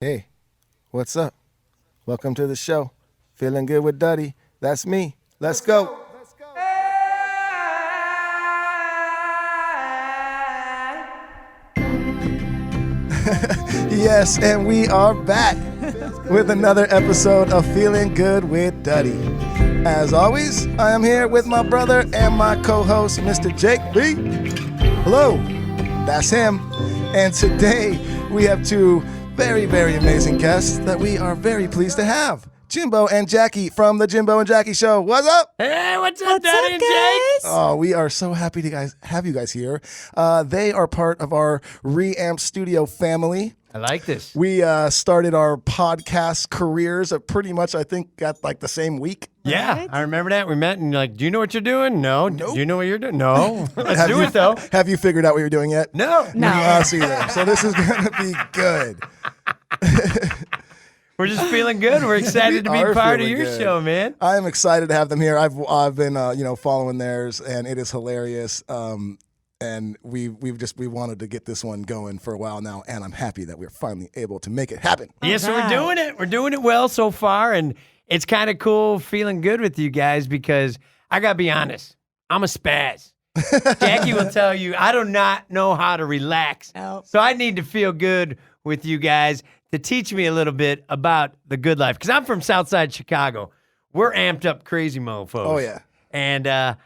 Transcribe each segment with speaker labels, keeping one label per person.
Speaker 1: Hey, what's up? Welcome to the show. Feeling good with Duddy. That's me. Let's go. Yes, and we are back with another episode of Feeling Good with Duddy. As always, I am here with my brother and my co-host, Mr. Jake B. Hello, that's him. And today we have two very, very amazing guests that we are very pleased to have. Jimbo and Jackie from the Jimbo and Jackie Show. What's up?
Speaker 2: Hey, what's up, Daddy and Jake?
Speaker 1: Oh, we are so happy to have you guys here. They are part of our Reamp Studio family.
Speaker 2: I like this.
Speaker 1: We started our podcast careers at pretty much, I think, at like the same week.
Speaker 2: Yeah,
Speaker 3: Right?
Speaker 2: I remember that. We met and you're like, do you know what you're doing? No.
Speaker 1: Nope.
Speaker 2: Do you know what you're doing? No. Let's
Speaker 1: Have
Speaker 2: do
Speaker 1: you-
Speaker 2: it, though.
Speaker 1: Have you figured out what you're doing yet?
Speaker 2: No.
Speaker 3: No.
Speaker 1: Us either. So this is going to be good.
Speaker 2: We're just feeling good. We're excited to
Speaker 1: We
Speaker 2: be
Speaker 1: are
Speaker 2: part of
Speaker 1: feeling
Speaker 2: your
Speaker 1: good.
Speaker 2: show, man.
Speaker 1: I am excited to have them here. I've been following theirs, and it is hilarious. And we wanted to get this one going for a while now, and I'm happy that we're finally able to make it happen.
Speaker 2: Yes, so we're
Speaker 3: right.
Speaker 2: doing it. We're doing it well so far, and it's kind of cool feeling good with you guys because I got to be honest, I'm a spaz. Jackie will tell you, I do not know how to relax.
Speaker 3: Nope.
Speaker 2: So I need to feel good with you guys to teach me a little bit about the good life. Because I'm from Southside Chicago. We're amped up crazy mofos.
Speaker 1: Oh, yeah.
Speaker 2: And I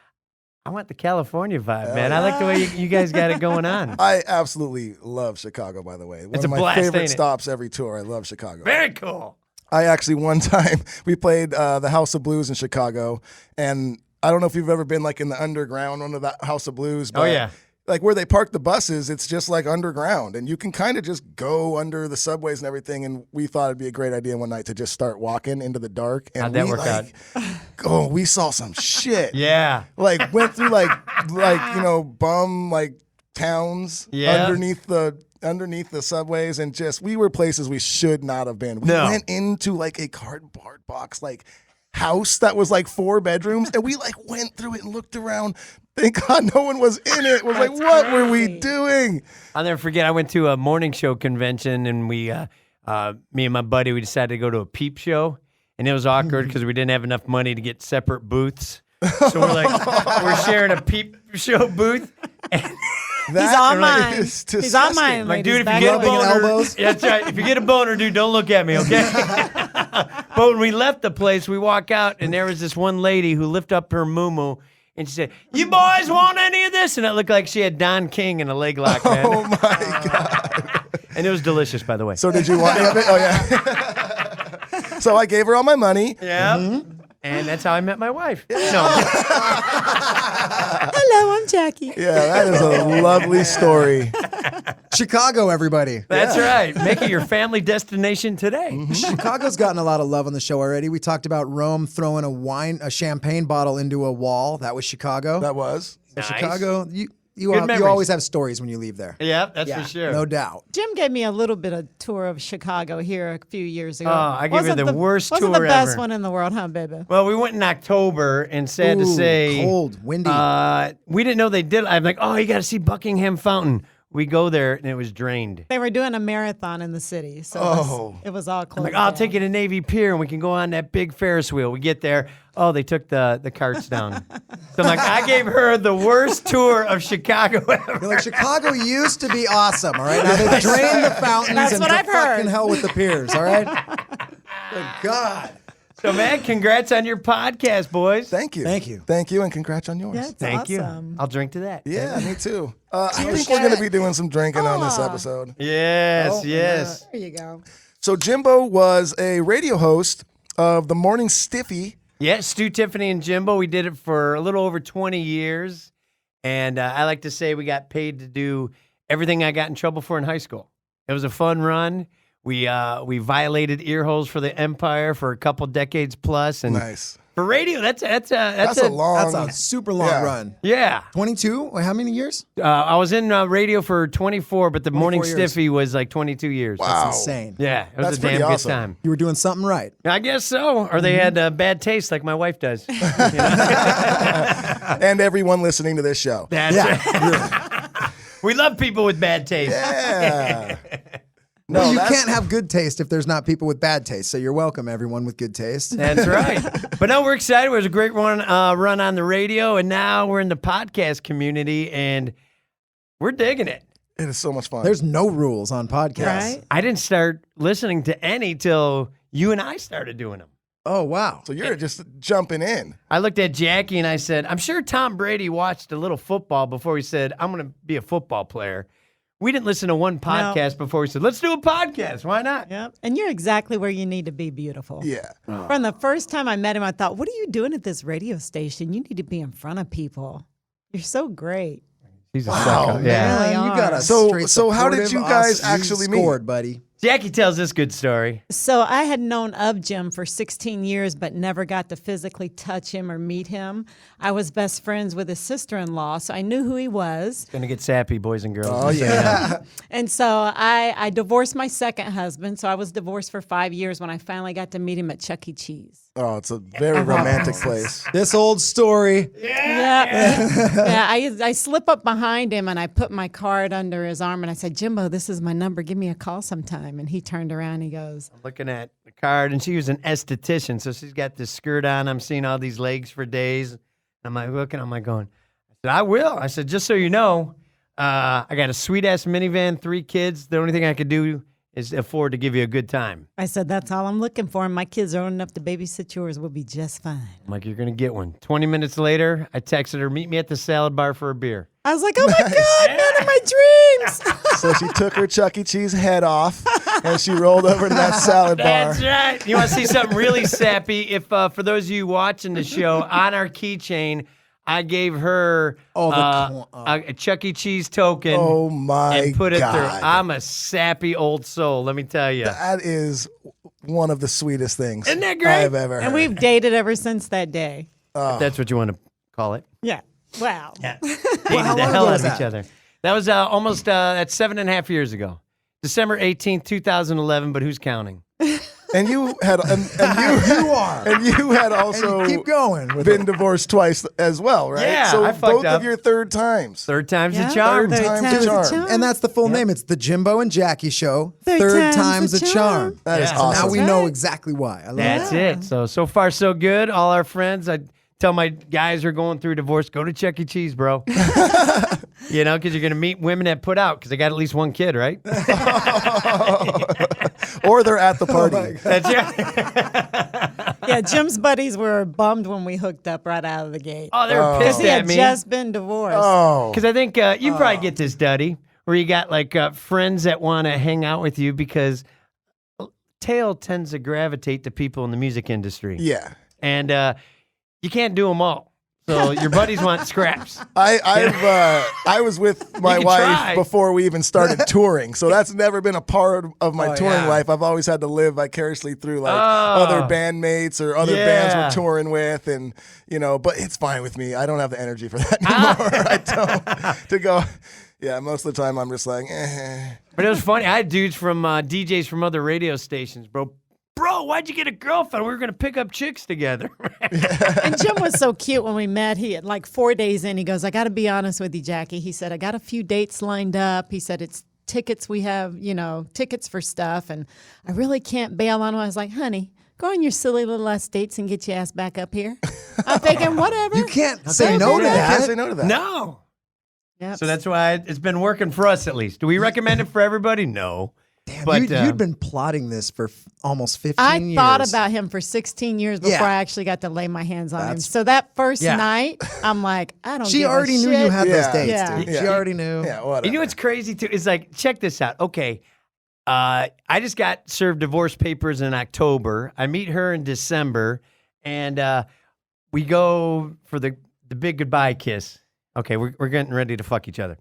Speaker 2: want the California vibe, man. I like the way you guys got it going on.
Speaker 1: I absolutely love Chicago, by the way. One
Speaker 2: It's
Speaker 1: of
Speaker 2: a
Speaker 1: my
Speaker 2: blast,
Speaker 1: favorite
Speaker 2: ain't it?
Speaker 1: stops every tour. I love Chicago.
Speaker 2: Very cool.
Speaker 1: I actually, one time, we played the House of Blues in Chicago, and I don't know if you've ever been like in the underground under that House of Blues. But
Speaker 2: Oh, yeah.
Speaker 1: like where they park the buses, it's just like underground, and you can kind of just go under the subways and everything. And we thought it'd be a great idea one night to just start walking into the dark. And
Speaker 2: How'd that
Speaker 1: we,
Speaker 2: work out?
Speaker 1: Oh, we saw some shit.
Speaker 2: Yeah.
Speaker 1: Like went through like bum like towns
Speaker 2: Yeah.
Speaker 1: underneath the subways, and just we were places we should not have been. We
Speaker 2: No.
Speaker 1: went into like a cardboard box like house that was like 4 bedrooms, and we like went through it and looked around. Thank God no one was in it. Was like,
Speaker 3: That's
Speaker 1: what were we
Speaker 3: crazy.
Speaker 1: doing?
Speaker 2: I'll never forget, I went to a morning show convention, and we, me and my buddy, we decided to go to a peep show, and it was awkward because we didn't have enough money to get separate booths. So we're like, we're sharing a peep show booth. And
Speaker 3: He's on mine.
Speaker 1: is
Speaker 3: He's on
Speaker 1: disgusting.
Speaker 3: mine.
Speaker 2: like,
Speaker 3: ladies.
Speaker 2: dude, if you
Speaker 3: Back
Speaker 2: get a
Speaker 3: away.
Speaker 2: boner,
Speaker 4: elbows.
Speaker 2: yeah, that's right. If you get a boner, dude, don't look at me, okay? But when we left the place, we walk out, and there was this one lady who lifted up her moo-moo, and she said, "You boys want any of this?" And it looked like she had Don King in a leg lock, man.
Speaker 1: Oh my God.
Speaker 2: And it was delicious, by the way.
Speaker 1: So did you want any of it? Oh yeah. So I gave her all my money.
Speaker 2: Yeah. And that's how I met my wife. No.
Speaker 3: Hello, I'm Jackie.
Speaker 1: Yeah, that is a lovely story.
Speaker 4: Chicago, everybody.
Speaker 2: That's right. Make it your family destination today.
Speaker 4: Chicago's gotten a lot of love on the show already. We talked about Rome throwing a champagne bottle into a wall. That was Chicago.
Speaker 1: That was.
Speaker 2: Nice.
Speaker 4: Chicago, you
Speaker 2: Good memories.
Speaker 4: always have stories when you leave there.
Speaker 2: Yeah, that's for sure.
Speaker 4: No doubt.
Speaker 3: Jim gave me a little bit of tour of Chicago here a few years ago.
Speaker 2: Oh, I gave her
Speaker 3: Wasn't
Speaker 2: the worst
Speaker 3: wasn't
Speaker 2: tour
Speaker 3: the best
Speaker 2: ever.
Speaker 3: one in the world, huh, baby?
Speaker 2: Well, we went in October, and sad to
Speaker 4: Ooh,
Speaker 2: say,
Speaker 4: cold, windy.
Speaker 2: we didn't know they did. I'm like, oh, you got to see Buckingham Fountain. We go there, and it was drained.
Speaker 3: They were doing a marathon in the city, so
Speaker 1: Oh.
Speaker 3: it was all
Speaker 2: I'm
Speaker 3: closed.
Speaker 2: like, I'll
Speaker 3: down.
Speaker 2: take you to Navy Pier, and we can go on that big Ferris wheel. We get there. Oh, they took the carts down. So I'm like, I gave her the worst tour of Chicago ever.
Speaker 4: You're like, Chicago used to be awesome, all right? Now they've drained the fountains
Speaker 3: That's
Speaker 4: and
Speaker 3: what
Speaker 4: to
Speaker 3: I've heard.
Speaker 4: fucking hell with the piers, all right? Good God.
Speaker 2: So, man, congrats on your podcast, boys.
Speaker 1: Thank you.
Speaker 4: Thank you.
Speaker 1: Thank you, and congrats on yours.
Speaker 3: Yeah, it's
Speaker 2: Thank
Speaker 3: awesome.
Speaker 2: you. I'll drink to that.
Speaker 1: Yeah, me too. I think we're going to be doing some drinking on this episode.
Speaker 2: Yes,
Speaker 4: Oh,
Speaker 2: yes.
Speaker 3: There you go.
Speaker 1: So Jimbo was a radio host of the Morning Stiffy.
Speaker 2: Yeah, Stu, Tiffany, and Jimbo. We did it for a little over 20 years. And I like to say we got paid to do everything I got in trouble for in high school. It was a fun run. We violated ear holes for the Empire for a couple decades plus. And
Speaker 1: Nice.
Speaker 2: for radio, that's
Speaker 1: That's a long.
Speaker 4: That's a super long
Speaker 1: Yeah.
Speaker 4: run.
Speaker 2: Yeah.
Speaker 4: 22? Wait, how many years?
Speaker 2: I was in radio for 24, but the Morning
Speaker 4: 24 years.
Speaker 2: Stiffy was like 22 years.
Speaker 1: Wow.
Speaker 4: That's insane.
Speaker 2: Yeah, it was
Speaker 1: That's
Speaker 2: a damn
Speaker 1: pretty
Speaker 2: good
Speaker 1: awesome.
Speaker 2: time.
Speaker 4: You were doing something right.
Speaker 2: I guess so. Or they had bad taste like my wife does.
Speaker 1: And everyone listening to this show.
Speaker 2: That's right. We love people with bad taste.
Speaker 1: Yeah. No,
Speaker 4: Well, you
Speaker 1: that's-
Speaker 4: can't have good taste if there's not people with bad taste. So you're welcome, everyone with good taste.
Speaker 2: That's right. But no, we're excited. It was a great run on the radio, and now we're in the podcast community, and we're digging it.
Speaker 1: It is so much fun.
Speaker 4: There's no rules on podcasts.
Speaker 3: Right?
Speaker 2: I didn't start listening to any till you and I started doing them.
Speaker 4: Oh, wow.
Speaker 1: So you're just jumping in.
Speaker 2: I looked at Jackie and I said, I'm sure Tom Brady watched a little football before he said, I'm going to be a football player. We didn't listen to one podcast before he said, let's do a podcast. Why not?
Speaker 3: Yep. And you're exactly where you need to be, beautiful.
Speaker 1: Yeah.
Speaker 3: From the first time I met him, I thought, what are you doing at this radio station? You need to be in front of people. You're so great.
Speaker 2: He's a
Speaker 1: Wow,
Speaker 2: psycho.
Speaker 1: man.
Speaker 2: Yeah.
Speaker 3: Really
Speaker 4: You got a
Speaker 3: are.
Speaker 1: So how did
Speaker 4: supportive
Speaker 1: you guys
Speaker 4: us.
Speaker 1: actually
Speaker 4: You
Speaker 1: meet?
Speaker 4: scored, buddy.
Speaker 2: Jackie tells this good story.
Speaker 3: So I had known of Jim for 16 years, but never got to physically touch him or meet him. I was best friends with his sister-in-law, so I knew who he was.
Speaker 2: Gonna get sappy, boys and girls.
Speaker 1: Oh, yeah.
Speaker 3: And so I divorced my second husband. So I was divorced for 5 years when I finally got to meet him at Chuck E. Cheese.
Speaker 1: Oh, it's a very romantic place.
Speaker 4: This old story.
Speaker 3: Yeah. I slip up behind him and I put my card under his arm and I said, Jimbo, this is my number. Give me a call sometime. And he turned around and he goes,
Speaker 2: Looking at the card, and she was an esthetician, so she's got this skirt on. I'm seeing all these legs for days. I'm like looking, I'm like going, I said, I will. I said, just so you know, I got a sweet-ass minivan, 3 kids. The only thing I could do is afford to give you a good time.
Speaker 3: I said, that's all I'm looking for. And my kids are old enough to babysit yours. We'll be just fine.
Speaker 2: I'm like, you're going to get one. 20 minutes later, I texted her, meet me at the salad bar for a beer.
Speaker 3: I was like, oh my God, man of my dreams.
Speaker 1: So she took her Chuck E. Cheese head off and she rolled over to that salad bar.
Speaker 2: That's right. You want to see something really sappy? If for those of you watching the show, on our keychain, I gave her a Chuck E. Cheese token.
Speaker 1: Oh my
Speaker 2: and put it
Speaker 1: God.
Speaker 2: through. I'm a sappy old soul, let me tell you.
Speaker 1: That is one of the sweetest things
Speaker 2: Isn't that great?
Speaker 1: I've ever heard.
Speaker 3: And we've dated ever since that day.
Speaker 2: If that's what you want to call it.
Speaker 3: Yeah. Wow.
Speaker 2: Yeah.
Speaker 4: how
Speaker 2: Dated the
Speaker 4: long
Speaker 2: hell
Speaker 4: ago
Speaker 2: out
Speaker 4: was
Speaker 2: of each
Speaker 4: that?
Speaker 2: other. That was almost that's 7.5 years ago. December 18th, 2011, but who's counting?
Speaker 1: And you had and
Speaker 4: You are.
Speaker 1: and you had also
Speaker 4: And you keep going with
Speaker 1: been
Speaker 4: it.
Speaker 1: divorced twice as well, right?
Speaker 2: Yeah,
Speaker 1: so
Speaker 2: I fucked
Speaker 1: both
Speaker 2: up.
Speaker 1: of your third times.
Speaker 2: Third time's
Speaker 3: Yeah,
Speaker 2: the charm.
Speaker 1: third time's the charm.
Speaker 4: And that's the full name. It's the Jimbo and Jackie Show.
Speaker 3: Third
Speaker 4: time's
Speaker 3: time's
Speaker 4: a
Speaker 3: a
Speaker 4: charm.
Speaker 3: charm.
Speaker 1: That is
Speaker 2: Yeah.
Speaker 1: awesome.
Speaker 4: Now we
Speaker 3: That's
Speaker 4: know
Speaker 3: right.
Speaker 4: exactly why. I love
Speaker 2: That's
Speaker 4: that.
Speaker 2: it. So far, so good. All our friends, I tell my guys who are going through divorce, go to Chuck E. Cheese, bro. You know, because you're going to meet women that put out because they got at least one kid, right?
Speaker 1: Or they're at the party.
Speaker 2: That's right.
Speaker 3: Yeah, Jim's buddies were bummed when we hooked up right out of the gate.
Speaker 2: Oh, they were pissed
Speaker 3: He
Speaker 2: at
Speaker 3: had
Speaker 2: me.
Speaker 3: just been divorced.
Speaker 1: Oh,
Speaker 2: Because I think you probably get this, Duddy, where you got like friends that want to hang out with you because Tail tends to gravitate to people in the music industry.
Speaker 1: yeah.
Speaker 2: And you can't do them all. So your buddies want scraps.
Speaker 1: I was with my
Speaker 2: can
Speaker 1: wife
Speaker 2: try.
Speaker 1: before we even started touring, so that's never been a part of my
Speaker 4: Oh,
Speaker 1: touring
Speaker 4: yeah.
Speaker 1: life. I've always had to live vicariously through like
Speaker 2: Oh.
Speaker 1: other bandmates or other bands
Speaker 2: Yeah.
Speaker 1: we're touring with, and but it's fine with me. I don't have the energy for that anymore. I don't to go. Yeah, most of the time I'm just like, eh.
Speaker 2: But it was funny. I had dudes from DJs from other radio stations, bro. Bro, why'd you get a girlfriend? We were going to pick up chicks together.
Speaker 3: And Jim was so cute when we met. He had like 4 days in. He goes, I got to be honest with you, Jackie. He said, I got a few dates lined up. He said, it's tickets. We have, tickets for stuff. And I really can't bail on him. I was like, honey, go on your silly little ass dates and get your ass back up here. I'm thinking, whatever.
Speaker 4: You can't say no to
Speaker 1: I can't say
Speaker 4: that.
Speaker 1: no to that.
Speaker 2: No.
Speaker 3: Yep.
Speaker 2: So that's why it's been working for us at least. Do we recommend it for everybody? No.
Speaker 4: Damn,
Speaker 2: But,
Speaker 4: you'd been plotting this for almost 15
Speaker 3: I
Speaker 4: years.
Speaker 3: thought about him for 16 years before
Speaker 4: Yeah.
Speaker 3: I actually got to lay my hands on him.
Speaker 4: That's-
Speaker 3: So that first
Speaker 4: Yeah.
Speaker 3: night, I'm like, I don't
Speaker 4: She
Speaker 3: give
Speaker 4: already
Speaker 3: a
Speaker 4: knew
Speaker 3: shit.
Speaker 4: you had
Speaker 1: Yeah.
Speaker 4: those dates,
Speaker 3: Yeah.
Speaker 4: dude.
Speaker 1: Yeah.
Speaker 4: She already knew.
Speaker 1: Yeah, whatever.
Speaker 2: You know what's crazy too? Is like, check this out. Okay. I just got served divorce papers in October. I meet her in December, and we go for the big goodbye kiss. Okay, we're getting ready to fuck each other.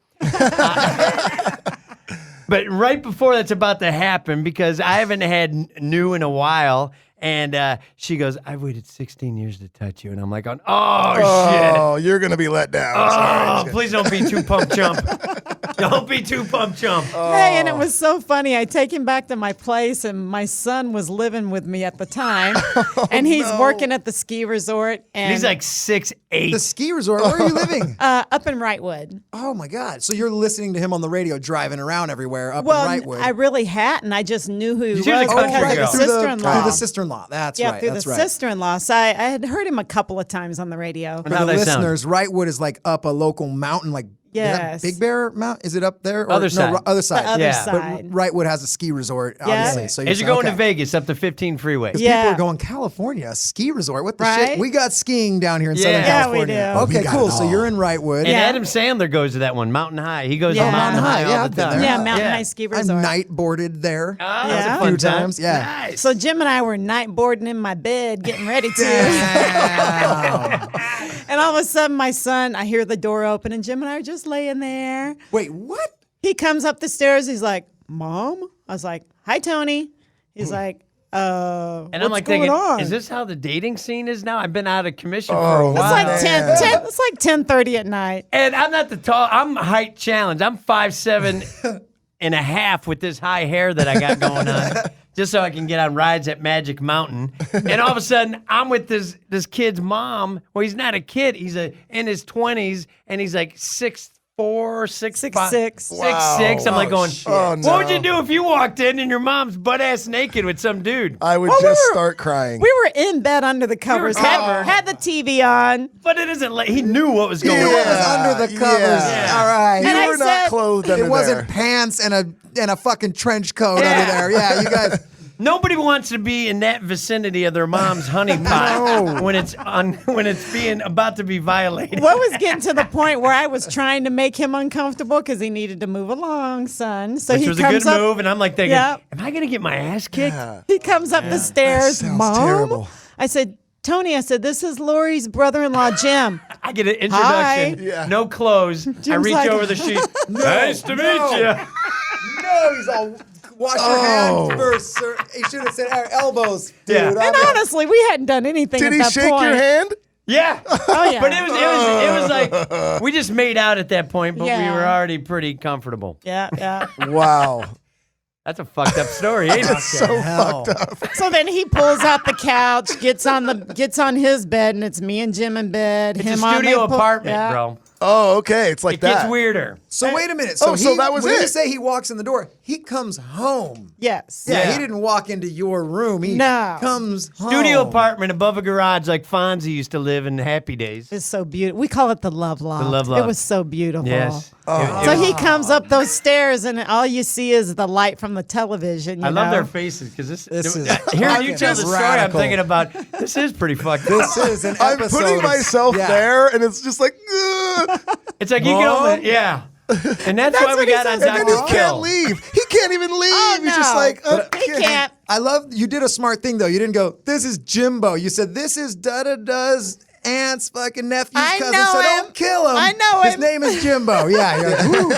Speaker 2: But right before that's about to happen, because I haven't had new in a while, And she goes, "I've waited 16 years to touch you," and I'm like, "Oh shit!
Speaker 1: Oh, you're gonna be let down.
Speaker 2: Oh,
Speaker 1: Sorry.
Speaker 2: please don't be too pump chump. Don't be too pump chump."
Speaker 3: Hey, and it was so funny. I take him back to my place, and my son was living with me at the time, and he's working at the ski resort. And
Speaker 2: He's like 6'8".
Speaker 4: The ski resort. Where are you living?
Speaker 3: up in Wrightwood.
Speaker 4: Oh my God! So you're listening to him on the radio, driving around everywhere up
Speaker 3: Well,
Speaker 4: in Wrightwood.
Speaker 3: I really hadn't. I just knew who he was
Speaker 2: She was a
Speaker 3: because
Speaker 2: country
Speaker 3: of
Speaker 2: girl.
Speaker 3: the sister-in-law.
Speaker 4: Through the sister-in-law. That's
Speaker 3: Yeah,
Speaker 4: right.
Speaker 3: through
Speaker 4: That's
Speaker 3: the
Speaker 4: right.
Speaker 3: sister-in-law. So I had heard him a couple of times on the radio.
Speaker 4: For
Speaker 2: How'd
Speaker 4: the
Speaker 2: they sound?
Speaker 4: listeners, Wrightwood is like up a local mountain, like is that
Speaker 3: Yes.
Speaker 4: Big Bear Mountain. Is it up there? Or,
Speaker 2: Other side.
Speaker 4: No, other side.
Speaker 3: The other
Speaker 2: Yeah.
Speaker 3: side.
Speaker 4: But Wrightwood has a ski resort, obviously. So
Speaker 2: As you're going to
Speaker 4: okay.
Speaker 2: Vegas, up to 15 freeway.
Speaker 3: Yeah.
Speaker 4: People are going, California, a ski resort. What the
Speaker 3: Right?
Speaker 4: shit? We got skiing down here in
Speaker 2: Yeah.
Speaker 4: Southern
Speaker 2: Yeah,
Speaker 3: we
Speaker 4: California.
Speaker 3: do.
Speaker 4: Okay,
Speaker 1: We got
Speaker 4: cool.
Speaker 1: it
Speaker 4: So
Speaker 1: all.
Speaker 4: you're in Wrightwood.
Speaker 2: And
Speaker 3: Yeah.
Speaker 2: Adam Sandler goes to that one, Mountain High. He goes
Speaker 3: Yeah.
Speaker 2: to Mountain High
Speaker 4: Yeah,
Speaker 2: all
Speaker 4: I've
Speaker 2: the
Speaker 4: been
Speaker 2: time.
Speaker 4: there.
Speaker 3: Yeah, Mountain
Speaker 2: Yeah.
Speaker 3: High Ski
Speaker 4: I've
Speaker 3: Resort.
Speaker 4: night boarded there.
Speaker 2: Oh,
Speaker 3: Yeah.
Speaker 2: that's a
Speaker 3: A
Speaker 2: fun
Speaker 4: few
Speaker 2: time.
Speaker 4: times, yeah.
Speaker 2: Nice.
Speaker 3: So Jim and I were night boarding in my bed, getting ready to.
Speaker 4: Damn.
Speaker 3: And all of a sudden, my son, I hear the door open, and Jim and I are just laying there.
Speaker 4: Wait, what?
Speaker 3: He comes up the stairs. He's like, "Mom?" I was like, "Hi, Tony." He's like,
Speaker 2: And
Speaker 3: what's
Speaker 2: I'm like
Speaker 3: going
Speaker 2: thinking,
Speaker 3: on?
Speaker 2: is this how the dating scene is now? I've been out of commission for
Speaker 1: Oh,
Speaker 2: a
Speaker 3: It's
Speaker 2: while.
Speaker 3: like 10, it's like 10:30 at night.
Speaker 2: And I'm not the tall. I'm height challenged. I'm 5'7" and a half with this high hair that I got going on, just so I can get on rides at Magic Mountain. And all of a sudden, I'm with this kid's mom. Well, he's not a kid. He's in his 20s, and he's like 6'4", 6'5",
Speaker 3: 6'6".
Speaker 2: 6'6". I'm like going,
Speaker 1: shit. Oh,
Speaker 2: what would
Speaker 1: no.
Speaker 2: you do if you walked in and your mom's butt ass naked with some dude?
Speaker 1: I would
Speaker 3: Well,
Speaker 1: just
Speaker 3: we were-
Speaker 1: start crying.
Speaker 3: We were in bed under the covers, had the TV on.
Speaker 2: But it isn't like he knew what was going
Speaker 4: It
Speaker 2: on.
Speaker 4: was under the covers.
Speaker 1: yeah.
Speaker 4: All right.
Speaker 3: And
Speaker 1: you
Speaker 3: I
Speaker 1: were not
Speaker 3: said-
Speaker 1: clothed under
Speaker 4: It wasn't
Speaker 1: there.
Speaker 4: pants and a fucking trench coat
Speaker 2: Yeah.
Speaker 4: under there. Yeah, you guys.
Speaker 2: Nobody wants to be in that vicinity of their mom's honey pot when it's being about to be violated.
Speaker 3: What was getting to the point where I was trying to make him uncomfortable because he needed to move along, son. So
Speaker 2: Which
Speaker 3: he
Speaker 2: was a
Speaker 3: comes
Speaker 2: good
Speaker 3: up,
Speaker 2: move, and I'm like thinking,
Speaker 3: Yeah.
Speaker 2: am I gonna get my ass kicked?
Speaker 3: He comes up the stairs,
Speaker 1: sounds
Speaker 3: Mom.
Speaker 1: terrible.
Speaker 3: I said, Tony, I said, this is Lori's brother-in-law, Jim.
Speaker 2: I get an introduction,
Speaker 3: Hi.
Speaker 1: Yeah.
Speaker 2: no clothes. I
Speaker 3: Jim's
Speaker 2: reach
Speaker 3: like-
Speaker 2: over the sheet. Nice to meet you.
Speaker 4: No, he's all wash your hands first, sir. He should have said our elbows, dude.
Speaker 2: Yeah.
Speaker 3: And honestly, we hadn't done anything
Speaker 1: Did
Speaker 3: at
Speaker 1: he
Speaker 3: that
Speaker 1: shake
Speaker 3: point.
Speaker 1: your hand?
Speaker 2: Yeah.
Speaker 3: Oh, yeah.
Speaker 2: But it was like we just made out at that point, but we
Speaker 3: Yeah.
Speaker 2: were already pretty comfortable.
Speaker 3: Yeah, yeah.
Speaker 1: Wow.
Speaker 2: That's a fucked up story, ain't it?
Speaker 1: So fucked up.
Speaker 3: So then he pulls out the couch, gets on his bed, and it's me and Jim in bed.
Speaker 2: It's a
Speaker 3: him on
Speaker 2: studio
Speaker 3: they pull-
Speaker 2: apartment,
Speaker 3: yeah.
Speaker 2: bro.
Speaker 1: Oh, okay. It's like
Speaker 2: It gets
Speaker 1: that.
Speaker 2: weirder.
Speaker 4: So wait a minute.
Speaker 1: Oh, so that was
Speaker 4: when you
Speaker 1: it.
Speaker 4: say he walks in the door, he comes home.
Speaker 3: Yes.
Speaker 4: Yeah,
Speaker 2: Yeah.
Speaker 4: he didn't walk into your room. He
Speaker 3: No.
Speaker 4: comes home.
Speaker 2: Studio apartment above a garage like Fonzie used to live in the Happy Days.
Speaker 3: It's so beautiful. We call it the love loft.
Speaker 2: The love
Speaker 3: It
Speaker 2: loft.
Speaker 3: was so beautiful.
Speaker 2: Yes.
Speaker 3: So he comes up those stairs, and all you see is the light from the television.
Speaker 2: I love
Speaker 3: know?
Speaker 2: their faces because this
Speaker 4: This is
Speaker 2: hearing you
Speaker 4: fucking
Speaker 2: tell the story,
Speaker 4: radical.
Speaker 2: I'm thinking about this is pretty fucked up.
Speaker 4: This is an
Speaker 1: I'm
Speaker 4: episode.
Speaker 1: putting
Speaker 4: of-
Speaker 1: myself
Speaker 4: yeah.
Speaker 1: there, and it's just like, ugh.
Speaker 2: It's like you can only, yeah. And that's why we
Speaker 3: what he
Speaker 2: got on
Speaker 3: says.
Speaker 1: And then
Speaker 2: Dr.
Speaker 1: he can't
Speaker 2: Kill.
Speaker 1: leave. He can't even leave.
Speaker 3: Oh,
Speaker 1: He's just
Speaker 3: no.
Speaker 1: like,
Speaker 3: He can't.
Speaker 4: I love you did a smart thing though. You didn't go, this is Jimbo. You said this is Does aunt's fucking nephew's
Speaker 3: I
Speaker 4: cousin.
Speaker 3: know
Speaker 4: So
Speaker 3: him.
Speaker 4: don't kill him.
Speaker 3: I know
Speaker 4: His
Speaker 3: him.
Speaker 4: name is Jimbo. Yeah. You're like, woo.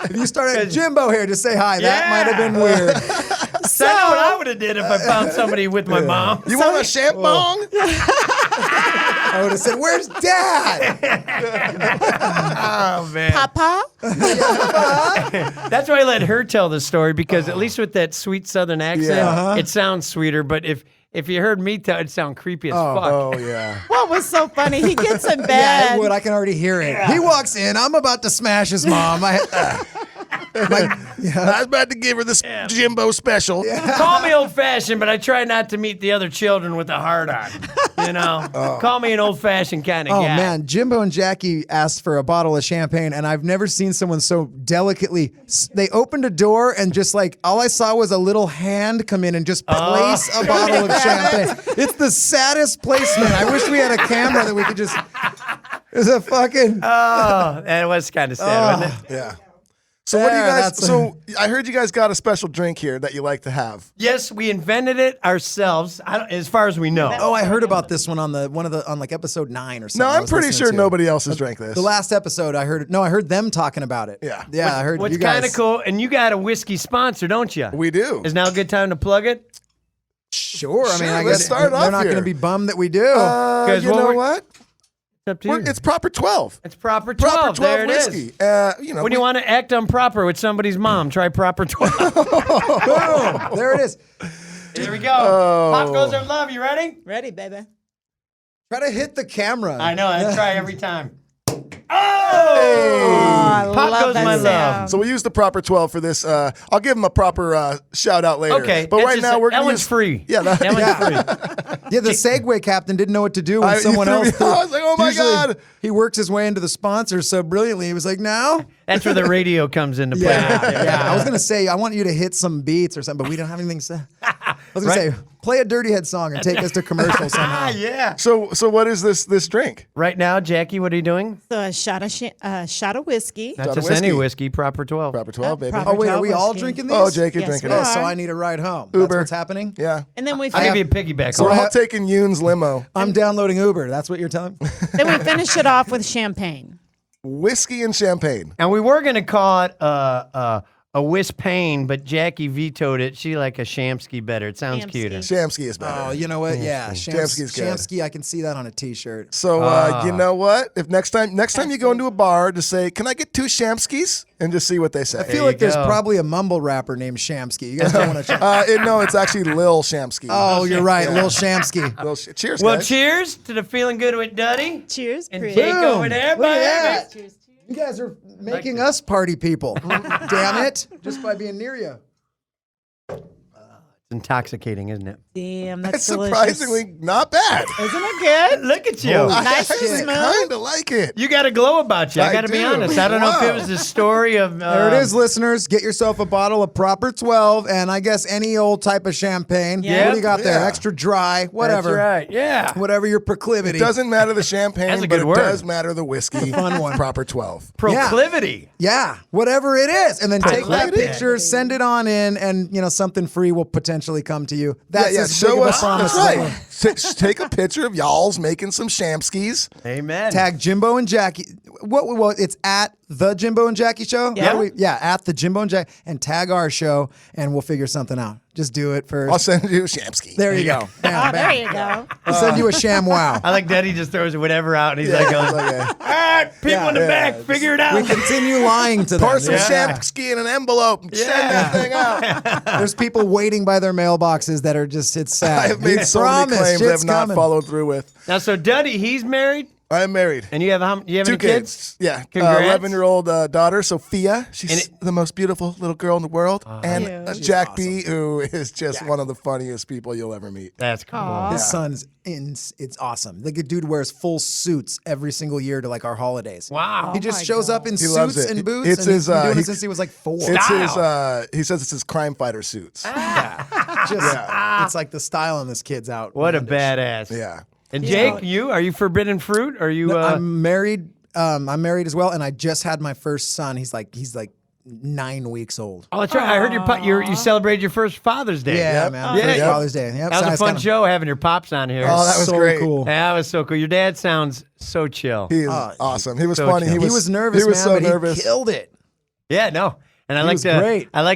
Speaker 4: If you started Jimbo here to say hi, that might have been weird.
Speaker 2: So I know what I would have did if I found somebody with my mom.
Speaker 1: You want a shampoo?
Speaker 4: I would have said, where's Dad?
Speaker 2: Oh man,
Speaker 3: Papa?
Speaker 2: that's why I let her tell the story because at least with that sweet Southern accent,
Speaker 1: Yeah.
Speaker 2: it sounds sweeter. But if you heard me tell, it'd sound creepy as fuck.
Speaker 1: Oh, yeah.
Speaker 3: What was so funny? He gets in
Speaker 4: Yeah,
Speaker 3: bed.
Speaker 4: it would. I can already hear it. He walks in. I'm about to smash his mom.
Speaker 1: I was about to give her this Jimbo special.
Speaker 2: Call me old fashioned, but I try not to meet the other children with a heart on. You know, call me an old fashioned kind of
Speaker 4: Oh
Speaker 2: guy.
Speaker 4: man, Jimbo and Jackie asked for a bottle of champagne, and I've never seen someone so delicately. They opened a door, and just like all I saw was a little hand come in and just place a bottle of champagne. It's the saddest placement. I wish we had a camera that we could just. It's a fucking.
Speaker 2: Oh, that was kind of sad, wasn't it?
Speaker 1: Yeah. So what do you
Speaker 4: There,
Speaker 1: guys?
Speaker 4: that's a-
Speaker 1: So I heard you guys got a special drink here that you like to have.
Speaker 2: Yes, we invented it ourselves, as far as we know.
Speaker 4: Oh, I heard about this one on like episode 9 or something.
Speaker 1: No,
Speaker 4: I
Speaker 1: I'm
Speaker 4: was
Speaker 1: pretty
Speaker 4: listening
Speaker 1: sure
Speaker 4: to.
Speaker 1: nobody else has drank this.
Speaker 4: The last episode, I heard. No, I heard them talking about it.
Speaker 1: Yeah.
Speaker 4: Yeah, I heard
Speaker 2: What's
Speaker 4: you guys.
Speaker 2: kind of cool, and you got a whiskey sponsor, don't you?
Speaker 1: We do.
Speaker 2: Is now a good time to plug it?
Speaker 4: Sure. I mean,
Speaker 1: Sure,
Speaker 4: I
Speaker 1: let's
Speaker 4: guess
Speaker 1: start
Speaker 4: they're
Speaker 1: off
Speaker 4: not going to
Speaker 1: here.
Speaker 4: be bummed that we do.
Speaker 2: Guys,
Speaker 1: You
Speaker 2: what
Speaker 1: know
Speaker 2: we're-
Speaker 1: what?
Speaker 2: It's up to you.
Speaker 1: It's proper 12.
Speaker 2: It's proper 12.
Speaker 1: Proper 12
Speaker 2: there it is.
Speaker 1: whiskey.
Speaker 2: When you want to act improper with somebody's mom, try proper 12.
Speaker 4: Boom. There it is.
Speaker 2: Here we go. Pop goes of love. You ready?
Speaker 3: Ready, baby.
Speaker 4: Try to hit the camera.
Speaker 2: I know. I try every time.
Speaker 3: I
Speaker 2: Pop
Speaker 3: love
Speaker 2: goes
Speaker 3: that
Speaker 2: my
Speaker 3: sound.
Speaker 2: love.
Speaker 1: So we use the proper 12 for this. I'll give him a proper shout out later.
Speaker 2: Okay.
Speaker 1: But
Speaker 2: it's
Speaker 1: right
Speaker 2: just
Speaker 1: now we're
Speaker 2: that
Speaker 1: going to
Speaker 2: one's
Speaker 1: use
Speaker 2: free.
Speaker 1: Yeah,
Speaker 2: That one's free.
Speaker 4: Yeah, the Segway captain didn't know what to do when someone
Speaker 1: he threw
Speaker 4: else
Speaker 1: me off. I was like, oh my
Speaker 4: Usually,
Speaker 1: God.
Speaker 4: He works his way into the sponsors so brilliantly. He was like, no.
Speaker 2: That's where the radio comes into play.
Speaker 4: Yeah. I was going to say, I want you to hit some beats or something, but we don't have anything to say. I was going to say, play a Dirty Head song and take us to commercial somehow.
Speaker 2: Yeah.
Speaker 1: So what is this drink?
Speaker 2: Right now, Jackie, what are you doing?
Speaker 3: So a shot of whiskey.
Speaker 2: Not
Speaker 1: Shot of
Speaker 2: just any
Speaker 1: whiskey.
Speaker 2: whiskey, proper 12.
Speaker 1: Proper 12, baby.
Speaker 3: proper-
Speaker 4: Oh, wait, are
Speaker 3: 12
Speaker 4: we all
Speaker 3: whiskey.
Speaker 4: drinking these?
Speaker 1: Oh, Jake, you're
Speaker 3: Yes,
Speaker 1: drinking
Speaker 3: we
Speaker 1: it.
Speaker 3: are.
Speaker 4: So I need a ride home.
Speaker 1: Uber.
Speaker 4: That's what's happening?
Speaker 1: Yeah.
Speaker 3: And then we
Speaker 2: I'll give
Speaker 3: finish,
Speaker 2: you a piggyback.
Speaker 1: So
Speaker 2: on
Speaker 1: we're
Speaker 2: that.
Speaker 1: all taking Yoon's limo.
Speaker 4: I'm downloading Uber. That's what you're telling me?
Speaker 3: then we finish it off with champagne.
Speaker 1: Whiskey and champagne.
Speaker 2: And we were going to call it a Whis-Pain, but Jackie vetoed it. She like a Champskey better. It sounds
Speaker 3: Champskey.
Speaker 2: cuter.
Speaker 1: Champskey is better.
Speaker 4: Oh, you know what? Yeah.
Speaker 1: Champskey's good.
Speaker 4: Champskey, I can see that on a T-shirt.
Speaker 1: So you know what? If next time you go into a bar, just say, "Can I get 2 Champskeys?" and just see what they say.
Speaker 4: I feel
Speaker 2: you
Speaker 4: like there's
Speaker 2: go.
Speaker 4: probably a mumble rapper named Champskey. You guys don't want to check.
Speaker 1: No, it's actually Lil Champskey.
Speaker 4: Oh, you're right. Lil Champskey.
Speaker 1: Cheers,
Speaker 2: Well,
Speaker 1: guys.
Speaker 2: cheers to the Feeling Good with Duddy.
Speaker 3: Cheers,
Speaker 2: And
Speaker 3: Chris.
Speaker 2: Jake over there,
Speaker 4: Look at
Speaker 2: baby.
Speaker 4: that. You guys are making us party people. Damn it. Just by being near you.
Speaker 2: It's intoxicating, isn't it?
Speaker 3: Damn, that's
Speaker 1: It's
Speaker 3: delicious.
Speaker 1: surprisingly not bad.
Speaker 3: Isn't it good?
Speaker 2: Look at you.
Speaker 1: I
Speaker 3: Nice and
Speaker 1: actually
Speaker 3: smooth.
Speaker 1: kind of like it.
Speaker 2: You got a glow about you. I
Speaker 1: I
Speaker 2: got to be
Speaker 1: do.
Speaker 2: honest. I don't know if it
Speaker 1: Wow.
Speaker 2: was the story of.
Speaker 4: There it is, listeners. Get yourself a bottle of proper 12 and I guess any old type of champagne.
Speaker 3: Yeah.
Speaker 4: What do you got there?
Speaker 1: Yeah.
Speaker 4: Extra dry, whatever.
Speaker 2: That's right. Yeah.
Speaker 4: Whatever your proclivity.
Speaker 1: It doesn't matter the champagne,
Speaker 2: That's a
Speaker 1: but
Speaker 2: good
Speaker 1: it
Speaker 2: word.
Speaker 1: does matter the whiskey.
Speaker 4: fun one.
Speaker 1: Proper 12.
Speaker 2: Proclivity.
Speaker 4: Yeah, whatever it is. And then take
Speaker 2: like
Speaker 4: that
Speaker 2: that.
Speaker 4: picture, send it on in, and something free will potentially come to you. That's as big
Speaker 1: show
Speaker 4: of a
Speaker 1: us.
Speaker 4: promise.
Speaker 1: That's right. Take a picture of y'all's making some Champskeys.
Speaker 2: Amen.
Speaker 4: Tag Jimbo and Jackie. What? It's at the Jimbo and Jackie show.
Speaker 3: Yeah.
Speaker 4: At the Jimbo and Jackie, and tag our show, and we'll figure something out. Just do it first.
Speaker 1: I'll send you a Champskey.
Speaker 4: There you go. Bam,
Speaker 3: Oh, there
Speaker 4: bam.
Speaker 3: you go.
Speaker 4: I'll send you a sham wow.
Speaker 2: I like that he just throws whatever out and he's like,
Speaker 1: It's
Speaker 2: all
Speaker 1: like
Speaker 2: right, people in the back, figure it out.
Speaker 4: We continue lying to them.
Speaker 1: pour some
Speaker 2: Yeah.
Speaker 1: Champskey in an envelope and send that thing out.
Speaker 4: There's people waiting by their mailboxes that are just, it's sad.
Speaker 1: I have made
Speaker 4: We
Speaker 1: so many
Speaker 4: promise,
Speaker 1: claims I
Speaker 4: shit's
Speaker 1: have not
Speaker 4: coming.
Speaker 1: followed through with.
Speaker 2: Now, so Duddy, he's married,
Speaker 1: I am married.
Speaker 2: and you have you have
Speaker 1: 2
Speaker 2: any kids?
Speaker 1: Yeah.
Speaker 2: Congrats.
Speaker 1: 11-year-old daughter, Sophia. She's
Speaker 2: And
Speaker 1: the most beautiful little girl in the world. And
Speaker 3: Cute.
Speaker 1: Jack B, who is just one of the funniest people you'll ever meet.
Speaker 2: That's cool.
Speaker 3: Aw.
Speaker 4: His son's it's awesome. Like, the dude wears full suits every single year to like our holidays.
Speaker 2: Wow.
Speaker 4: He just
Speaker 3: my
Speaker 4: shows up in
Speaker 1: He loves
Speaker 4: suits
Speaker 1: it.
Speaker 4: and boots.
Speaker 1: It's
Speaker 4: and
Speaker 1: his,
Speaker 4: he's been doing
Speaker 1: he-
Speaker 4: it since he was like 4.
Speaker 1: It's his, he says it's his crime fighter suits.
Speaker 4: It's like the style on this kid's out.
Speaker 2: What a badass.
Speaker 1: Yeah.
Speaker 2: And Jake, are you forbidden fruit? Are you?
Speaker 4: I'm married. I'm married as well, and I just had my first son. He's like 9 weeks old.
Speaker 2: Oh, that's right. I heard you celebrated your first Father's Day.
Speaker 4: Yeah,
Speaker 1: Yep.
Speaker 4: man.
Speaker 2: Yeah.
Speaker 4: First
Speaker 2: Yeah.
Speaker 4: Father's Day. Yep.
Speaker 2: That
Speaker 4: so
Speaker 2: was a
Speaker 4: it's
Speaker 2: fun
Speaker 4: kinda-
Speaker 2: show having your pops on here.
Speaker 1: Oh, that was
Speaker 4: so
Speaker 1: great.
Speaker 4: cool.
Speaker 2: That was so cool. Your dad sounds so chill.
Speaker 1: He is awesome. He was
Speaker 2: so
Speaker 1: funny.
Speaker 2: chill.
Speaker 4: He was nervous,
Speaker 1: He was
Speaker 4: man,
Speaker 1: so
Speaker 4: but
Speaker 1: nervous.
Speaker 4: he killed it.
Speaker 2: Yeah, no. And I
Speaker 4: was
Speaker 2: liked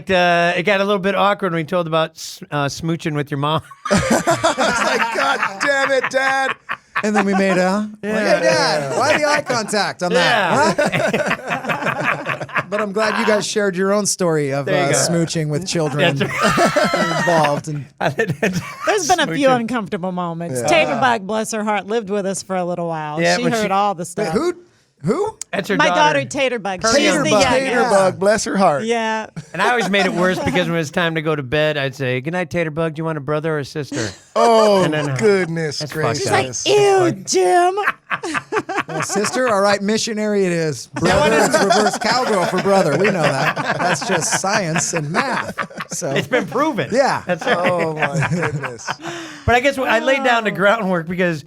Speaker 4: great.
Speaker 2: it got a little bit awkward when we told about smooching with your mom.
Speaker 1: It's like, God damn it, Dad.
Speaker 4: And then we made hey, Dad, why the eye contact on that? Huh? But I'm glad you guys shared your own story of
Speaker 2: There you go.
Speaker 4: smooching with children
Speaker 2: That's
Speaker 4: involved. And
Speaker 3: There's been a few uncomfortable moments. Taterbug, bless her heart, lived with us for a little while.
Speaker 2: Yeah,
Speaker 3: she
Speaker 2: but
Speaker 3: heard
Speaker 2: she-
Speaker 3: all the stuff.
Speaker 4: who?
Speaker 2: That's her
Speaker 3: My daughter,
Speaker 2: daughter.
Speaker 3: Taterbug.
Speaker 2: Her
Speaker 3: She's
Speaker 2: young
Speaker 3: the
Speaker 2: bug.
Speaker 3: youngest.
Speaker 1: Taterbug, bless her heart.
Speaker 3: Yeah.
Speaker 2: And I always made it worse because when it was time to go to bed, I'd say, "Good night, Taterbug. Do you want a brother or a sister?"
Speaker 1: Oh,
Speaker 2: then,
Speaker 1: goodness
Speaker 2: fucked
Speaker 1: gracious.
Speaker 2: up.
Speaker 3: She's like, ew, Jim.
Speaker 4: Well, sister, all right, missionary it is. Brother, it's reverse cowgirl for brother. We know that. That's just science and math. So
Speaker 2: It's been proven.
Speaker 4: yeah.
Speaker 2: That's right.
Speaker 1: Oh, my goodness.
Speaker 2: But I guess I laid down the groundwork because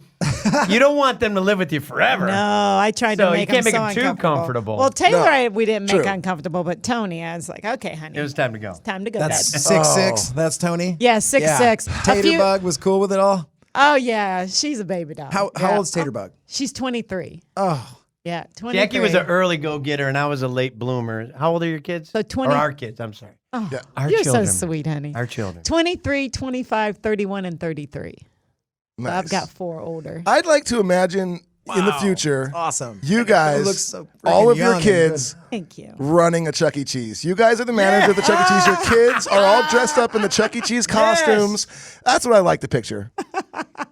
Speaker 2: you don't want them to live with you forever.
Speaker 3: No, I tried
Speaker 2: So
Speaker 3: to
Speaker 2: you
Speaker 3: make
Speaker 2: can't
Speaker 3: him
Speaker 2: make
Speaker 3: so
Speaker 2: him too
Speaker 3: uncomfortable.
Speaker 2: comfortable.
Speaker 3: Well, Taylor, we didn't make
Speaker 1: True.
Speaker 3: uncomfortable, but Tony, I was like, okay, honey,
Speaker 2: It was time to go.
Speaker 3: time to go
Speaker 4: That's
Speaker 3: to bed.
Speaker 4: 6'6". That's Tony.
Speaker 3: Yeah, 6'6". A few-
Speaker 4: Taterbug was cool with it all.
Speaker 3: Oh yeah, she's a baby doll.
Speaker 4: How
Speaker 3: Yeah.
Speaker 4: old's Taterbug?
Speaker 3: She's 23.
Speaker 4: Oh,
Speaker 3: Yeah, 23.
Speaker 2: Jackie was an early go-getter, and I was a late bloomer. How old are your kids?
Speaker 3: So 20
Speaker 2: Or our kids, I'm sorry.
Speaker 3: Oh,
Speaker 1: Yeah.
Speaker 2: Our
Speaker 3: you're
Speaker 2: children.
Speaker 3: so sweet, honey.
Speaker 2: Our children.
Speaker 3: 23, 25, 31, and 33. So
Speaker 1: Nice.
Speaker 3: I've got 4 older.
Speaker 1: I'd like to imagine in the
Speaker 4: Wow.
Speaker 1: future,
Speaker 4: Awesome.
Speaker 1: you
Speaker 4: It
Speaker 1: guys,
Speaker 4: looks so
Speaker 1: all
Speaker 4: freaking
Speaker 1: of your
Speaker 4: young and
Speaker 1: kids
Speaker 3: Thank you.
Speaker 1: running a Chuck E. Cheese. You guys are the manager of the Chuck E. Cheese. Your kids are all dressed up in the Chuck E. Cheese costumes. That's what I like to picture.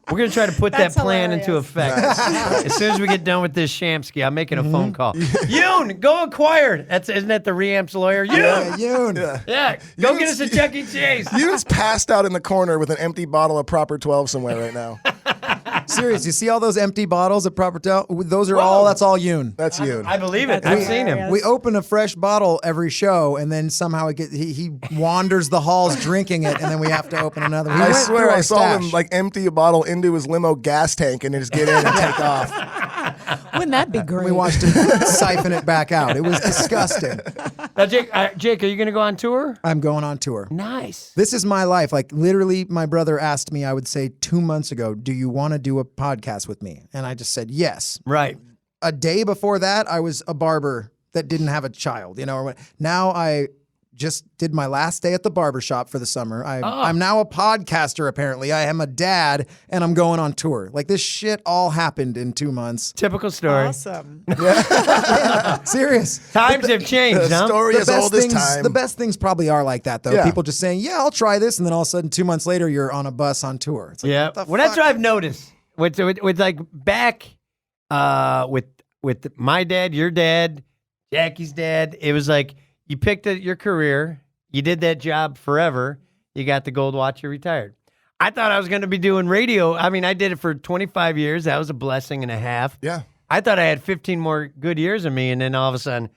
Speaker 2: We're going to try to put that
Speaker 3: That's
Speaker 2: plan into
Speaker 3: hilarious.
Speaker 2: effect. As soon as we get done with this Champskey, I'm making a phone call. Yoon, go acquire. Isn't that the reamps lawyer?
Speaker 4: Yeah,
Speaker 2: Yoon!
Speaker 4: Yoon.
Speaker 2: Yeah, go
Speaker 1: Yoon's-
Speaker 2: get us a Chuck E. Cheese.
Speaker 1: You just passed out in the corner with an empty bottle of Proper 12 somewhere right now.
Speaker 4: Serious. You see all those empty bottles at Proper Tel? Those are all. That's all Yoon.
Speaker 1: That's you.
Speaker 2: I believe it.
Speaker 3: That's
Speaker 2: I've seen him.
Speaker 3: hilarious.
Speaker 4: We open a fresh bottle every show, and then somehow he wanders the halls drinking it, and then we have to open another. We
Speaker 1: I
Speaker 4: went
Speaker 1: swear
Speaker 4: through
Speaker 1: I
Speaker 4: our
Speaker 1: saw him
Speaker 4: stash.
Speaker 1: like empty a bottle into his limo gas tank and just get in and take off.
Speaker 3: Wouldn't that be great?
Speaker 4: We watched him siphon it back out. It was disgusting.
Speaker 2: Now, Jake, are you going to go on tour?
Speaker 4: I'm going on tour.
Speaker 2: Nice.
Speaker 4: This is my life. Like literally, my brother asked me, I would say 2 months ago, do you want to do a podcast with me? And I just said yes.
Speaker 2: Right.
Speaker 4: A day before that, I was a barber that didn't have a child. Or what? Now I just did my last day at the barber shop for the summer. I'm now a podcaster, apparently. I am a dad, and I'm going on tour. Like this shit all happened in 2 months.
Speaker 2: Typical story.
Speaker 3: Awesome.
Speaker 4: Serious.
Speaker 2: Times have changed,
Speaker 1: The
Speaker 2: huh?
Speaker 1: story is old as time.
Speaker 4: The best things probably are like that, though.
Speaker 1: Yeah.
Speaker 4: People just saying, yeah, I'll try this. And then all of a sudden, 2 months later, you're on a bus on tour. It's like,
Speaker 2: Yeah.
Speaker 4: what the
Speaker 2: Well, that's
Speaker 4: fuck?
Speaker 2: what I've noticed. With like back with my dad, your dad, Jackie's dad, it was like you picked your career, you did that job forever, you got the gold watch, you retired. I thought I was going to be doing radio. I mean, I did it for 25 years. That was a blessing and a half.
Speaker 1: Yeah.
Speaker 2: I thought I had 15 more good years of me, and then all of a sudden,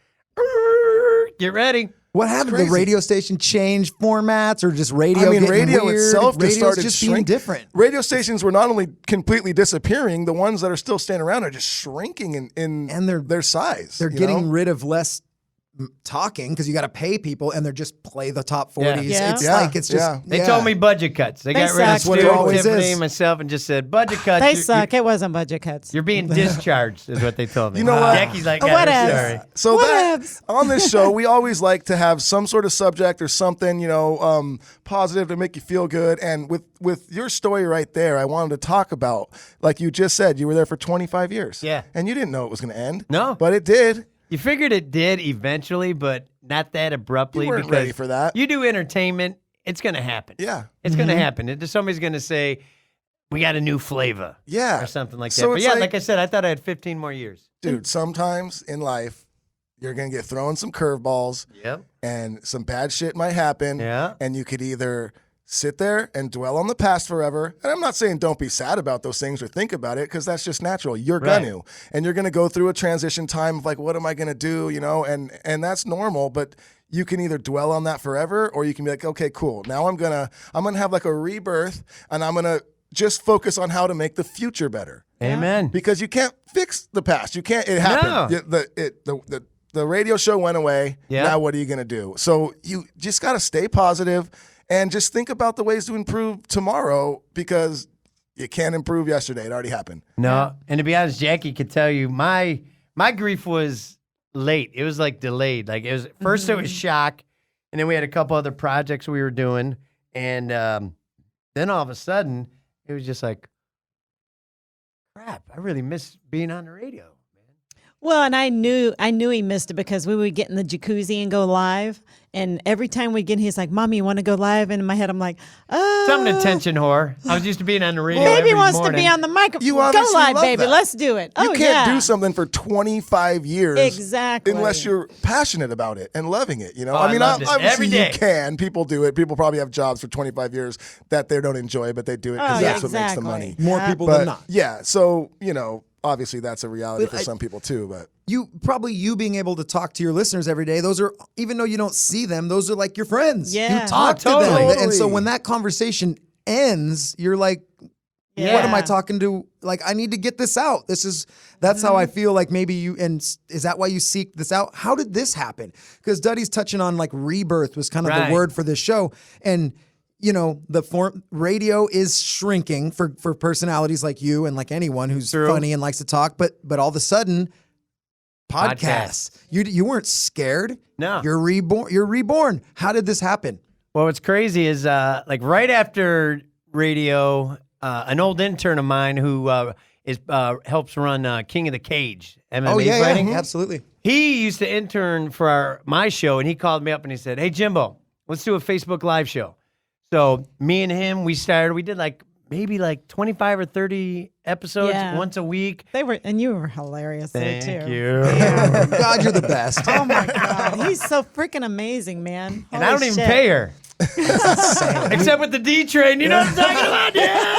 Speaker 2: get ready.
Speaker 4: What happened?
Speaker 1: crazy.
Speaker 4: The radio station change formats or just radio
Speaker 1: I mean,
Speaker 4: getting
Speaker 1: radio
Speaker 4: weird?
Speaker 1: itself just
Speaker 4: Radio's
Speaker 1: started
Speaker 4: just being
Speaker 1: shrink-
Speaker 4: different.
Speaker 1: Radio stations were not only completely disappearing, the ones that are still staying around are just shrinking in
Speaker 4: And they're-
Speaker 1: their size.
Speaker 4: They're
Speaker 1: you
Speaker 4: getting
Speaker 1: know?
Speaker 4: rid of less talking because you got to pay people, and they're just play the top 40s.
Speaker 3: Yeah.
Speaker 4: It's
Speaker 1: Yeah.
Speaker 4: like it's just
Speaker 1: Yeah.
Speaker 2: They told me budget cuts. They got rid of
Speaker 3: suck.
Speaker 4: What it
Speaker 2: Stu,
Speaker 4: always
Speaker 2: Tiffany,
Speaker 4: is.
Speaker 2: myself, and just said, budget cuts.
Speaker 3: They
Speaker 2: You're-
Speaker 3: suck. It wasn't budget cuts.
Speaker 2: You're being discharged, is what they told me.
Speaker 1: You know what?
Speaker 2: Jackie's like,
Speaker 3: What
Speaker 2: yeah,
Speaker 3: else?
Speaker 2: sorry.
Speaker 1: So that,
Speaker 3: Whatevs.
Speaker 1: on this show, we always like to have some sort of subject or something, positive to make you feel good. And with your story right there, I wanted to talk about, like you just said, you were there for 25 years.
Speaker 2: Yeah.
Speaker 1: And you didn't know it was going to end.
Speaker 2: No.
Speaker 1: But it did.
Speaker 2: You figured it did eventually, but not that abruptly.
Speaker 1: You weren't
Speaker 2: because
Speaker 1: ready for that.
Speaker 2: You do entertainment, it's going to happen.
Speaker 1: Yeah.
Speaker 2: It's going to happen. Somebody's going to say, we got a new flavor.
Speaker 1: Yeah.
Speaker 2: Or something like that.
Speaker 1: So
Speaker 2: But
Speaker 1: it's
Speaker 2: yeah,
Speaker 1: like-
Speaker 2: like I said, I thought I had 15 more years.
Speaker 1: Dude, sometimes in life, you're going to get thrown some curveballs
Speaker 2: Yep.
Speaker 1: and some bad shit might happen.
Speaker 2: Yeah.
Speaker 1: And you could either sit there and dwell on the past forever. And I'm not saying don't be sad about those things or think about it, because that's just natural. You're
Speaker 2: Right.
Speaker 1: going to. And you're going to go through a transition time of like, what am I going to do? And that's normal. But you can either dwell on that forever, or you can be like, okay, cool. Now I'm going to have like a rebirth, and I'm going to just focus on how to make the future better.
Speaker 2: Amen.
Speaker 1: Because you can't fix the past. You can't. It happened. The radio show went away.
Speaker 2: Yeah.
Speaker 1: Now what are you going to do? So you just got to stay positive and just think about the ways to improve tomorrow, because you can't improve yesterday. It already happened.
Speaker 2: No, and to be honest, Jackie could tell you my grief was late. It was like delayed. Like it was first it was shock, and then we had a couple other projects we were doing, and then all of a sudden it was just like, crap, I really miss being on the radio.
Speaker 3: Well, and I knew he missed it because we would get in the jacuzzi and go live. And every time we get in, he's like, Mommy, you want to go live? And in my head, I'm like,
Speaker 2: I'm an attention whore. I was used to being on the radio.
Speaker 3: Baby
Speaker 2: every
Speaker 3: wants
Speaker 2: morning.
Speaker 3: to be on the microphone.
Speaker 1: You
Speaker 3: Go
Speaker 1: obviously
Speaker 3: live,
Speaker 1: love
Speaker 3: baby.
Speaker 1: that.
Speaker 3: Let's do it.
Speaker 1: You
Speaker 3: Oh,
Speaker 1: can't
Speaker 3: yeah.
Speaker 1: do something for 25 years.
Speaker 3: Exactly.
Speaker 1: Unless you're passionate about it and loving it,
Speaker 2: Oh, I loved it.
Speaker 1: obviously
Speaker 2: Every day.
Speaker 1: you can. People do it. People probably have jobs for 25 years that they don't enjoy, but they do it because
Speaker 3: Oh,
Speaker 1: that's
Speaker 3: yeah,
Speaker 1: what makes the
Speaker 3: exactly.
Speaker 1: money.
Speaker 4: More
Speaker 3: Yeah.
Speaker 4: people than
Speaker 1: But
Speaker 4: not.
Speaker 1: yeah, so obviously that's a reality
Speaker 4: But
Speaker 1: for some people too. But
Speaker 4: You being able to talk to your listeners every day, those are, even though you don't see them, those are like your friends.
Speaker 3: Yeah.
Speaker 4: You talk
Speaker 2: Oh,
Speaker 4: to them.
Speaker 1: totally.
Speaker 4: And so when that conversation ends, you're like,
Speaker 3: Yeah.
Speaker 4: what am I talking to? Like, I need to get this out. That's how I feel like maybe you, and is that why you seek this out? How did this happen? Because Duddy's touching on like rebirth was kind of
Speaker 2: Right.
Speaker 4: the word for this show. And the form radio is shrinking for personalities like you and like anyone who's
Speaker 2: True.
Speaker 4: funny and likes to talk, but all of a sudden podcasts. You weren't scared.
Speaker 2: No.
Speaker 4: You're reborn. You're reborn. How did this happen?
Speaker 2: Well, what's crazy is like right after radio, an old intern of mine who helps run King of the Cage MMA fighting.
Speaker 4: Absolutely.
Speaker 2: He used to intern for my show, and he called me up and he said, "Hey Jimbo, let's do a Facebook Live show." So me and him, we did maybe 25 or 30 episodes once a week.
Speaker 3: And you were hilarious there
Speaker 2: Thank
Speaker 3: too.
Speaker 2: you.
Speaker 4: God, you're the best.
Speaker 3: Oh my God, he's so freaking amazing, man.
Speaker 2: And I don't even pay her. Except with the D train, you know what I'm talking about? Yeah.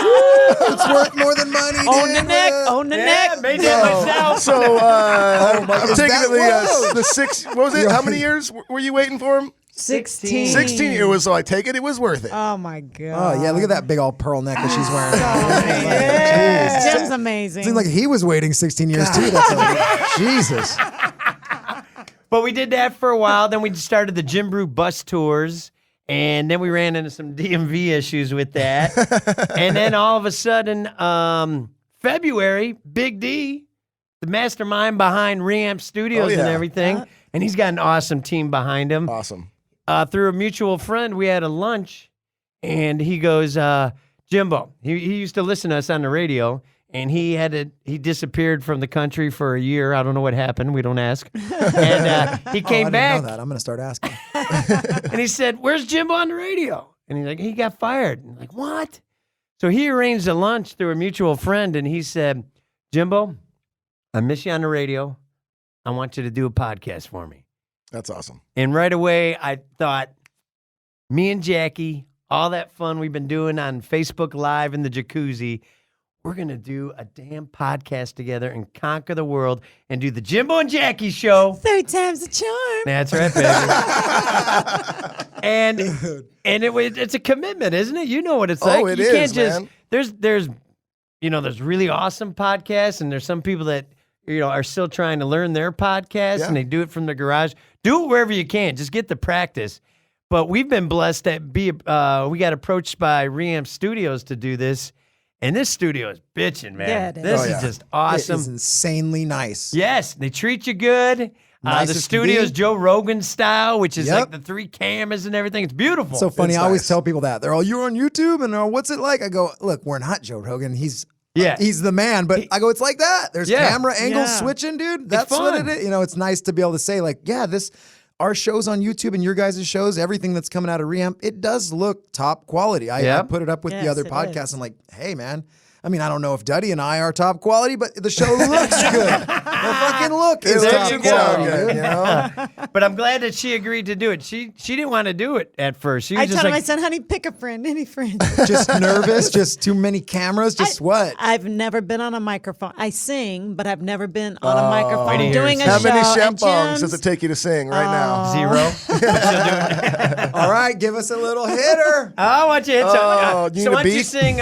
Speaker 4: It's worth more than money.
Speaker 3: Own the neck, own the neck.
Speaker 2: Made that myself.
Speaker 1: So I'm taking
Speaker 4: that-
Speaker 1: the 6. What was it? How many years were you waiting for him?
Speaker 3: 16.
Speaker 1: 16 years. So I take it was worth it.
Speaker 3: Oh my God.
Speaker 4: Oh yeah, look at that big old pearl necklace she's wearing.
Speaker 3: Yeah. Jim's amazing.
Speaker 4: Seems like he was waiting 16 years too. That's Jesus.
Speaker 2: But we did that for a while. Then we started the Jim Brew bus tours. And then we ran into some DMV issues with that. And then all of a sudden, February, Big D, the mastermind behind Reamp Studios and everything. And he's got an awesome team behind him.
Speaker 1: Awesome.
Speaker 2: Through a mutual friend, we had a lunch. And he goes, Jimbo, he used to listen to us on the radio. And he disappeared from the country for a year. I don't know what happened. We don't ask. And he came
Speaker 4: I
Speaker 2: back.
Speaker 4: didn't know that. I'm going to start asking.
Speaker 2: And he said, "Where's Jimbo on the radio?" And he's like, "He got fired." And I'm like, "What?" So he arranged a lunch through a mutual friend. And he said, "Jimbo, I miss you on the radio. I want you to do a podcast for me."
Speaker 1: That's awesome.
Speaker 2: And right away, I thought, me and Jackie, all that fun we've been doing on Facebook Live in the jacuzzi, we're going to do a damn podcast together and conquer the world and do the Jimbo and Jackie show.
Speaker 3: 3 times the charm.
Speaker 2: That's right, baby. and it's a commitment, isn't it? You know what it's like.
Speaker 1: Oh, it
Speaker 2: you
Speaker 1: is,
Speaker 2: can't just,
Speaker 1: man.
Speaker 2: There's really awesome podcasts, and there's some people that, are still trying to learn their podcast, and they do it from their garage. Do it wherever you can. Just get the practice. But we've been blessed that we got approached by Reamp Studios to do this. And this studio is bitching, man.
Speaker 3: Yeah, it is.
Speaker 2: This is just awesome.
Speaker 4: It is insanely nice.
Speaker 2: Yes, they treat you good.
Speaker 4: Nice
Speaker 2: The
Speaker 4: as
Speaker 2: studio's
Speaker 4: can be.
Speaker 2: Joe Rogan style, which is
Speaker 4: Yep.
Speaker 2: like the 3 cameras and everything. It's beautiful.
Speaker 4: So funny.
Speaker 1: It's
Speaker 4: I always
Speaker 1: nice.
Speaker 4: tell people that. They're all, "You're on YouTube?" And they're all, "What's it like?" I go, "Look, we're not Joe Rogan. He's the man." But I go, "It's like that. There's camera angles switching, dude. That's what
Speaker 2: fun.
Speaker 4: it is." It's nice to be able to say, like, yeah, our shows on YouTube and your guys' shows, everything that's coming out of Reamp, it does look top quality. I put it up with the
Speaker 3: Yes,
Speaker 4: other
Speaker 3: it
Speaker 4: podcasts.
Speaker 3: is.
Speaker 4: I'm like, hey, man. I mean, I don't know if Duddy and I are top quality, but the show looks good. The fucking look is
Speaker 1: There
Speaker 4: top
Speaker 1: you
Speaker 4: quality,
Speaker 1: go,
Speaker 4: dude.
Speaker 1: you know?
Speaker 2: But I'm glad that she agreed to do it. She didn't want to do it at first. She was
Speaker 3: I
Speaker 2: just
Speaker 3: told him,
Speaker 2: like,
Speaker 3: I said, honey, pick a friend, any friend.
Speaker 4: Just nervous, just too many cameras, just what?
Speaker 3: I've never been on a microphone. I sing, but I've never been on a microphone
Speaker 2: Wait
Speaker 3: doing a
Speaker 1: How
Speaker 3: show.
Speaker 1: many
Speaker 3: and
Speaker 1: shampongs does
Speaker 3: Jim's-
Speaker 1: it take you to sing right now?
Speaker 2: 0.
Speaker 4: All right, give us a little hitter.
Speaker 2: I want you to hit
Speaker 1: Oh,
Speaker 2: something.
Speaker 1: you
Speaker 2: So
Speaker 1: need a
Speaker 2: why don't you
Speaker 1: beat?
Speaker 2: sing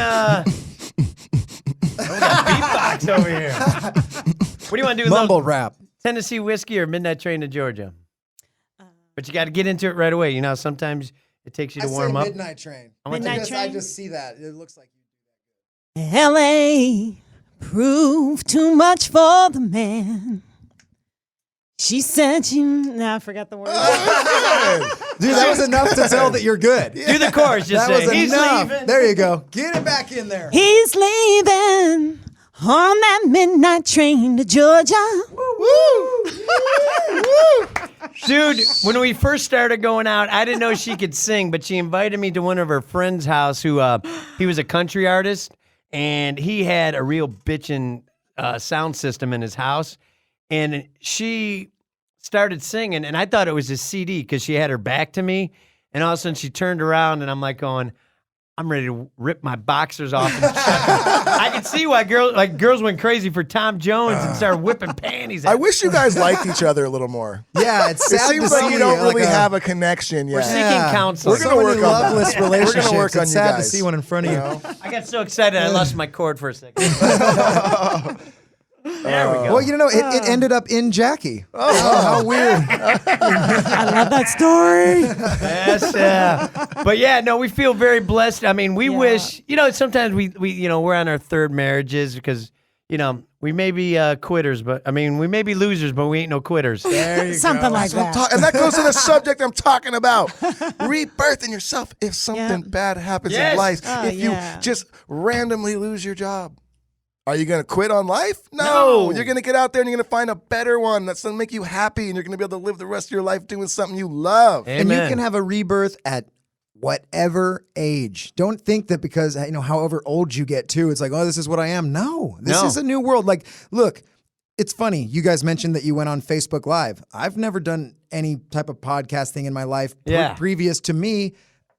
Speaker 2: we got beatbox over here. What do you want to do?
Speaker 4: Mumble rap.
Speaker 2: Tennessee Whiskey or Midnight Train to Georgia? But you got to get into it right away. Sometimes it takes you to warm up.
Speaker 4: Midnight Train.
Speaker 2: I want
Speaker 3: Midnight
Speaker 2: to-
Speaker 3: Train?
Speaker 4: I just see that. It looks like
Speaker 3: L.A. proved too much for the man. She said no, I forgot the word.
Speaker 4: dude, that was enough to tell that you're good.
Speaker 2: Do the chorus. Just
Speaker 4: That
Speaker 2: say,
Speaker 4: was
Speaker 2: he's
Speaker 4: enough.
Speaker 2: leaving.
Speaker 4: There you go. Get it back in there.
Speaker 3: He's leaving on that midnight train to Georgia.
Speaker 2: Dude, when we first started going out, I didn't know she could sing, but she invited me to one of her friends' house who, he was a country artist, and he had a real bitchin' sound system in his house. And she started singing, and I thought it was a CD because she had her back to me. And all of a sudden, she turned around, and I'm like going, I'm ready to rip my boxers off. And I could see why girls went crazy for Tom Jones and started whipping panties.
Speaker 1: I wish you guys liked each other a little more.
Speaker 4: Yeah, it's
Speaker 1: It
Speaker 4: sad
Speaker 1: seems
Speaker 4: to
Speaker 1: like
Speaker 4: see
Speaker 1: you don't
Speaker 4: like
Speaker 1: really
Speaker 4: a-
Speaker 1: have a connection yet.
Speaker 2: We're seeking counsel.
Speaker 1: We're
Speaker 4: so
Speaker 1: gonna
Speaker 4: many
Speaker 1: work on that.
Speaker 4: loveless
Speaker 1: We're gonna
Speaker 4: relationships.
Speaker 1: work on
Speaker 4: it's
Speaker 1: you
Speaker 4: sad to
Speaker 1: guys.
Speaker 4: see one in front of you.
Speaker 2: I got so excited, I lost my cord for a second. There we go.
Speaker 4: Well, it ended up in Jackie. Oh, how weird.
Speaker 3: I love that story.
Speaker 2: Yes, but yeah, no, we feel very blessed. I mean, we wish, sometimes we're on our third marriages because, we may be quitters, but we may be losers, but we ain't no quitters.
Speaker 4: There you
Speaker 3: Something
Speaker 4: go.
Speaker 3: like that.
Speaker 1: And that goes to the subject I'm talking about. Rebirthing yourself if something bad happens
Speaker 2: Yes.
Speaker 1: in life.
Speaker 3: Oh,
Speaker 1: if you
Speaker 3: yeah.
Speaker 1: just randomly lose your job. Are you going to quit on life? No. You're going to get out there and you're going to find a better one that's going to make you happy and you're going to be able to live the rest of your life doing something you love.
Speaker 2: Amen.
Speaker 4: And you can have a rebirth at whatever age. Don't think that because, however old you get too, it's like, oh, this is what I am. No, this is a new world. Like, look, it's funny. You guys mentioned that you went on Facebook Live. I've never done any type of podcast thing in my life previous to me.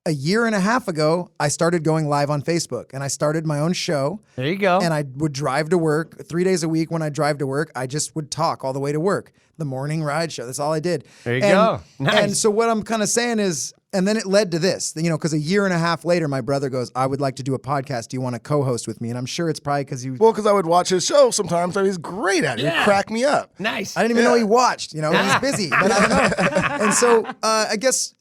Speaker 4: A year and a half ago, I started going live on Facebook and I started my own show.
Speaker 2: There you go.
Speaker 4: And I would drive to work 3 days a week. When I drive to work, I just would talk all the way to work. The morning ride show. That's all I did.
Speaker 2: There you go. Nice.
Speaker 4: And so what I'm kind of saying is, and then it led to this, because a year and a half later, my brother goes, I would like to do a podcast. Do you want to co-host with me? And I'm sure it's probably because
Speaker 1: Well, because I would watch his show sometimes. He's great at it.
Speaker 2: Yeah.
Speaker 1: He'd crack me up.
Speaker 2: Nice.
Speaker 4: I didn't even know he watched. He's busy. But I don't know. And so I guess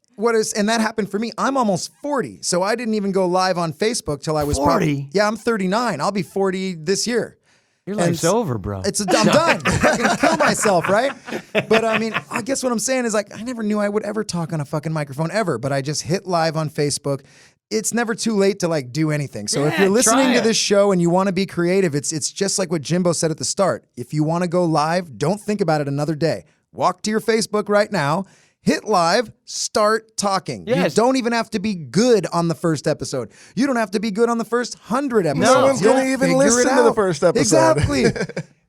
Speaker 4: and that happened for me. I'm almost 40. So I didn't even go live on Facebook till I was
Speaker 2: 40?
Speaker 4: I'm 39. I'll be 40 this year.
Speaker 2: Your life's over, bro.
Speaker 4: I'm done. I'm going to kill myself, right? But I guess what I'm saying is I never knew I would ever talk on a fucking microphone ever, but I just hit live on Facebook. It's never too late to do anything. So if you're listening to this show and you want to be creative, it's just like what Jimbo said at the start. If you want to go live, don't think about it another day. Walk to your Facebook right now. Hit live, start talking.
Speaker 2: Yes.
Speaker 4: You don't even have to be good on the first episode. You don't have to be good on the first 100 episodes.
Speaker 1: No one's going to even
Speaker 4: Figure
Speaker 1: listen
Speaker 4: it
Speaker 1: to the
Speaker 4: out.
Speaker 1: first episode.
Speaker 4: Exactly.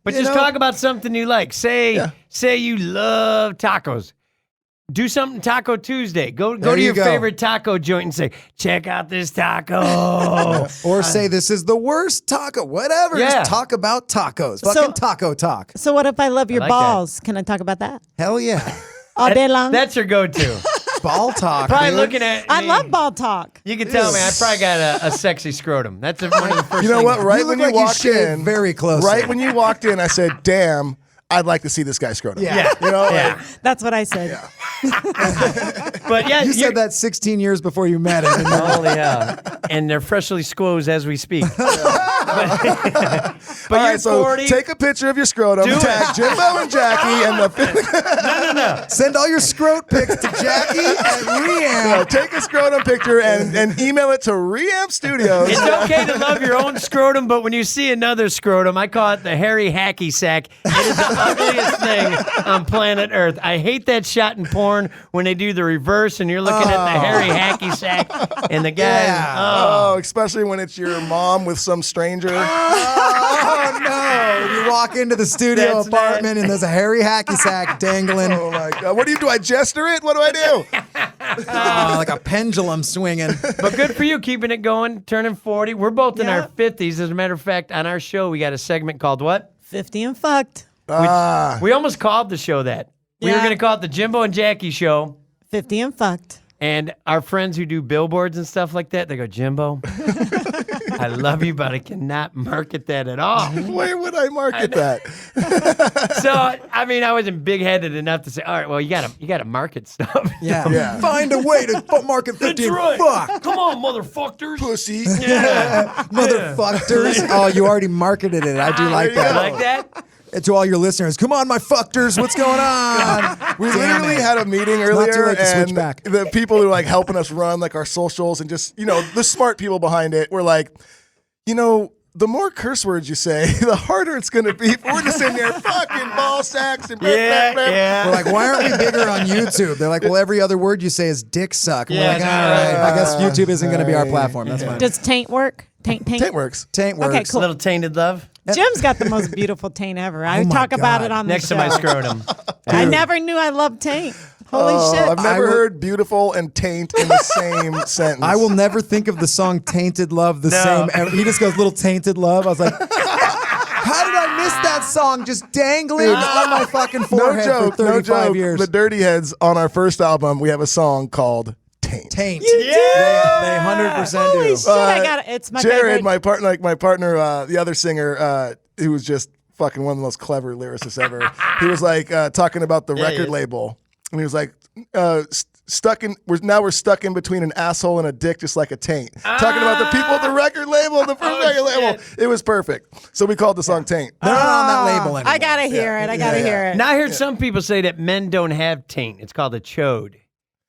Speaker 2: But just talk about something you like. Say you love tacos. Do something Taco Tuesday. Go
Speaker 4: There
Speaker 2: to
Speaker 4: you
Speaker 2: your
Speaker 4: go.
Speaker 2: favorite taco joint and say, check out this taco.
Speaker 4: Or say this is the worst taco. Whatever.
Speaker 2: Yeah.
Speaker 4: Just talk about tacos. Fucking taco talk.
Speaker 3: So what if I love your
Speaker 2: like that.
Speaker 3: balls? Can I talk about that?
Speaker 4: Hell yeah.
Speaker 3: All day long?
Speaker 2: That's your go-to.
Speaker 4: Ball talk.
Speaker 2: Probably
Speaker 4: dude.
Speaker 2: looking at
Speaker 3: I
Speaker 2: me,
Speaker 3: love ball talk.
Speaker 2: You can tell me I probably got a sexy scrotum. That's one of the first
Speaker 1: You know
Speaker 2: things.
Speaker 1: what? Right
Speaker 4: You
Speaker 1: when
Speaker 4: look
Speaker 1: you
Speaker 4: like you
Speaker 1: walked
Speaker 4: shaved
Speaker 1: in,
Speaker 4: very closely.
Speaker 1: Right when you walked in, I said, "Damn, I'd like to see this guy scrotum."
Speaker 4: Yeah.
Speaker 1: You know,
Speaker 2: Yeah.
Speaker 3: That's what I said.
Speaker 2: But yeah,
Speaker 4: You said that 16 years before you met him.
Speaker 2: Oh yeah, and they're freshly squoze as we speak. But
Speaker 1: All
Speaker 2: you're
Speaker 1: right, so
Speaker 2: 40.
Speaker 1: take a picture of your scrotum,
Speaker 2: Do it.
Speaker 1: tag Jimbo and Jackie, and the
Speaker 4: Send all your scrot pics to Jackie at Ream.
Speaker 1: take a scrotum picture and email it to Reamp Studios.
Speaker 2: It's okay to love your own scrotum, but when you see another scrotum, I call it the hairy hacky sack. It is the ugliest thing on planet Earth. I hate that shot in porn when they do the reverse and you're looking at the hairy hacky sack and the guy.
Speaker 4: Yeah.
Speaker 1: Oh, especially when it's your mom with some stranger.
Speaker 4: Oh, no. You walk into the studio
Speaker 2: That's
Speaker 4: apartment and there's a hairy hacky sack dangling.
Speaker 1: Oh my God! What do? I gesture it? What do I do?
Speaker 4: Like a pendulum swinging.
Speaker 2: But good for you, keeping it going, turning 40. We're both in our 50s. As a matter of fact, on our show, we got a segment called what?
Speaker 3: 50 and fucked.
Speaker 2: We almost called the show that. We were
Speaker 3: Yeah.
Speaker 2: going to call it the Jimbo and Jackie Show.
Speaker 3: 50 and fucked.
Speaker 2: And our friends who do billboards and stuff like that, they go, Jimbo, I love you, but I cannot market that at all.
Speaker 1: Where would I market that?
Speaker 2: So, I wasn't big-headed enough to say, all right, well, you gotta market stuff.
Speaker 4: Yeah.
Speaker 1: Yeah.
Speaker 4: Find a way to market 50 and fuck.
Speaker 2: Come on, motherfuckers.
Speaker 1: Pussy.
Speaker 4: Motherfuckers. Oh, you already marketed it. I do like
Speaker 2: You
Speaker 4: that.
Speaker 2: like that?
Speaker 4: And to all your listeners, come on, my fuckters. What's going on?
Speaker 1: We
Speaker 4: Damn
Speaker 1: literally
Speaker 4: it.
Speaker 1: had a meeting
Speaker 4: not
Speaker 1: earlier,
Speaker 4: too late to switch
Speaker 1: and
Speaker 4: back.
Speaker 1: the people who are like helping us run our socials and just the smart people behind it were like, the more curse words you say, the harder it's going to be. We're just in there fucking ball sacks and
Speaker 2: Yeah.
Speaker 4: We're like, why aren't we bigger on YouTube? They're like, well, every other word you say is dick suck. And we're
Speaker 2: Yeah,
Speaker 4: like, all
Speaker 2: that's
Speaker 4: right, I guess YouTube isn't going to be our platform. That's fine.
Speaker 3: Does taint work? Taint.
Speaker 1: Taint works.
Speaker 4: Taint works.
Speaker 3: Okay, cool.
Speaker 2: Little tainted love
Speaker 3: Jim's got the most beautiful taint ever. I
Speaker 4: Oh my
Speaker 3: talk about
Speaker 4: God.
Speaker 3: it on
Speaker 2: next
Speaker 3: the
Speaker 2: to
Speaker 3: show.
Speaker 2: my scrotum.
Speaker 3: I never knew I loved taint. Holy shit.
Speaker 1: I've never
Speaker 4: I will-
Speaker 1: heard beautiful and taint in the same sentence.
Speaker 4: I will never think of the song Tainted Love the same. He just goes, little tainted love. I was like, how did I miss that song just dangling on my fucking
Speaker 1: No
Speaker 4: forehead
Speaker 1: joke,
Speaker 4: for 35
Speaker 1: no joke.
Speaker 4: years?
Speaker 1: The Dirty Heads on our first album, we have a song called Taint.
Speaker 4: Taint.
Speaker 3: You do?
Speaker 4: They 100%
Speaker 3: Holy
Speaker 4: do.
Speaker 3: shit, I got it. It's my
Speaker 1: Jared,
Speaker 3: favorite.
Speaker 1: my partner, the other singer, who was just fucking one of the most clever lyricists ever. He was like talking about the
Speaker 2: he
Speaker 1: record
Speaker 2: is.
Speaker 1: label, and he was like, we're stuck in between an asshole and a dick, just like a taint. Talking about the people at the record label, the first record label. It was perfect. So we called the song Taint.
Speaker 4: They're not on that label anymore.
Speaker 3: I gotta hear it. I gotta hear it.
Speaker 2: Now I heard some people say that men don't have taint. It's called a chode.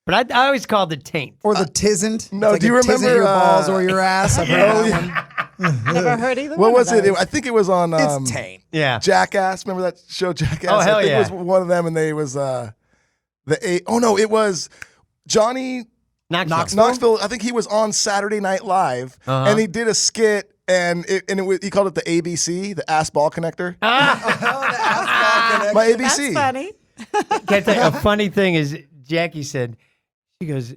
Speaker 2: But I always called it taint.
Speaker 4: Or the tisn't.
Speaker 1: No,
Speaker 4: It's
Speaker 1: do you
Speaker 4: like a
Speaker 1: remember,
Speaker 4: tisn't your balls or your ass? I've heard that one.
Speaker 3: Never heard either.
Speaker 1: What
Speaker 3: one
Speaker 1: was
Speaker 3: of
Speaker 1: it?
Speaker 3: those.
Speaker 1: I think it was on
Speaker 4: It's taint.
Speaker 2: Yeah.
Speaker 1: Jackass. Remember that show Jackass?
Speaker 2: Oh, hell
Speaker 1: I think
Speaker 2: yeah.
Speaker 1: it was one of them, and it was it was Johnny Knoxville. I think he was on Saturday Night Live, and he did a skit, and he called it the ABC, the ass ball connector. My ABC.
Speaker 3: That's funny.
Speaker 2: Can I tell you, a funny thing is Jackie said, she goes,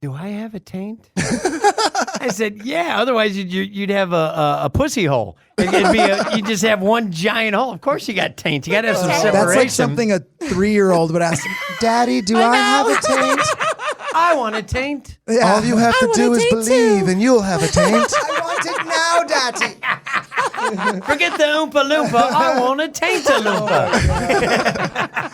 Speaker 2: do I have a taint? I said, yeah. Otherwise, you'd have a pussy hole. It'd be you just have one giant hole. Of course, you got taint. You got to have some separation.
Speaker 4: That's like something a 3-year-old would ask. Daddy, do I have a taint?
Speaker 2: I want a taint.
Speaker 4: Yeah.
Speaker 1: All you have to
Speaker 3: want
Speaker 1: do
Speaker 3: a
Speaker 1: is
Speaker 3: taint
Speaker 1: believe,
Speaker 3: too.
Speaker 1: and you'll have a taint.
Speaker 4: I want it now, Daddy.
Speaker 2: Forget the Oompa Loompa. I want a taint-a-loompa.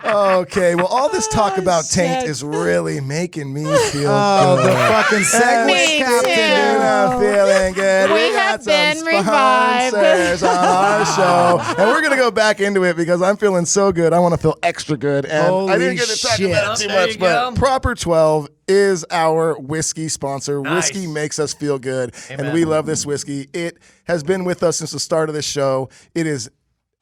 Speaker 1: Okay, well, all this talk about taint
Speaker 3: shit.
Speaker 1: is really making me feel
Speaker 4: Oh,
Speaker 1: good.
Speaker 4: the fucking segue
Speaker 3: Me
Speaker 4: captain.
Speaker 3: too.
Speaker 1: I'm feeling good.
Speaker 3: We
Speaker 1: got
Speaker 3: have
Speaker 1: some
Speaker 3: been revived.
Speaker 1: sponsors on our show, and we're gonna go back into it because I'm feeling so good. I want to feel extra good, and I
Speaker 4: Holy
Speaker 1: didn't get to talk
Speaker 4: shit.
Speaker 1: about it too
Speaker 2: There
Speaker 1: much.
Speaker 2: you
Speaker 1: But
Speaker 2: go.
Speaker 1: Proper 12 is our whiskey sponsor.
Speaker 2: Nice.
Speaker 1: Whiskey makes us feel good, and
Speaker 2: Amen.
Speaker 1: we love this whiskey. It has been with us since the start of this show. It is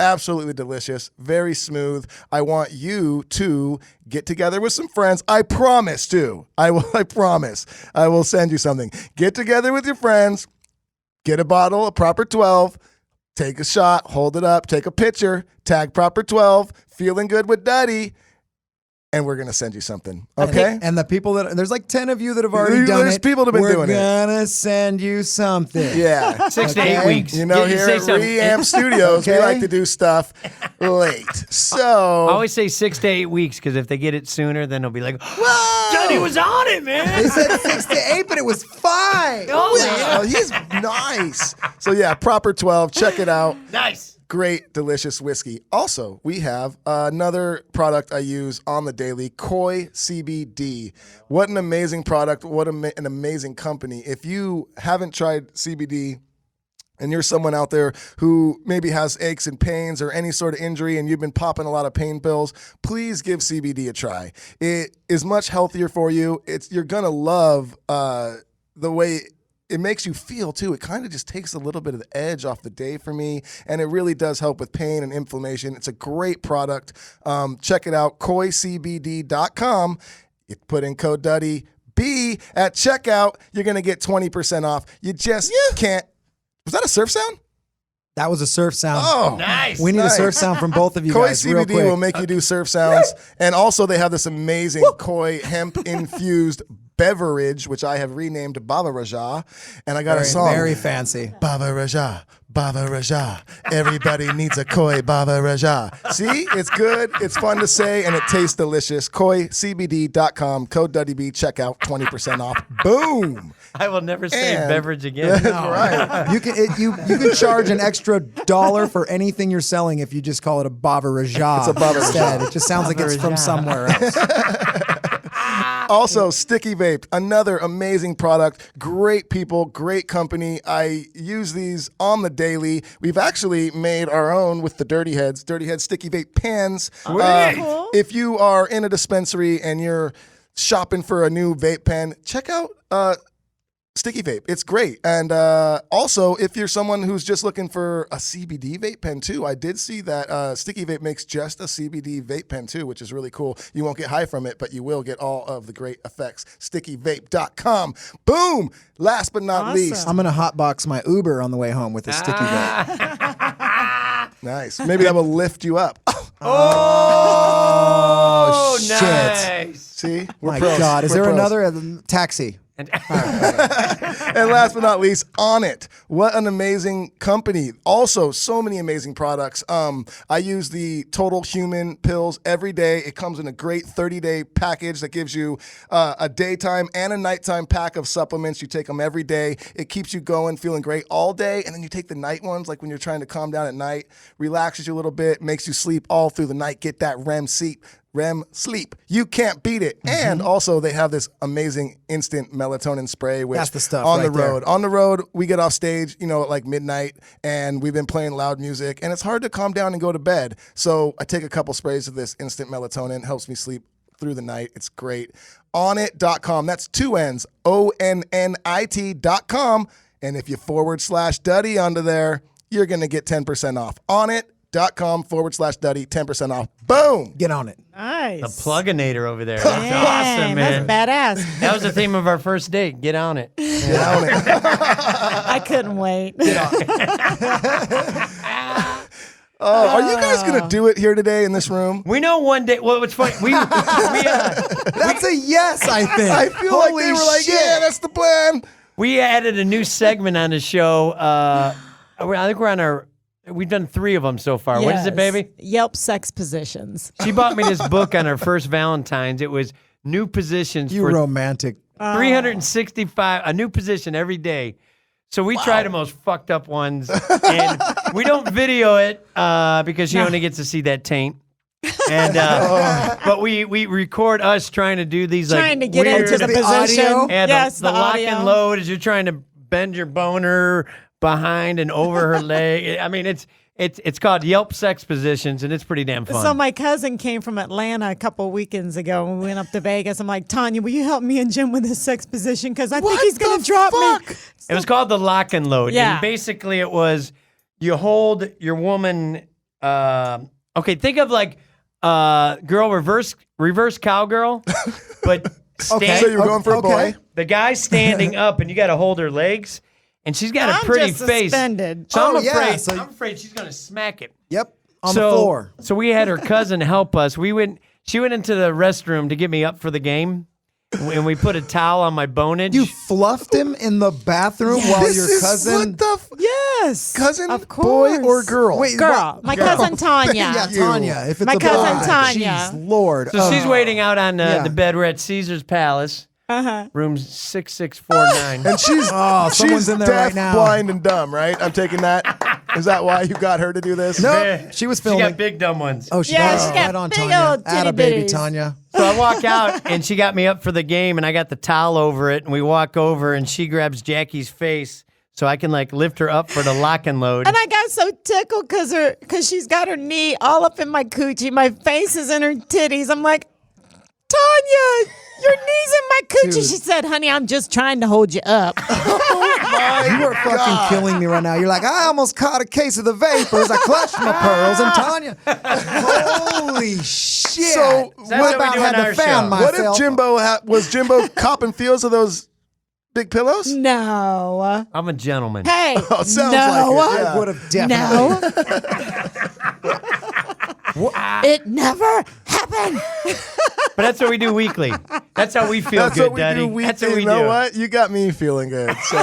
Speaker 1: absolutely delicious, very smooth. I want you to get together with some friends. I promise to. I promise. I will send you something. Get together with your friends, get a bottle of Proper 12, take a shot, hold it up, take a picture, tag Proper 12, feeling good with Duddy, and we're going to send you something. Okay?
Speaker 4: And the people there's like 10 of you that have already done
Speaker 1: There's
Speaker 4: it.
Speaker 1: people that have been doing it.
Speaker 4: We're gonna send you something.
Speaker 1: Yeah.
Speaker 2: 6 to 8 weeks.
Speaker 1: You know,
Speaker 2: You
Speaker 1: here
Speaker 2: say
Speaker 1: at
Speaker 2: something.
Speaker 1: Reamp Studios, we
Speaker 4: Okay.
Speaker 1: like to do stuff late.
Speaker 2: I
Speaker 1: So,
Speaker 2: always say 6 to 8 weeks because if they get it sooner, then they'll be like, Johnny was on it,
Speaker 4: They
Speaker 2: man.
Speaker 4: said 6 to 8, but it was 5.
Speaker 1: wow, he's nice. So, yeah, Proper 12. Check it out.
Speaker 2: Nice.
Speaker 1: Great, delicious whiskey. Also, we have another product I use on the daily, Koi CBD. What an amazing product. What an amazing company. If you haven't tried CBD and you're someone out there who maybe has aches and pains or any sort of injury and you've been popping a lot of pain pills, please give CBD a try. It is much healthier for you. You're going to love the way it makes you feel too. It kind of just takes a little bit of the edge off the day for me, and it really does help with pain and inflammation. It's a great product. Check it out, koicbd.com. You put in code Duddy B at checkout, you're going to get 20% off. You just can't. Was that a surf sound?
Speaker 4: That was a surf sound.
Speaker 1: Oh,
Speaker 2: Nice.
Speaker 4: We need
Speaker 1: nice.
Speaker 4: a surf sound from both of you
Speaker 1: Koi
Speaker 4: guys real
Speaker 1: CBD
Speaker 4: quick.
Speaker 1: will make you do surf sounds. And also they have this amazing Koi hemp-infused beverage, which I have renamed Baba Raja. And I got a song.
Speaker 4: Very fancy.
Speaker 1: Baba Raja, Baba Raja. Everybody needs a Koi Baba Raja. See, it's good, it's fun to say, and it tastes delicious. KoiCBD.com, code DuddyB, checkout, 20% off. Boom.
Speaker 2: I will never say
Speaker 1: And-
Speaker 2: beverage again.
Speaker 1: Right.
Speaker 4: You can charge an extra $1 for anything you're selling if you just call it a Baba Raja.
Speaker 1: It's a Baba
Speaker 4: instead.
Speaker 1: Raja.
Speaker 4: It just sounds like it's from
Speaker 2: Raja.
Speaker 4: somewhere else.
Speaker 1: Also, Sticky Vape, another amazing product. Great people, great company. I use these on the daily. We've actually made our own with the Dirty Head Sticky Vape pans.
Speaker 2: Cool.
Speaker 1: If you are in a dispensary and you're shopping for a new vape pen, check out Sticky Vape. It's great. And also, if you're someone who's just looking for a CBD vape pen too, I did see that Sticky Vape makes just a CBD vape pen too, which is really cool. You won't get high from it, but you will get all of the great effects. StickyVape.com. Boom! Last but not least.
Speaker 4: I'm going to hotbox my Uber on the way home with a sticky vape.
Speaker 1: Nice. Maybe that will lift you up.
Speaker 2: Oh,
Speaker 4: shit.
Speaker 2: nice.
Speaker 1: See? We're
Speaker 4: My
Speaker 1: pros.
Speaker 4: God. Is
Speaker 1: We're
Speaker 4: there
Speaker 1: pros.
Speaker 4: another taxi?
Speaker 1: And last but not least, On It. What an amazing company. Also, so many amazing products. I use the Total Human pills every day. It comes in a great 30-day package that gives you a daytime and a nighttime pack of supplements. You take them every day. It keeps you going, feeling great all day. And then you take the night ones, like when you're trying to calm down at night, relaxes you a little bit, makes you sleep all through the night, get that REM sleep. REM sleep. You can't beat it. And also they have this amazing instant melatonin spray, which
Speaker 4: That's the stuff
Speaker 1: on the
Speaker 4: right there.
Speaker 1: road. On the road, we get off stage, at like midnight, and we've been playing loud music, and it's hard to calm down and go to bed. So I take a couple sprays of this instant melatonin, helps me sleep through the night. It's great. Onnit.com. That's 2 N's, ONNIT.com. And if you /Duddy onto there, you're going to get 10% off. Onnit.com/Duddy, 10% off. Boom.
Speaker 4: Get on it.
Speaker 3: Nice.
Speaker 2: The pluginator over there. That's awesome, man.
Speaker 3: That's badass.
Speaker 2: That was the theme of our first date. Get on it.
Speaker 1: Get on it.
Speaker 3: I couldn't wait.
Speaker 1: Are you guys going to do it here today in this room?
Speaker 2: We know one day. Well, it's funny.
Speaker 4: That's a yes, I think.
Speaker 1: I feel like they were like, yeah, that's the plan.
Speaker 2: We added a new segment on the show. I think we're on we've done 3 of them so far. What is it,
Speaker 3: Yes.
Speaker 2: baby?
Speaker 3: Yelp sex positions.
Speaker 2: She bought me this book on her first Valentine's. It was new positions
Speaker 4: You
Speaker 2: for
Speaker 4: romantic.
Speaker 2: 365, a new position every day. So we try the most fucked up ones, and we don't video it because she only gets to see that taint. And but we record us trying to do these
Speaker 3: Trying to
Speaker 2: like
Speaker 3: get
Speaker 2: weird,
Speaker 3: into the
Speaker 4: The
Speaker 3: position.
Speaker 4: audio?
Speaker 2: yeah,
Speaker 3: Yes,
Speaker 2: the lock
Speaker 3: audio.
Speaker 2: and load as you're trying to bend your boner behind and over her leg. I mean, it's called Yelp Sex Positions, and it's pretty damn fun.
Speaker 3: So my cousin came from Atlanta a couple weekends ago, and we went up to Vegas. I'm like, Tanya, will you help me and Jim with this sex position? Because I think he's going to drop me.
Speaker 2: It was called the lock and load.
Speaker 3: Yeah.
Speaker 2: And basically it was you hold your woman, okay, think of like girl reverse cowgirl, but
Speaker 1: So you're going for a boy?
Speaker 2: the guy's standing up and you got to hold her legs, and she's got a
Speaker 3: I'm
Speaker 2: pretty
Speaker 3: just
Speaker 2: face.
Speaker 3: suspended.
Speaker 2: So I'm
Speaker 4: Oh, yeah,
Speaker 2: afraid
Speaker 4: so-
Speaker 2: I'm afraid she's going to smack it.
Speaker 4: Yep. On the floor.
Speaker 2: So we had her cousin help us. She went into the restroom to get me up for the game. And we put a towel on my bonage.
Speaker 4: You fluffed him in the bathroom while
Speaker 1: This
Speaker 4: your
Speaker 1: is
Speaker 4: cousin.
Speaker 1: what the
Speaker 3: Yes.
Speaker 1: cousin,
Speaker 3: of
Speaker 1: boy
Speaker 3: course.
Speaker 1: or girl?
Speaker 4: Wait,
Speaker 3: Girl. My cousin Tanya.
Speaker 4: Yeah, Tanya. If it's
Speaker 3: My
Speaker 4: a
Speaker 3: cousin
Speaker 4: boy.
Speaker 3: Tanya.
Speaker 4: Jeez, Lord.
Speaker 2: So she's waiting out on
Speaker 4: Yeah.
Speaker 2: the bed. We're at Caesar's Palace, room 6649.
Speaker 1: And she's
Speaker 4: someone's
Speaker 1: she's
Speaker 4: in there
Speaker 1: deaf,
Speaker 4: right now.
Speaker 1: blind, and dumb, right? I'm taking that. Is that why you got her to do this?
Speaker 4: No, she was
Speaker 2: She
Speaker 4: filming.
Speaker 2: got big dumb ones.
Speaker 4: Oh, she
Speaker 3: Yeah,
Speaker 4: does.
Speaker 3: she got
Speaker 4: Right on,
Speaker 3: big
Speaker 4: Tanya.
Speaker 3: old titty
Speaker 4: Atta baby,
Speaker 3: bitties.
Speaker 4: Tanya.
Speaker 2: So I walk out, and she got me up for the game, and I got the towel over it, and we walk over, and she grabs Jackie's face so I can like lift her up for the lock and load.
Speaker 3: And I got so tickled because she's got her knee all up in my coochie. My face is in her titties. I'm like, Tanya, your knee's in my coochie.
Speaker 4: Dude.
Speaker 3: She said, honey, I'm just trying to hold you up.
Speaker 4: You are fucking killing me right now. You're like, I almost caught a case of the vapors. I clutched my pearls. And Tanya, holy shit.
Speaker 1: So
Speaker 2: That's
Speaker 4: what
Speaker 2: what we
Speaker 4: about
Speaker 2: do on
Speaker 4: had
Speaker 2: our
Speaker 4: to fan
Speaker 2: show.
Speaker 1: What if
Speaker 4: myself?
Speaker 1: was Jimbo copping feels of those big pillows?
Speaker 3: No.
Speaker 2: I'm a gentleman.
Speaker 3: Hey.
Speaker 1: Oh, it sounds
Speaker 3: no.
Speaker 1: like it,
Speaker 4: I
Speaker 1: yeah.
Speaker 4: would have definitely.
Speaker 3: No. It never happened.
Speaker 2: But that's what we do weekly. That's how we feel
Speaker 1: That's
Speaker 2: good,
Speaker 1: what we
Speaker 2: Daddy.
Speaker 1: do weekly.
Speaker 2: That's what we
Speaker 1: You know
Speaker 2: do.
Speaker 1: what? You got me feeling good. So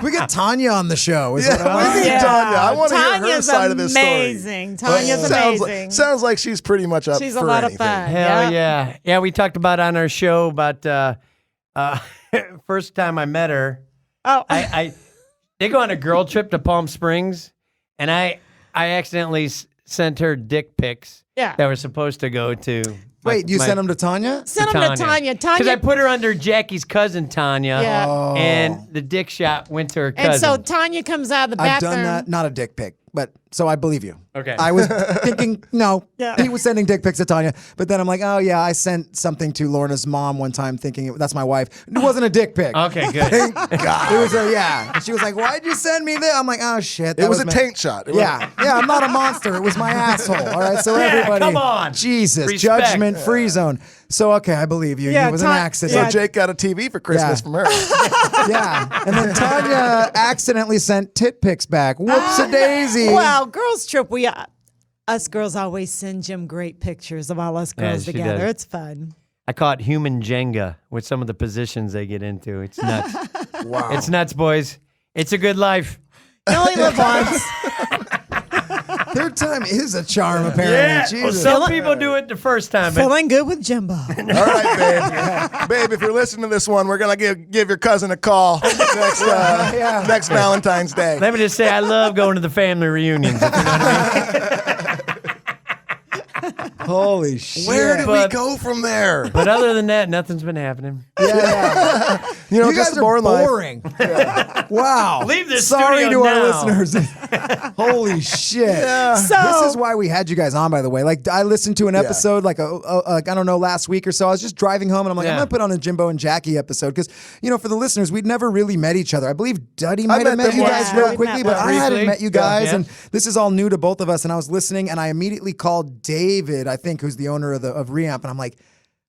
Speaker 4: We get Tanya on the show. Is what
Speaker 1: we need Tanya. I want to hear her
Speaker 3: Tanya's
Speaker 1: side of this story.
Speaker 3: amazing. Tanya's amazing.
Speaker 1: Sounds like she's pretty much up
Speaker 3: She's
Speaker 1: for
Speaker 3: a lot
Speaker 1: anything.
Speaker 3: of fun.
Speaker 2: Hell yeah. Yeah, we talked about on our show about first time I met her.
Speaker 3: Oh,
Speaker 2: They go on a girl trip to Palm Springs, and I accidentally sent her dick pics
Speaker 3: Yeah.
Speaker 2: that were supposed to go to.
Speaker 4: Wait, you sent them to Tanya?
Speaker 3: send them to Tanya.
Speaker 2: Because I
Speaker 3: Tanya.
Speaker 2: put her under Jackie's cousin Tanya,
Speaker 3: Yeah.
Speaker 4: Oh.
Speaker 2: and the dick shot went to her cousin.
Speaker 3: And so Tanya comes out of the
Speaker 4: I've
Speaker 3: bathroom.
Speaker 4: done that. Not a dick pic, but so I believe you.
Speaker 2: Okay.
Speaker 4: I was thinking, no,
Speaker 3: Yeah.
Speaker 4: he was sending dick pics to Tanya, but then I'm like, oh yeah, I sent something to Lorna's mom one time, thinking that's my wife. It wasn't a dick pic.
Speaker 2: Okay, good.
Speaker 4: Thank God. It was a yeah. And she was like, why'd you send me this? I'm like, oh shit.
Speaker 1: It was a
Speaker 4: my-
Speaker 1: taint shot. It
Speaker 4: Yeah, yeah, I'm not a monster. It was my asshole. All right, so
Speaker 2: Yeah,
Speaker 4: everybody,
Speaker 2: come on.
Speaker 4: Jesus,
Speaker 2: Respect.
Speaker 4: judgment free zone. So okay, I believe you.
Speaker 3: Yeah,
Speaker 4: it was an
Speaker 3: Ton-
Speaker 4: accident.
Speaker 1: So
Speaker 3: Yeah.
Speaker 1: Jake got a TV for Christmas
Speaker 4: Yeah.
Speaker 1: from her.
Speaker 4: Yeah, and then Tanya accidentally sent tit pics back. Whoops a daisy.
Speaker 3: Well, girls trip. Us girls always send Jim great pictures of all us
Speaker 2: Yeah,
Speaker 3: girls
Speaker 2: she
Speaker 3: together.
Speaker 2: does.
Speaker 3: It's fun.
Speaker 2: I call it human Jenga with some of the positions they get into. It's nuts. Wow. It's nuts, boys. It's a good life.
Speaker 3: You only live once.
Speaker 4: Third time is a charm, apparently.
Speaker 2: Well,
Speaker 4: Jesus.
Speaker 2: some people do it the first time, but
Speaker 3: Feeling good with Jimbo.
Speaker 1: All right, babe. Babe, if you're listening to this one, we're gonna give your cousin a call next Valentine's Day.
Speaker 2: let me just say I love going to the family reunions. If you know what I mean?
Speaker 4: Holy shit.
Speaker 1: Where did we
Speaker 2: But-
Speaker 1: go from there?
Speaker 2: But other than that, nothing's been happening.
Speaker 4: Yeah.
Speaker 1: You know,
Speaker 4: You
Speaker 1: just
Speaker 4: guys
Speaker 1: a
Speaker 4: are
Speaker 1: boring life.
Speaker 4: boring. Wow.
Speaker 2: Leave this
Speaker 4: Sorry
Speaker 2: studio
Speaker 4: to our
Speaker 2: now.
Speaker 4: listeners. Holy shit.
Speaker 3: So
Speaker 4: This is why we had you guys on, by the way. Like, I listened to an episode, like, I don't know, last week or so. I was just driving home, and I'm like, I'm
Speaker 2: Yeah.
Speaker 4: going to put on a Jimbo and Jackie episode. Because, you know, for the listeners, we'd never really met each other. I believe Duddy might have
Speaker 1: met
Speaker 4: met
Speaker 1: them
Speaker 4: you
Speaker 1: once.
Speaker 4: guys
Speaker 3: Yeah,
Speaker 4: real
Speaker 3: we
Speaker 4: quickly,
Speaker 3: met
Speaker 4: but
Speaker 3: once.
Speaker 4: I hadn't
Speaker 2: Briefly.
Speaker 4: met you guys.
Speaker 2: Yeah.
Speaker 4: And this is all new to both of us. And I was listening, and I immediately called David, I think, who's the owner of Reamp. And I'm like,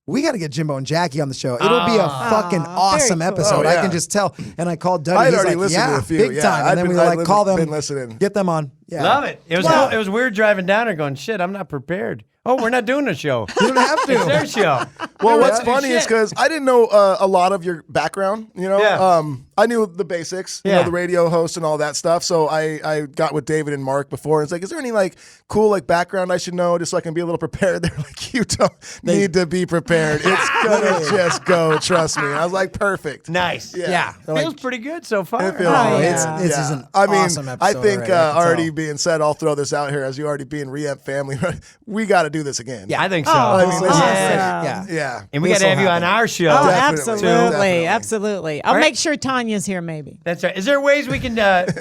Speaker 4: we got to get Jimbo and Jackie on the show. It'll be a fucking awesome
Speaker 3: very cool.
Speaker 4: episode.
Speaker 1: Oh,
Speaker 4: I
Speaker 1: yeah.
Speaker 4: can just tell. And I called Duddy.
Speaker 1: I had
Speaker 4: He's
Speaker 1: already
Speaker 4: like,
Speaker 1: listened to
Speaker 4: yeah,
Speaker 1: a few.
Speaker 4: big
Speaker 1: Yeah,
Speaker 4: time.
Speaker 1: I'd
Speaker 4: And then
Speaker 1: been-
Speaker 4: we were
Speaker 1: I'd
Speaker 4: like, call them.
Speaker 1: been listening.
Speaker 4: Get them on. Yeah.
Speaker 2: Love it. It was
Speaker 3: Well-
Speaker 2: it was weird driving down there going, shit, I'm not prepared. Oh, we're not doing a show.
Speaker 4: You don't have to.
Speaker 2: It's their show.
Speaker 1: Well, what's
Speaker 2: Yeah.
Speaker 1: funny is
Speaker 2: Shit.
Speaker 1: because I didn't know a lot of your background. You know,
Speaker 2: Yeah.
Speaker 1: I knew the basics. You know,
Speaker 2: Yeah.
Speaker 1: the radio host and all that stuff. So I got with David and Mark before. It's like, is there any like cool like background I should know just so I can be a little prepared? They're like, you don't need to be prepared. It's gonna just go. Trust me. And I was like, perfect.
Speaker 2: Nice.
Speaker 4: Yeah. They're
Speaker 2: Feels
Speaker 4: like,
Speaker 2: pretty good so far.
Speaker 1: It feels
Speaker 3: Oh,
Speaker 1: awesome.
Speaker 3: yeah.
Speaker 4: This is an
Speaker 1: I mean,
Speaker 4: awesome
Speaker 1: I
Speaker 4: episode
Speaker 1: think
Speaker 4: already, I can
Speaker 1: already
Speaker 4: tell.
Speaker 1: being said, I'll throw this out here as you already being Reamp family.
Speaker 4: Oh,
Speaker 1: We got to do this again.
Speaker 2: I think so.
Speaker 1: I mean, this is
Speaker 4: Yeah.
Speaker 1: yeah.
Speaker 2: And we got to have you on our show.
Speaker 3: Oh,
Speaker 1: Definitely.
Speaker 3: absolutely,
Speaker 1: Definitely.
Speaker 3: absolutely. I'll
Speaker 2: Right.
Speaker 3: make sure Tanya's here, maybe.
Speaker 2: That's right. Is there ways we can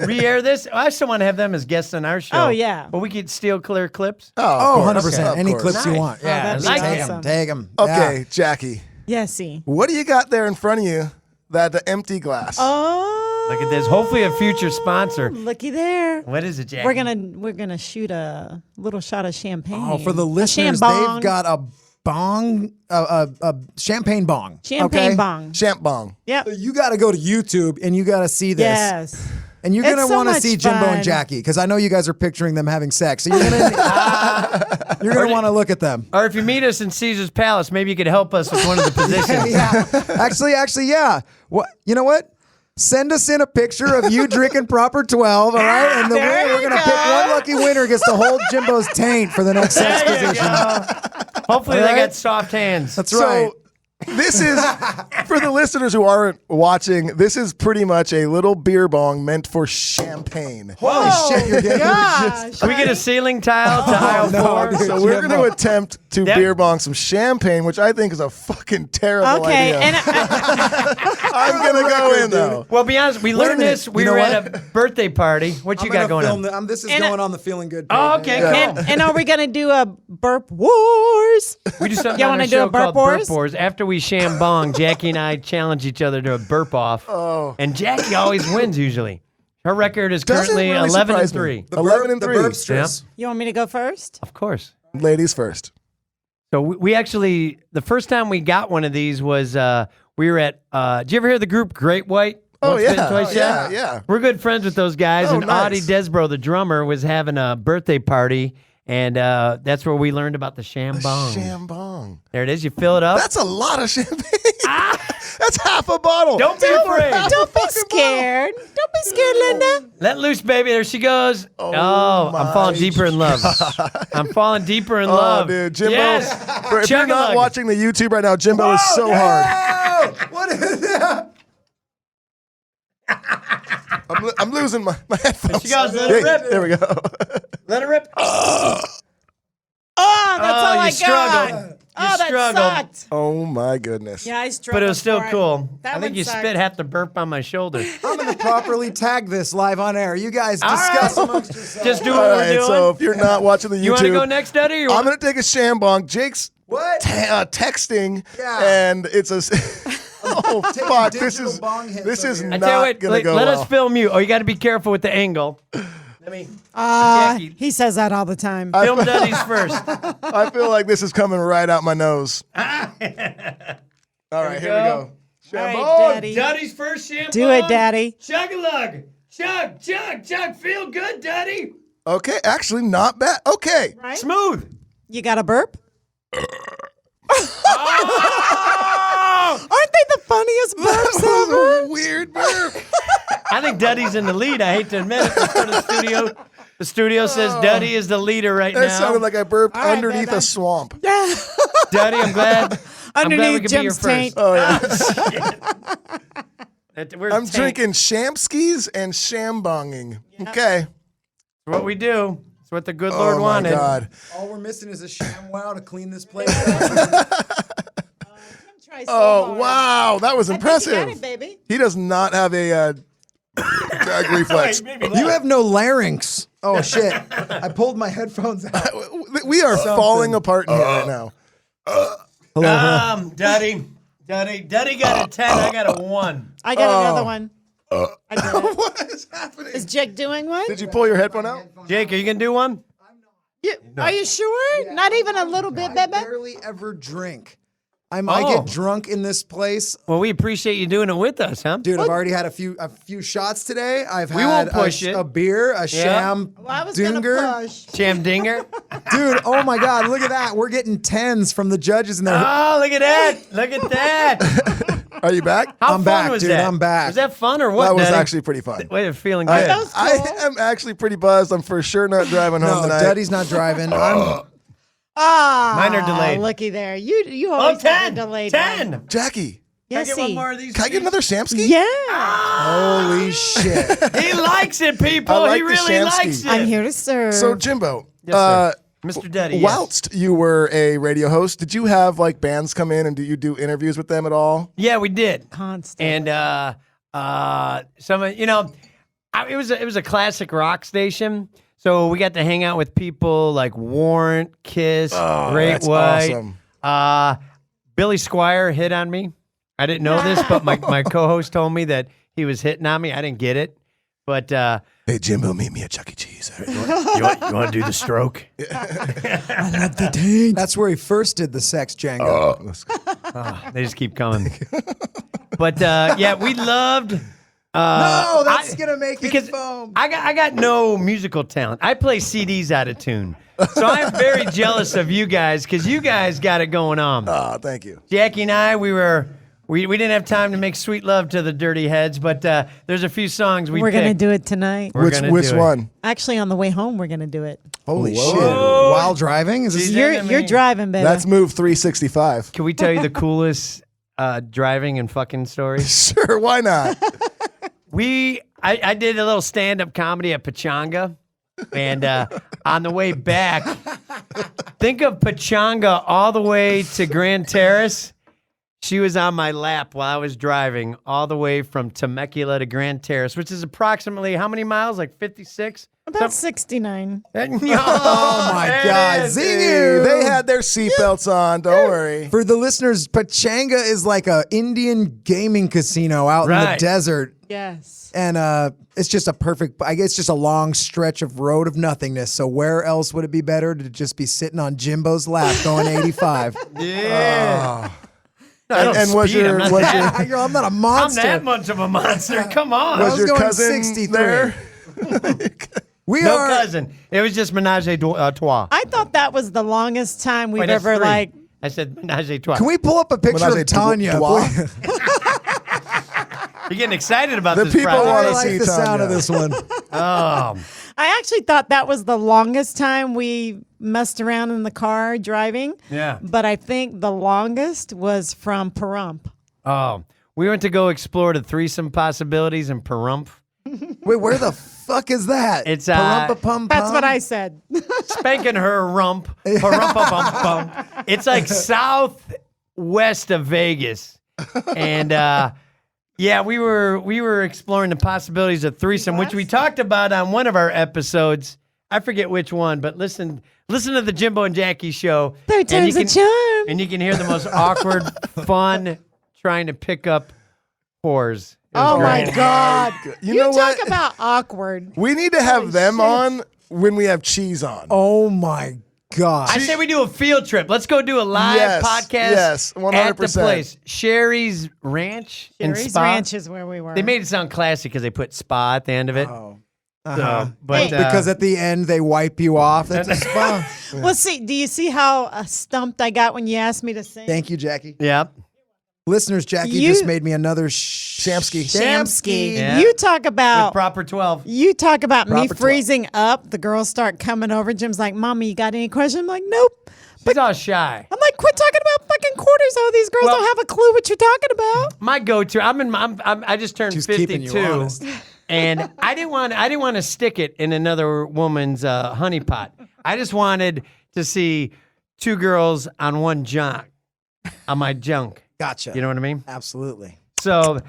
Speaker 2: re-air this? I still want to have them as guests on our show.
Speaker 3: Oh, yeah.
Speaker 2: But we could steal clear clips.
Speaker 1: Oh,
Speaker 4: Oh,
Speaker 1: of course.
Speaker 4: 100%.
Speaker 1: Of
Speaker 4: Any
Speaker 1: course.
Speaker 4: clips you
Speaker 2: Nice.
Speaker 4: want.
Speaker 3: Oh,
Speaker 4: Yeah.
Speaker 3: that'd
Speaker 2: be
Speaker 4: Take
Speaker 3: awesome.
Speaker 4: them. Take them.
Speaker 1: Okay, Jackie,
Speaker 3: Yesy.
Speaker 1: what do you got there in front of you? That empty glass.
Speaker 3: Oh,
Speaker 2: Look at this. Hopefully a future sponsor.
Speaker 3: looky there.
Speaker 2: What is it, Jack?
Speaker 3: We're gonna shoot a little shot of champagne.
Speaker 4: Oh, for the
Speaker 3: A
Speaker 4: listeners,
Speaker 3: shambong.
Speaker 4: they've got a bong, a champagne bong.
Speaker 3: champagne
Speaker 4: okay?
Speaker 3: bong.
Speaker 1: Champ bong.
Speaker 3: Yep.
Speaker 4: You got to go to YouTube and you got to see this.
Speaker 3: Yes.
Speaker 4: And you're
Speaker 3: It's
Speaker 4: going to
Speaker 3: so
Speaker 4: want to
Speaker 3: much
Speaker 4: see Jimbo
Speaker 3: fun.
Speaker 4: and Jackie because I know you guys are picturing them having sex. So you're going to you're going to want to look at them.
Speaker 2: Or if you meet us in Caesar's Palace, maybe you could help us with one of the positions.
Speaker 4: Yeah. Actually, yeah. What? You know what? Send us in a picture of you drinking proper 12, all right? And the
Speaker 3: There
Speaker 4: winner,
Speaker 3: you
Speaker 4: we're going to
Speaker 3: go.
Speaker 4: pick one lucky winner gets to hold Jimbo's taint for the next sex
Speaker 2: There you
Speaker 4: position.
Speaker 2: go. Hopefully
Speaker 4: All
Speaker 2: they
Speaker 4: right.
Speaker 2: got soft hands.
Speaker 4: That's right.
Speaker 1: So this is for the listeners who aren't watching. This is pretty much a little beer bong meant for champagne.
Speaker 4: Holy shit, you're getting
Speaker 3: Gosh.
Speaker 2: Can we get a ceiling tile to aisle
Speaker 4: no,
Speaker 2: 4?
Speaker 4: dude.
Speaker 1: So we're going
Speaker 4: Jimbo.
Speaker 1: to attempt to
Speaker 2: That-
Speaker 1: beer bong some champagne, which I think is a fucking terrible
Speaker 3: Okay,
Speaker 1: idea.
Speaker 3: and
Speaker 1: I'm going to go in though.
Speaker 2: Well, be honest, we
Speaker 4: Wait a
Speaker 2: learned
Speaker 4: minute.
Speaker 2: this. We
Speaker 4: You know
Speaker 2: were
Speaker 4: what?
Speaker 2: at a birthday party. What you got going on?
Speaker 4: This is
Speaker 3: And
Speaker 4: going on the Feeling Good page.
Speaker 2: Oh, okay,
Speaker 1: Yeah.
Speaker 2: cool.
Speaker 3: and are we gonna do a burp wars?
Speaker 2: We do something
Speaker 3: Y'all
Speaker 2: on
Speaker 3: wanna
Speaker 2: our
Speaker 3: do a
Speaker 2: show
Speaker 3: burp
Speaker 2: called
Speaker 3: wars?
Speaker 2: Burp Wars. After we shambong, Jackie and I challenge each other to a burp off.
Speaker 1: Oh.
Speaker 2: And Jackie always wins usually. Her record is
Speaker 1: Doesn't
Speaker 2: currently
Speaker 1: really
Speaker 2: 11 and
Speaker 1: surprise me.
Speaker 2: 3.
Speaker 4: The
Speaker 1: 11
Speaker 4: burp,
Speaker 1: and
Speaker 4: the
Speaker 1: 3.
Speaker 4: burpsters.
Speaker 3: You want me to go first?
Speaker 2: Of course.
Speaker 1: Ladies first.
Speaker 2: So we actually, the first time we got one of these was we were at, did you ever hear the group Great White?
Speaker 1: Oh,
Speaker 2: Once
Speaker 1: yeah.
Speaker 2: Bitten, Twice
Speaker 1: Oh,
Speaker 2: Shy?
Speaker 1: yeah, yeah.
Speaker 2: We're good friends with those guys.
Speaker 1: Oh,
Speaker 2: and
Speaker 1: nice.
Speaker 2: Audie Desbro, the drummer, was having a birthday party. And that's where we learned about the shambong.
Speaker 1: Shambong.
Speaker 2: There it is. You fill it up.
Speaker 1: That's a lot of champagne. That's half a bottle.
Speaker 2: Don't be
Speaker 1: That's over
Speaker 2: afraid.
Speaker 1: half a
Speaker 3: Don't be
Speaker 1: fucking
Speaker 3: scared. Don't be scared, Linda.
Speaker 2: Let loose, baby. There she goes. Oh, I'm
Speaker 1: my
Speaker 2: falling deeper in love. I'm falling deeper in
Speaker 1: bottle.
Speaker 2: love.
Speaker 1: Oh, dude, Jimbo.
Speaker 2: Yes.
Speaker 1: If you're not
Speaker 2: Chug-a-lug.
Speaker 1: watching the YouTube right now, Jimbo is so hard.
Speaker 4: Oh, what is that?
Speaker 1: I'm losing my headphones.
Speaker 2: she goes, let it rip.
Speaker 1: There we go.
Speaker 2: Let it rip.
Speaker 3: Oh, that's
Speaker 2: Oh,
Speaker 3: all
Speaker 2: you
Speaker 3: I
Speaker 2: struggled.
Speaker 3: got.
Speaker 2: You
Speaker 3: Oh, that
Speaker 2: struggled.
Speaker 3: sucked.
Speaker 1: Oh my goodness.
Speaker 3: Yeah, I struggled.
Speaker 2: But it was still
Speaker 3: for
Speaker 2: cool.
Speaker 3: That
Speaker 2: I think
Speaker 3: one
Speaker 2: you
Speaker 3: sucked.
Speaker 2: spit half the burp on my shoulder.
Speaker 4: I'm going to properly tag this live on air. You guys
Speaker 2: All
Speaker 4: discuss
Speaker 2: right.
Speaker 4: amongst yourselves.
Speaker 2: Just do what
Speaker 1: All
Speaker 2: we're
Speaker 1: right,
Speaker 2: doing.
Speaker 1: so if you're not watching the YouTube,
Speaker 2: you want to go next, Duddy? Or you
Speaker 1: I'm
Speaker 2: want-
Speaker 1: going to take a shambong. Jake's
Speaker 4: What?
Speaker 1: texting,
Speaker 4: Yeah.
Speaker 1: and it's a. Oh fuck! This
Speaker 4: digital
Speaker 1: is
Speaker 4: bong hits
Speaker 1: this is
Speaker 4: over
Speaker 2: I
Speaker 1: not
Speaker 2: tell you what,
Speaker 1: gonna go
Speaker 2: let
Speaker 1: well.
Speaker 2: us film you. Oh, you got to be careful with the angle. Let me Jackie.
Speaker 3: He says that all the time.
Speaker 2: film Duddy's first.
Speaker 1: I feel like this is coming right out my nose. All right, here we go.
Speaker 3: All right,
Speaker 1: Shambong.
Speaker 3: Daddy.
Speaker 2: Duddy's first shampoo.
Speaker 3: Do it, Daddy.
Speaker 2: Chug-a-lug. Chug, chug, chug. Feel good, Duddy.
Speaker 1: Okay, actually not bad. Okay.
Speaker 3: Right?
Speaker 2: Smooth.
Speaker 3: You got a burp?
Speaker 2: Oh!
Speaker 3: Aren't they the funniest burps
Speaker 1: That
Speaker 3: ever?
Speaker 1: was a weird burp.
Speaker 2: I think Duddy's in the lead. I hate to admit it. That's what the studio. The studio says Duddy is the leader right
Speaker 1: That
Speaker 2: now.
Speaker 1: sounded like I burped
Speaker 3: All right,
Speaker 1: underneath
Speaker 3: baby.
Speaker 1: a swamp.
Speaker 3: Yeah.
Speaker 2: Duddy, I'm glad. I'm glad we
Speaker 3: Underneath
Speaker 2: could be your
Speaker 3: Jim's taint.
Speaker 2: first.
Speaker 1: Oh yeah.
Speaker 2: We're
Speaker 1: I'm
Speaker 2: tank.
Speaker 1: drinking Champskeys and shambonging. Okay.
Speaker 2: It's what we do. It's what the good Lord
Speaker 1: Oh my
Speaker 2: wanted.
Speaker 1: God.
Speaker 4: All we're missing is a ShamWow to clean this place.
Speaker 3: Try so
Speaker 1: Oh,
Speaker 3: hard.
Speaker 1: wow. That was
Speaker 3: I think you
Speaker 1: impressive.
Speaker 3: got it, baby.
Speaker 1: He does not have a gag reflex.
Speaker 4: You have no larynx. Oh shit! I pulled my headphones out.
Speaker 1: We are falling apart in here right now.
Speaker 2: Daddy got a 10. I got a 1.
Speaker 3: I got another one. I did it.
Speaker 1: What is happening?
Speaker 3: Is Jake doing one?
Speaker 1: Did you pull your headphone out?
Speaker 2: Jake, are you gonna do one?
Speaker 3: Are you sure? Not even a little bit,
Speaker 4: I
Speaker 3: baby?
Speaker 4: barely ever drink. I get drunk in this place.
Speaker 2: Well, we appreciate you doing it with us, huh?
Speaker 4: Dude, I've already had a few shots today. I've
Speaker 2: We
Speaker 4: had
Speaker 2: won't push it.
Speaker 4: a beer, a sham
Speaker 3: Well, I was going to
Speaker 4: dinger.
Speaker 3: push.
Speaker 2: Cham Dinger.
Speaker 4: Dude, oh my God, look at that. We're getting 10s from the judges in there.
Speaker 2: Oh, look at that. Look at that.
Speaker 1: Are you back?
Speaker 2: How
Speaker 4: I'm
Speaker 2: fun
Speaker 4: back,
Speaker 2: was
Speaker 4: dude,
Speaker 2: that?
Speaker 4: I'm back.
Speaker 2: Was that fun or what,
Speaker 1: That was
Speaker 2: Daddy?
Speaker 1: actually pretty fun.
Speaker 2: Wait, I'm feeling good.
Speaker 3: That was
Speaker 1: I
Speaker 3: cool.
Speaker 1: am actually pretty buzzed. I'm for sure not driving home
Speaker 4: No,
Speaker 1: tonight.
Speaker 4: Daddy's not driving. I'm
Speaker 3: Mine
Speaker 2: are delayed.
Speaker 3: Looky there. You
Speaker 2: Oh,
Speaker 3: always have
Speaker 2: 10.
Speaker 3: a delayed
Speaker 2: 10.
Speaker 3: one.
Speaker 1: Jackie,
Speaker 3: Yes,
Speaker 2: Can I get one more of these?
Speaker 1: can I get another Champskey?
Speaker 3: Yeah.
Speaker 4: holy shit.
Speaker 2: He likes it, people.
Speaker 1: I like
Speaker 2: He
Speaker 1: the
Speaker 2: really
Speaker 1: Champskey.
Speaker 2: likes it.
Speaker 3: I'm here to serve.
Speaker 1: So, Jimbo,
Speaker 2: Yes, sir. Mr. Daddy, yes.
Speaker 1: whilst you were a radio host, did you have like bands come in and do you do interviews with them at all?
Speaker 2: Yeah, we did.
Speaker 3: Constant.
Speaker 2: And some of it was a classic rock station. So we got to hang out with people like Warrant, Kiss, Great
Speaker 1: that's
Speaker 2: White.
Speaker 1: awesome.
Speaker 2: Billy Squire hit on me. I didn't know this, but my co-host told me that he was hitting on me. I didn't get it. But
Speaker 1: Hey, Jimbo, meet me at Chuck E. Cheese.
Speaker 2: you want to do the stroke?
Speaker 4: That's where he first did the sex Django.
Speaker 2: They just keep coming. But yeah, we loved.
Speaker 4: No, that's gonna make it
Speaker 2: because
Speaker 4: foam.
Speaker 2: I got no musical talent. I play CDs out of tune, so I'm very jealous of you guys because you guys got it going on.
Speaker 1: Oh, thank you.
Speaker 2: Jackie and I, we didn't have time to make sweet love to the Dirty Heads, but there's a few songs
Speaker 3: we're going to do it tonight.
Speaker 2: We're gonna
Speaker 1: Which
Speaker 2: do it.
Speaker 1: one?
Speaker 3: Actually, on the way home, we're going to do it.
Speaker 4: Holy
Speaker 1: Whoa.
Speaker 4: shit. While driving? Is this
Speaker 2: She's
Speaker 3: You're
Speaker 2: into me.
Speaker 3: driving, baby.
Speaker 1: That's move 365.
Speaker 2: Can we tell you the coolest driving and fucking story?
Speaker 1: Sure, why not?
Speaker 2: I did a little stand-up comedy at Pachanga, and on the way back, think of Pachanga all the way to Grand Terrace. She was on my lap while I was driving all the way from Temecula to Grand Terrace, which is approximately how many miles? Like 56?
Speaker 3: About 69.
Speaker 2: Oh
Speaker 4: my God.
Speaker 1: Hey,
Speaker 4: Zingu.
Speaker 1: they had their seatbelts on. Don't worry.
Speaker 4: For the listeners, Pachanga is like a Indian gaming casino out in the
Speaker 2: Right.
Speaker 4: desert.
Speaker 3: Yes.
Speaker 4: And it's just a perfect, I guess, just a long stretch of road of nothingness. So where else would it be better to just be sitting on Jimbo's lap going 85?
Speaker 2: Yeah. I don't
Speaker 1: And was
Speaker 2: speed,
Speaker 1: your-
Speaker 2: I'm not
Speaker 1: was
Speaker 2: that-
Speaker 4: Girl, I'm not a
Speaker 2: I'm
Speaker 4: monster.
Speaker 2: that much of a monster. Come on.
Speaker 1: Was
Speaker 4: was
Speaker 1: your
Speaker 4: going
Speaker 1: cousin
Speaker 4: 63.
Speaker 1: there?
Speaker 4: We
Speaker 2: No
Speaker 4: are.
Speaker 2: cousin. It was just menage a trois.
Speaker 3: I thought that was the longest time we've
Speaker 2: Wait, that's
Speaker 3: ever,
Speaker 2: three.
Speaker 3: like,
Speaker 2: I said menage a trois.
Speaker 4: Can we pull up a picture
Speaker 1: Menage a
Speaker 4: of Tanya?
Speaker 1: trois?
Speaker 2: You're getting excited about
Speaker 1: The
Speaker 2: this
Speaker 1: people
Speaker 2: project.
Speaker 1: wanna
Speaker 4: I like
Speaker 1: see
Speaker 4: the sound of
Speaker 1: Tanya.
Speaker 4: this one.
Speaker 2: Oh,
Speaker 3: I actually thought that was the longest time we messed around in the car driving.
Speaker 2: Yeah.
Speaker 3: But I think the longest was from Pahrump.
Speaker 2: oh. We went to go explore the threesome possibilities in Pahrump.
Speaker 4: Wait, where the fuck is that?
Speaker 2: It's,
Speaker 4: Parumpa-pum-pum?
Speaker 3: That's what I said.
Speaker 2: Spanking her rump. Parumpa-bum-bum. It's like southwest of Vegas. And yeah, we were exploring the possibilities of threesome, which we talked about on one of our episodes. I forget which one, but listen to the Jimbo and Jackie show.
Speaker 3: Third
Speaker 2: and you
Speaker 3: time's a
Speaker 2: can-
Speaker 3: charm.
Speaker 2: And you can hear the most awkward, fun trying to pick up whores. It was
Speaker 3: Oh my
Speaker 2: great.
Speaker 3: God.
Speaker 1: You know
Speaker 3: talk
Speaker 1: what?
Speaker 3: about awkward.
Speaker 1: We need to have them
Speaker 3: shit.
Speaker 1: on when we have cheese on.
Speaker 4: Oh my God.
Speaker 2: I say we do a field trip. Let's go do a live
Speaker 1: Yes,
Speaker 2: podcast
Speaker 1: yes,
Speaker 2: at the
Speaker 1: 100%.
Speaker 2: place. Sherry's Ranch in
Speaker 3: Sherry's
Speaker 2: Spa.
Speaker 3: Ranch is where we were.
Speaker 2: They made it sound classy because they put spa at the end of it.
Speaker 4: Oh.
Speaker 2: So, but
Speaker 3: Hey.
Speaker 4: Because at the end they wipe you off. That's a spa.
Speaker 3: Well, see, do you see how stumped I got when you asked me to sing?
Speaker 4: Thank you, Jackie.
Speaker 2: yep.
Speaker 4: Listeners, Jackie
Speaker 3: You-
Speaker 4: just made me another
Speaker 1: Champskey.
Speaker 3: Champskey.
Speaker 2: Yeah.
Speaker 3: You talk
Speaker 2: With
Speaker 3: about
Speaker 2: proper 12.
Speaker 3: me
Speaker 1: Proper
Speaker 3: freezing up. The girls start coming over. Jim's like, "Mommy, you got any questions?" I'm like, "Nope."
Speaker 2: She's all shy.
Speaker 3: I'm like, "Quit talking about fucking quarters. Oh, these girls
Speaker 2: Well-
Speaker 3: don't have a clue what you're talking about."
Speaker 2: My go-to. I just turned
Speaker 4: She's
Speaker 2: 52.
Speaker 4: keeping you honest.
Speaker 2: And I didn't want to stick it in another woman's honey pot. I just wanted to see two girls on one junk, on my junk.
Speaker 4: Gotcha.
Speaker 2: You know what I mean?
Speaker 4: Absolutely.
Speaker 2: So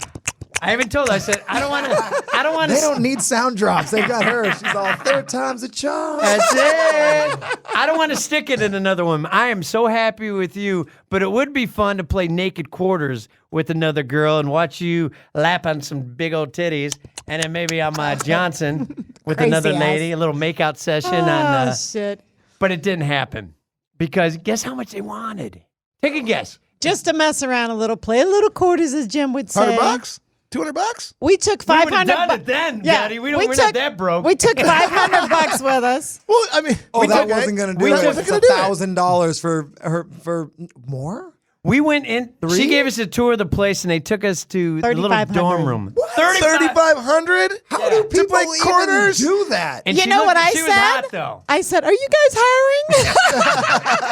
Speaker 2: I even told her, I said, I don't want to.
Speaker 4: They don't need sound drops. They've got her. She's all third time's a charm.
Speaker 2: That's it. I don't want to stick it in another one. I am so happy with you, but it would be fun to play naked quarters with another girl and watch you lap on some big old titties, and then maybe I'm Johnson with
Speaker 3: Crazy
Speaker 2: another
Speaker 3: ass.
Speaker 2: lady, a little makeout session
Speaker 3: Oh,
Speaker 2: on.
Speaker 3: shit.
Speaker 2: But it didn't happen because guess how much they wanted? Take a guess.
Speaker 3: Just to mess around a little, play a little quarters, as Jim would say.
Speaker 1: $100? $200?
Speaker 3: We took
Speaker 2: We would
Speaker 3: 500
Speaker 2: have done it then, Daddy. We're not that broke.
Speaker 3: We took $500 with us.
Speaker 1: Well, I mean,
Speaker 4: Oh, that wasn't going to do
Speaker 2: we
Speaker 4: it.
Speaker 2: just-
Speaker 4: It's $1,000 for her for more.
Speaker 2: We went in. She
Speaker 4: Three?
Speaker 2: gave us a tour of the place, and they took us to the little
Speaker 3: 3,500.
Speaker 2: dorm room.
Speaker 1: 3,500?
Speaker 4: How do people
Speaker 1: play
Speaker 4: even
Speaker 1: quarters?
Speaker 4: do that?
Speaker 2: And
Speaker 3: You
Speaker 2: she
Speaker 3: know what I
Speaker 2: she
Speaker 3: said?
Speaker 2: was hot, though.
Speaker 3: I said, "Are you guys hiring?"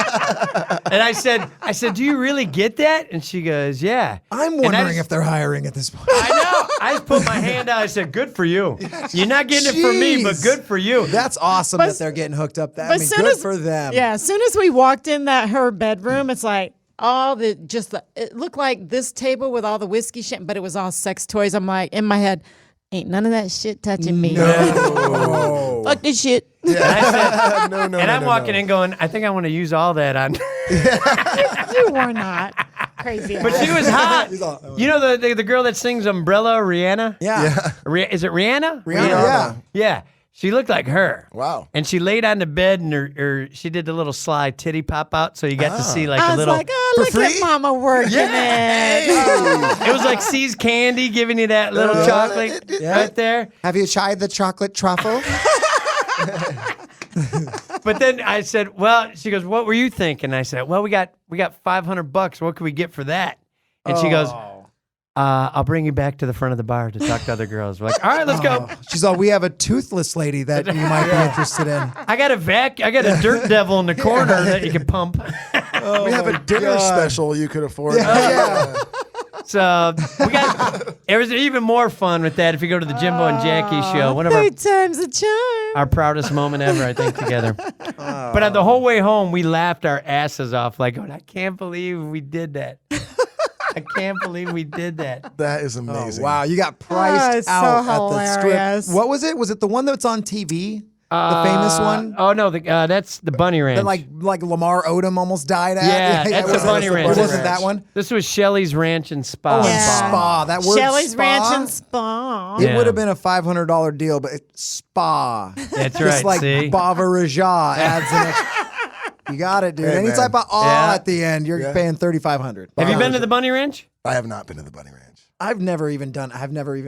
Speaker 2: And I said, do you really get that? And she goes, yeah.
Speaker 4: I'm
Speaker 2: And I
Speaker 4: wondering
Speaker 2: just-
Speaker 4: if they're hiring at this point.
Speaker 2: I know. I just put my hand out. I said, good for you. You're not getting it for me, but
Speaker 4: Jeez.
Speaker 2: good for you.
Speaker 4: That's awesome
Speaker 3: But-
Speaker 4: that they're getting hooked up. That I
Speaker 3: But
Speaker 4: mean,
Speaker 3: soon
Speaker 4: good
Speaker 3: as-
Speaker 4: for them.
Speaker 3: Yeah, as soon as we walked in her bedroom, it's like it looked like this table with all the whiskey shit, but it was all sex toys. I'm like, in my head, ain't none of that shit touching me.
Speaker 4: No.
Speaker 3: Fuck this shit.
Speaker 2: And I said,
Speaker 1: No, no,
Speaker 2: and
Speaker 1: no,
Speaker 2: I'm
Speaker 1: no,
Speaker 2: walking
Speaker 1: no.
Speaker 2: in going, I think I want to use all that on.
Speaker 3: You were not crazy.
Speaker 2: But she was hot. You know the girl that sings Umbrella, Rihanna?
Speaker 4: Yeah.
Speaker 2: Is it Rihanna?
Speaker 4: Rihanna, yeah.
Speaker 2: Yeah. She looked like her.
Speaker 1: Wow.
Speaker 2: And she laid on the bed and she did the little slide titty pop out, so you got to see like
Speaker 3: I
Speaker 2: a
Speaker 3: was
Speaker 2: little.
Speaker 3: like, oh, look
Speaker 1: free?
Speaker 3: at Mama working it.
Speaker 2: It was like C's Candy giving you that little chocolate right there.
Speaker 4: Have you tried the chocolate truffle?
Speaker 2: But then I said, well, she goes, what were you thinking? I said, well, we got $500. What can we get for that? And she goes, I'll bring you back to the front of the bar to talk to other girls. We're like, all right, let's go.
Speaker 4: She's all, we have a toothless lady that you might be interested in.
Speaker 2: I got a dirt devil in the corner that you can pump.
Speaker 1: We have a dinner special you could afford.
Speaker 4: Yeah.
Speaker 2: So it was even more fun with that if you go to the Jimbo and Jackie show. One of our,
Speaker 3: Third time's a charm.
Speaker 2: our proudest moment ever, I think, together. But the whole way home, we laughed our asses off like, I can't believe we did that. I can't believe we did that.
Speaker 1: That is amazing.
Speaker 4: Wow, you got priced
Speaker 3: it's so
Speaker 4: out at the
Speaker 3: hilarious.
Speaker 4: strip. What was it? Was it the one that's on TV? The famous one?
Speaker 2: Oh, no, that's the Bunny Ranch.
Speaker 4: That like Lamar Odom almost died at?
Speaker 2: Yeah, that's
Speaker 4: it
Speaker 2: the Bunny Ranch.
Speaker 4: It wasn't that one?
Speaker 2: This was Shelley's Ranch and Spa.
Speaker 4: Oh, and
Speaker 3: Yeah.
Speaker 4: Spa. That word
Speaker 3: Shelley's
Speaker 4: spa,
Speaker 3: Ranch and Spa.
Speaker 4: It
Speaker 2: Yeah.
Speaker 4: would have been a $500 deal, but it's Spa.
Speaker 2: That's
Speaker 4: Just
Speaker 2: right,
Speaker 4: like
Speaker 2: see?
Speaker 4: Bava Raja adds an extra. You got it, dude.
Speaker 1: Hey,
Speaker 4: Any
Speaker 1: man.
Speaker 4: type of
Speaker 2: Yeah.
Speaker 4: at the end, you're paying $3,500.
Speaker 2: Have you been to the Bunny Ranch?
Speaker 1: I have not been to the Bunny Ranch.
Speaker 4: I've never even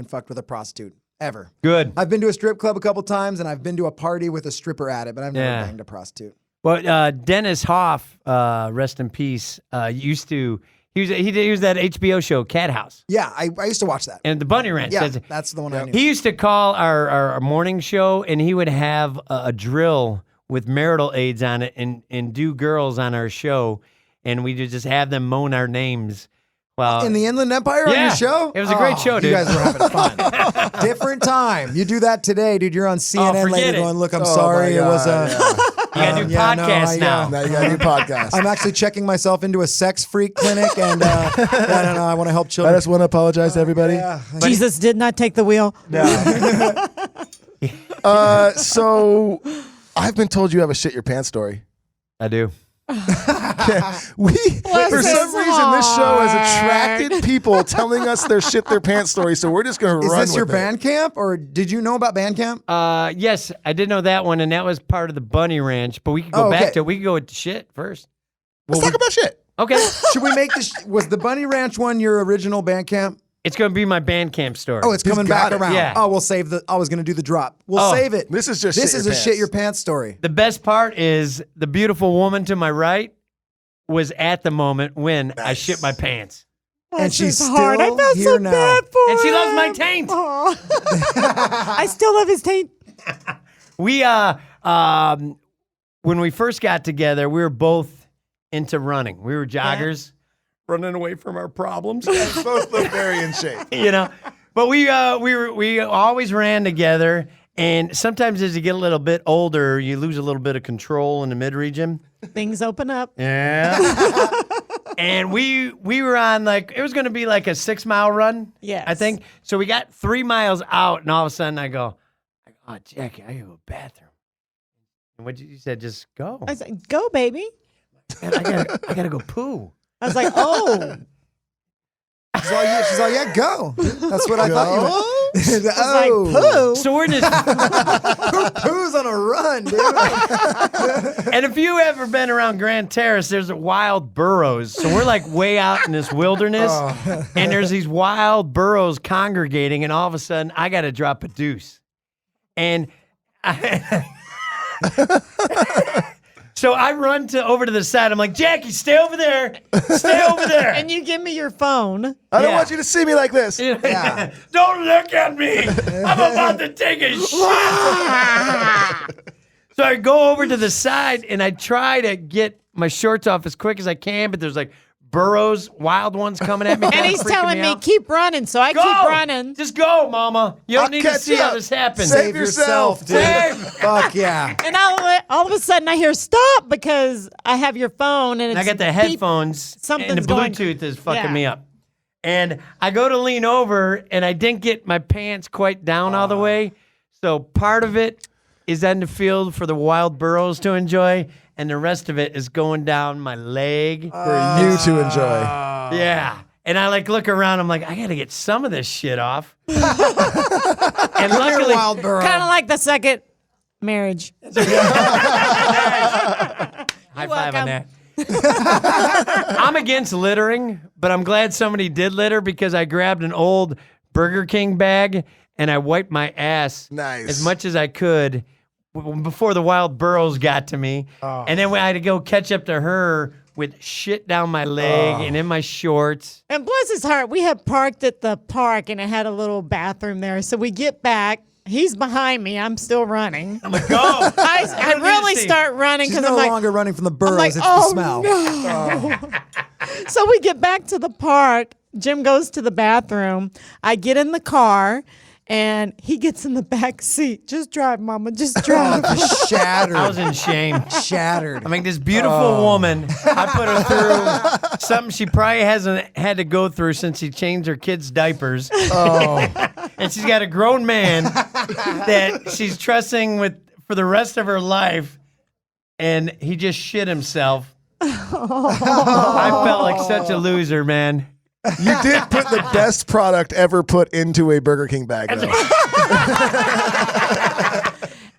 Speaker 4: fucked with a prostitute. Ever.
Speaker 2: Good.
Speaker 4: I've been to a strip club a couple times, and I've been to a party with a stripper at it, but I've never
Speaker 2: Yeah.
Speaker 4: banged a prostitute.
Speaker 2: Well, Dennis Hoff, rest in peace, used to. He was that HBO show Cat House
Speaker 4: Yeah, I used to watch that.
Speaker 2: and the Bunny Ranch.
Speaker 4: Yeah,
Speaker 2: That's-
Speaker 4: that's the one I knew.
Speaker 2: He used to call our morning show, and he would have a drill with marital aids on it, and do girls on our show, and we would just have them moan our names. Well,
Speaker 4: In the Inland Empire on
Speaker 2: Yeah.
Speaker 4: your show?
Speaker 2: It was a great show, dude.
Speaker 4: You guys were having fun. Different time. You do that today, dude. You're on CNN
Speaker 2: forget
Speaker 4: later
Speaker 2: it.
Speaker 4: going, look, I'm
Speaker 1: Oh,
Speaker 4: sorry.
Speaker 1: my
Speaker 4: It was
Speaker 1: God,
Speaker 4: a...
Speaker 2: you gotta do
Speaker 4: yeah, no,
Speaker 2: podcasts now.
Speaker 1: Now you got a new podcast.
Speaker 4: I'm actually checking myself into a sex freak clinic, and no, I want to help
Speaker 1: I
Speaker 4: children.
Speaker 1: just want to apologize to everybody.
Speaker 3: Jesus did not take the wheel.
Speaker 1: So I've been told you have a shit your pants story.
Speaker 2: I do.
Speaker 1: For
Speaker 3: his
Speaker 1: some reason, this show has
Speaker 3: heart.
Speaker 1: attracted people telling us their shit their pants story. So we're just gonna
Speaker 4: Is
Speaker 1: run
Speaker 4: this your
Speaker 1: with it.
Speaker 4: band camp, or did you know about band camp?
Speaker 2: Yes, I did know that one, and that was part of the Bunny Ranch. But we could go
Speaker 4: Oh, okay.
Speaker 2: back to it. We could go with shit first.
Speaker 1: Let's talk about shit.
Speaker 2: Okay.
Speaker 4: Should we make this? Was the Bunny Ranch one your original band camp?
Speaker 2: It's going to be my band camp story.
Speaker 4: Oh, it's coming
Speaker 1: got
Speaker 4: back
Speaker 1: it.
Speaker 4: around.
Speaker 2: Yeah.
Speaker 4: Oh, we'll save the. I was going to do the drop. We'll
Speaker 2: Oh,
Speaker 4: save it.
Speaker 1: This is just
Speaker 4: This
Speaker 1: shit
Speaker 4: is
Speaker 1: your
Speaker 4: a
Speaker 1: pants.
Speaker 4: shit your pants story.
Speaker 2: The best part is the beautiful woman to my right was at the moment when I
Speaker 1: Nice.
Speaker 2: shit my pants.
Speaker 4: And she's
Speaker 3: His heart. I
Speaker 4: still
Speaker 3: felt
Speaker 4: here
Speaker 3: so
Speaker 4: now.
Speaker 3: bad for
Speaker 2: And she
Speaker 3: him.
Speaker 2: loves my taint.
Speaker 3: Aw. I still love his taint.
Speaker 2: We when we first got together, we were both into running. We were joggers, running away from our problems.
Speaker 1: Both look very in shape.
Speaker 2: you know. But we always ran together, and sometimes as you get a little bit older, you lose a little bit of control in the mid region.
Speaker 3: Things open up.
Speaker 2: Yeah. And we were on it was going to be like a 6-mile run.
Speaker 3: Yes.
Speaker 2: I think. So we got 3 miles out, and all of a sudden I go, oh, Jackie, I gotta go to the bathroom. And what you said, just go.
Speaker 3: I said, go, baby.
Speaker 2: Man, I gotta go poo.
Speaker 3: I was like, oh.
Speaker 4: She's all, yeah, go. That's what I thought you meant.
Speaker 3: Like, poo.
Speaker 2: So we're just.
Speaker 4: Poo's on a run, dude.
Speaker 2: And if you ever been around Grand Terrace, there's wild burros. So we're like way out in this wilderness, and there's these wild burros congregating, and all of a sudden I got to drop a deuce. And so I run over to the side. I'm like, Jackie, stay over there. Stay over there.
Speaker 3: And you give me your phone.
Speaker 1: I don't want you to see me like this.
Speaker 4: Yeah.
Speaker 2: Don't look at me. I'm about to take a shit. So I go over to the side and I try to get my shorts off as quick as I can, but there's burros, wild ones coming at me.
Speaker 3: And he's telling me, keep running. So I keep running.
Speaker 2: Just go, mama. You don't need to see how this happens.
Speaker 1: Save yourself, dude.
Speaker 4: Fuck yeah.
Speaker 3: And all of a sudden I hear stop because I have your phone and
Speaker 2: And I got the headphones and the
Speaker 3: Something's going-
Speaker 2: Bluetooth is fucking
Speaker 3: Yeah.
Speaker 2: me up. And I go to lean over and I didn't get my pants quite down all the way. So part of it is in the field for the wild burros to enjoy, and the rest of it is going down my leg.
Speaker 1: For you to enjoy.
Speaker 2: Yeah. And I look around, I'm like, I gotta get some of this shit off. And luckily,
Speaker 4: Wild burro.
Speaker 3: kind of like the second marriage.
Speaker 2: high five on that. I'm against littering, but I'm glad somebody did litter because I grabbed an old Burger King bag and I wiped my ass
Speaker 1: Nice.
Speaker 2: as much as I could before the wild burros got to me. And then I had to go catch up to her with shit down my leg and in my shorts.
Speaker 3: And bless his heart, we had parked at the park and it had a little bathroom there. So we get back. He's behind me. I'm still running.
Speaker 2: I'm like, go.
Speaker 3: I really start running
Speaker 4: She's
Speaker 3: because
Speaker 4: no
Speaker 3: I'm like,
Speaker 4: longer running from the burros.
Speaker 3: like,
Speaker 4: It's the
Speaker 3: oh,
Speaker 4: smell.
Speaker 3: no. So we get back to the park. Jim goes to the bathroom. I get in the car. And he gets in the back seat. Just drive, mama. Just drive.
Speaker 4: Shattered.
Speaker 2: I was in shame.
Speaker 4: Shattered.
Speaker 2: I mean, this beautiful woman, I put her through something she probably hasn't had to go through since she changed her kids' diapers. And she's got a grown man that she's trusting with for the rest of her life, and he just shit himself. I felt like such a loser, man.
Speaker 1: You did put the best product ever put into a Burger King bag, though.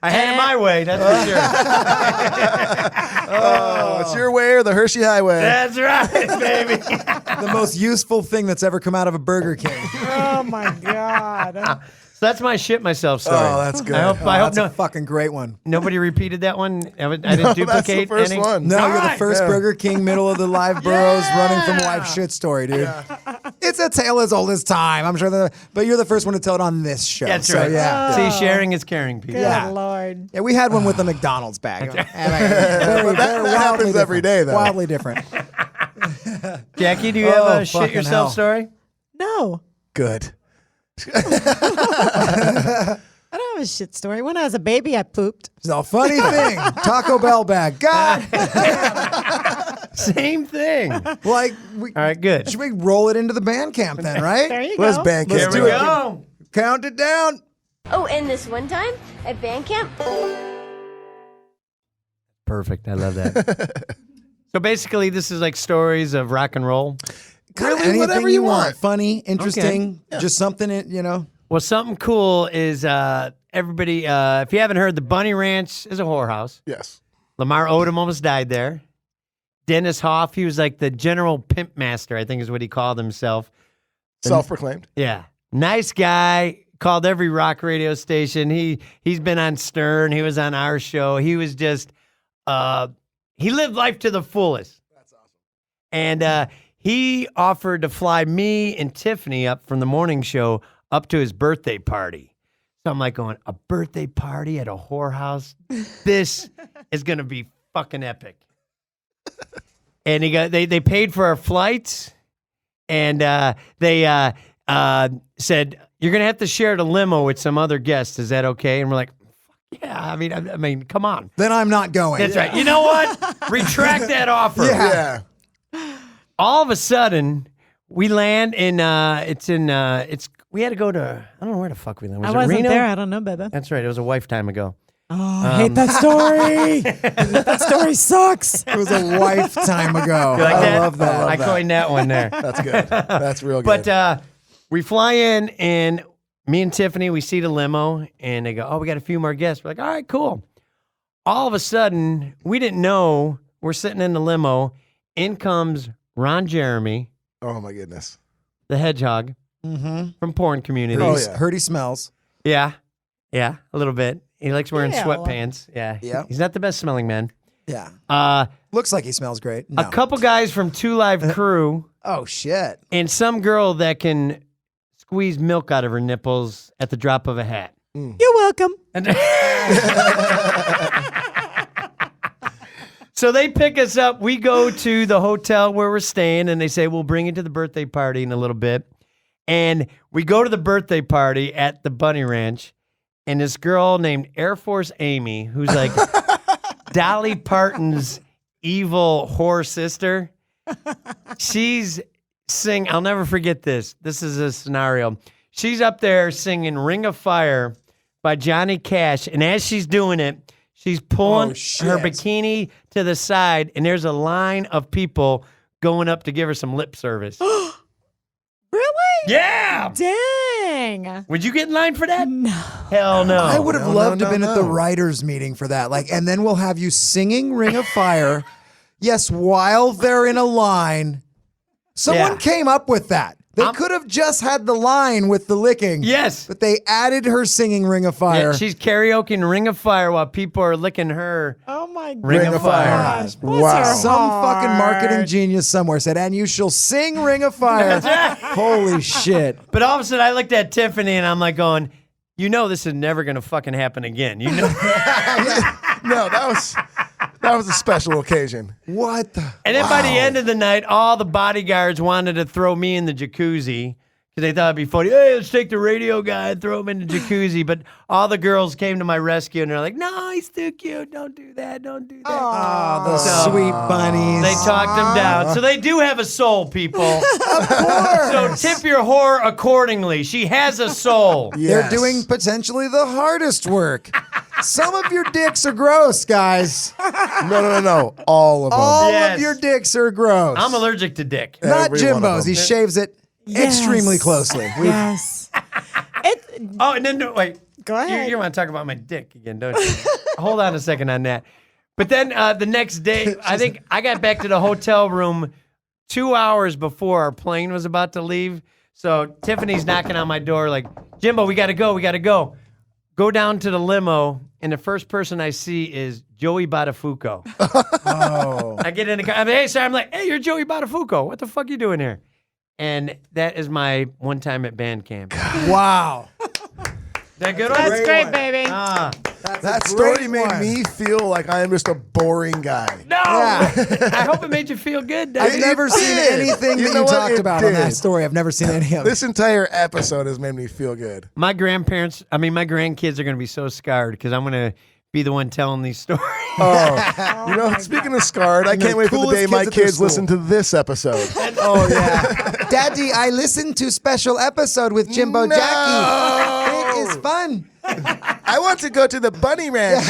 Speaker 2: I had it my way, that's for sure.
Speaker 1: It's your way or the Hershey Highway.
Speaker 2: That's right, baby.
Speaker 4: The most useful thing that's ever come out of a Burger King.
Speaker 3: Oh, my God.
Speaker 2: So that's my shit myself story.
Speaker 1: Oh, that's good.
Speaker 2: I hope
Speaker 4: That's a fucking great one.
Speaker 2: nobody repeated that one. I didn't
Speaker 1: That's
Speaker 2: duplicate
Speaker 1: the first
Speaker 2: any.
Speaker 1: one.
Speaker 4: No,
Speaker 2: All
Speaker 4: you're the
Speaker 2: right.
Speaker 4: first
Speaker 1: Yeah.
Speaker 4: Burger King middle of the live burros running from live shit story, dude. It's a tale as old as time. I'm sure but you're the first one to tell it on this show.
Speaker 2: That's
Speaker 4: so,
Speaker 2: right.
Speaker 4: Yeah.
Speaker 2: See, sharing is caring, people.
Speaker 3: Good
Speaker 4: Yeah.
Speaker 3: Lord.
Speaker 4: Yeah, we had one with the McDonald's bag. Very,
Speaker 1: that happens
Speaker 4: wildly
Speaker 1: every
Speaker 4: different.
Speaker 1: day, though.
Speaker 4: Wildly different.
Speaker 2: Jackie, do you have a shit
Speaker 4: fucking
Speaker 2: yourself
Speaker 4: hell.
Speaker 2: story?
Speaker 3: No.
Speaker 1: Good.
Speaker 3: I don't have a shit story. When I was a baby, I pooped.
Speaker 4: It's a funny thing. Taco Bell bag. God.
Speaker 2: Same thing. All
Speaker 4: Like,
Speaker 2: right, good.
Speaker 4: should we roll it into the band camp then, right?
Speaker 3: There you
Speaker 1: Let's
Speaker 3: go.
Speaker 1: bank
Speaker 2: Here
Speaker 1: it.
Speaker 2: we go.
Speaker 4: Count it down.
Speaker 5: Oh, and this one time at band camp,
Speaker 2: Perfect. I love that. So basically, this is like stories of rock and roll.
Speaker 1: Really,
Speaker 4: Anything
Speaker 1: whatever you want.
Speaker 4: Funny, interesting, just something,
Speaker 2: Well, something cool is everybody, if you haven't heard, the Bunny Ranch is a whorehouse.
Speaker 1: Yes.
Speaker 2: Lamar Odom almost died there. Dennis Hoff, he was like the general pimp master, I think is what he called himself.
Speaker 1: Self-proclaimed.
Speaker 2: Yeah. Nice guy. Called every rock radio station. He's been on Stern. He was on our show. He was just he lived life to the fullest. That's awesome. And he offered to fly me and Tiffany up from the morning show up to his birthday party. So I'm like going, a birthday party at a whorehouse? This is gonna be fucking epic. And they paid for our flights, and said, "You're going to have to share the limo with some other guests. Is that okay?" And we're like, "Yeah, I mean, come on."
Speaker 4: Then I'm not going.
Speaker 2: That's right. You know what? Retract that offer.
Speaker 1: Yeah.
Speaker 2: All of a sudden, we land in, we had to go to, I don't know where the fuck we landed.
Speaker 3: I
Speaker 2: Was it
Speaker 3: wasn't
Speaker 2: Reno?
Speaker 3: there. I don't know, baby.
Speaker 2: That's right. It was a wife time ago.
Speaker 3: Oh, I hate that story. That story sucks.
Speaker 4: It was a lifetime ago.
Speaker 2: You like
Speaker 4: I
Speaker 2: that?
Speaker 4: love that.
Speaker 2: I coined that one there.
Speaker 1: That's good. That's real good.
Speaker 2: But we fly in, and me and Tiffany, we see the limo, and they go, "Oh, we got a few more guests." We're like, "All right, cool." All of a sudden, we didn't know, we're sitting in the limo. In comes Ron Jeremy,
Speaker 1: oh my goodness.
Speaker 2: the hedgehog from Porn Community.
Speaker 1: Oh, yeah.
Speaker 4: Heard he smells.
Speaker 2: Yeah, a little bit. He likes wearing
Speaker 3: Ew.
Speaker 2: sweatpants. Yeah,
Speaker 4: Yep.
Speaker 2: He's not the best smelling man.
Speaker 4: Yeah. Looks like he smells great. No.
Speaker 2: A couple guys from 2 Live Crew,
Speaker 4: Oh, shit.
Speaker 2: and some girl that can squeeze milk out of her nipples at the drop of a hat.
Speaker 3: You're welcome.
Speaker 2: And so they pick us up. We go to the hotel where we're staying, and they say, "We'll bring you to the birthday party in a little bit." And we go to the birthday party at the Bunny Ranch, and this girl named Air Force Amy, who's like Dolly Parton's evil whore sister, she's sing. I'll never forget this. This is a scenario. She's up there singing "Ring of Fire" by Johnny Cash, and as she's doing it, she's pulling
Speaker 4: Oh, shit.
Speaker 2: her bikini to the side, and there's a line of people going up to give her some lip service.
Speaker 3: Really?
Speaker 2: Yeah!
Speaker 3: Dang.
Speaker 2: Would you get in line for that?
Speaker 3: No.
Speaker 2: Hell no.
Speaker 4: I would have
Speaker 1: No,
Speaker 4: loved to
Speaker 1: no,
Speaker 4: have been
Speaker 1: no,
Speaker 4: at the
Speaker 1: no.
Speaker 4: writers' meeting for that. And then we'll have you singing Ring of Fire. Yes, while they're in a line. Someone
Speaker 2: Yeah.
Speaker 4: came up with that. They could have just had the line with the licking.
Speaker 2: Yes.
Speaker 4: But they added her singing Ring of Fire.
Speaker 2: Yeah, she's karaokeing Ring of Fire while people are licking her.
Speaker 3: Oh my God.
Speaker 2: Ring of Fire.
Speaker 3: Gosh, bless
Speaker 1: Wow.
Speaker 3: her
Speaker 4: Some fucking marketing
Speaker 3: heart.
Speaker 4: genius somewhere said, "And you shall sing Ring of Fire." Holy shit.
Speaker 2: But all of a sudden, I looked at Tiffany and I'm like going, "You know this is never going to fucking happen again. You know."
Speaker 1: No, that was a special occasion.
Speaker 4: What the?
Speaker 2: And then by the end of the night, all the bodyguards wanted to throw me in the jacuzzi because they thought it'd be funny. "Hey, let's take the radio guy and throw him in the jacuzzi." But all the girls came to my rescue and they're like, "No, he's too cute. Don't do that. Don't do that."
Speaker 4: Oh, the
Speaker 2: So-
Speaker 4: sweet bunnies.
Speaker 2: They talked him down. So they do have a soul, people. Of course. So tip your whore accordingly. She has a soul.
Speaker 4: They're
Speaker 1: Yes.
Speaker 4: doing potentially the hardest work. Some of your dicks are gross, guys.
Speaker 1: No. All of them.
Speaker 4: All
Speaker 2: Yes.
Speaker 4: of your dicks are gross.
Speaker 2: I'm allergic to dick.
Speaker 4: Not
Speaker 1: Every one of
Speaker 4: Jimbo's.
Speaker 1: them.
Speaker 4: He shaves it extremely closely.
Speaker 3: Yes.
Speaker 2: Oh, and then wait.
Speaker 3: Go ahead.
Speaker 2: You want to talk about my dick again, don't you? Hold on a second on that. But then the next day, I think I got back to the hotel room 2 hours before our plane was about to leave. So Tiffany's knocking on my door like, "Jimbo, we got to go. We got to go." Go down to the limo, and the first person I see is Joey Buttafuoco.
Speaker 4: Oh.
Speaker 2: I get in the car. I'm like, "Hey, sir." I'm like, "Hey, you're Joey Buttafuoco. What the fuck you doing here?" And that is my one time at band camp. Is
Speaker 4: Wow.
Speaker 2: that good?
Speaker 3: That's
Speaker 2: one?
Speaker 3: great, baby.
Speaker 2: Ah.
Speaker 1: That story made me feel like I am just a boring guy.
Speaker 2: No!
Speaker 4: Yeah.
Speaker 2: I hope it made you feel good,
Speaker 4: I've
Speaker 2: Dave.
Speaker 4: never seen
Speaker 1: did.
Speaker 4: anything
Speaker 1: You
Speaker 4: that
Speaker 1: know
Speaker 4: you
Speaker 1: what?
Speaker 4: talked
Speaker 1: It
Speaker 4: about on that
Speaker 1: did.
Speaker 4: story. I've never seen any of it.
Speaker 1: This entire episode has made me feel good.
Speaker 2: My grandkids are going to be so scarred because I'm going to be the one telling these stories.
Speaker 1: Oh, you know, speaking of scarred, I
Speaker 4: they're
Speaker 1: can't wait for the
Speaker 4: coolest
Speaker 1: day my
Speaker 4: kids at their
Speaker 1: kids listen to
Speaker 4: school.
Speaker 1: this episode.
Speaker 4: Oh, yeah. Daddy, I listened to special episode with Jimbo
Speaker 1: No.
Speaker 4: Jackie. It is fun.
Speaker 1: I want to go to the bunny ranch.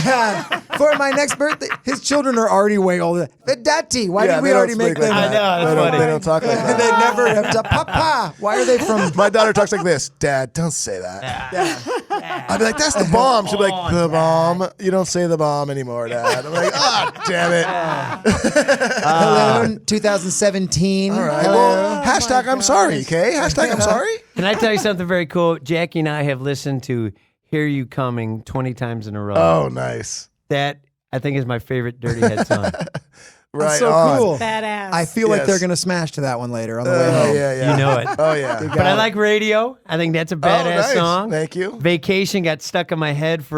Speaker 4: For my next birthday. His children are already way older. Daddy, why
Speaker 1: Yeah,
Speaker 4: did we
Speaker 1: they don't
Speaker 4: already make
Speaker 1: speak like
Speaker 4: them?
Speaker 2: I know, that's
Speaker 1: They don't-
Speaker 2: funny.
Speaker 1: They don't talk like that.
Speaker 4: They never have to. Papa, why are they from?
Speaker 1: My daughter talks like this. "Dad, don't say that." I'd be like, "That's the bomb." She'll be like, "The bomb." You don't say the bomb anymore, Dad. I'm like, "Ah, damn it."
Speaker 4: Hello, 2017.
Speaker 1: All right.
Speaker 4: Hello.
Speaker 1: Well, hashtag I'm sorry, okay? Hashtag I'm sorry.
Speaker 2: Can I tell you something very cool? Jackie and I have listened to Hear You Coming 20 times in a row.
Speaker 1: Oh, nice.
Speaker 2: That, I think, is my favorite Dirty Head song.
Speaker 1: Right
Speaker 4: That's so
Speaker 1: on.
Speaker 4: cool.
Speaker 3: Badass.
Speaker 4: I feel like
Speaker 1: Yes.
Speaker 4: they're gonna smash to that one later on the way
Speaker 1: Oh,
Speaker 4: home.
Speaker 1: yeah, yeah.
Speaker 2: You know it.
Speaker 1: Oh, yeah.
Speaker 2: But I like Radio. I think that's a badass
Speaker 1: nice.
Speaker 2: song.
Speaker 1: Thank you.
Speaker 2: Vacation got stuck in my head for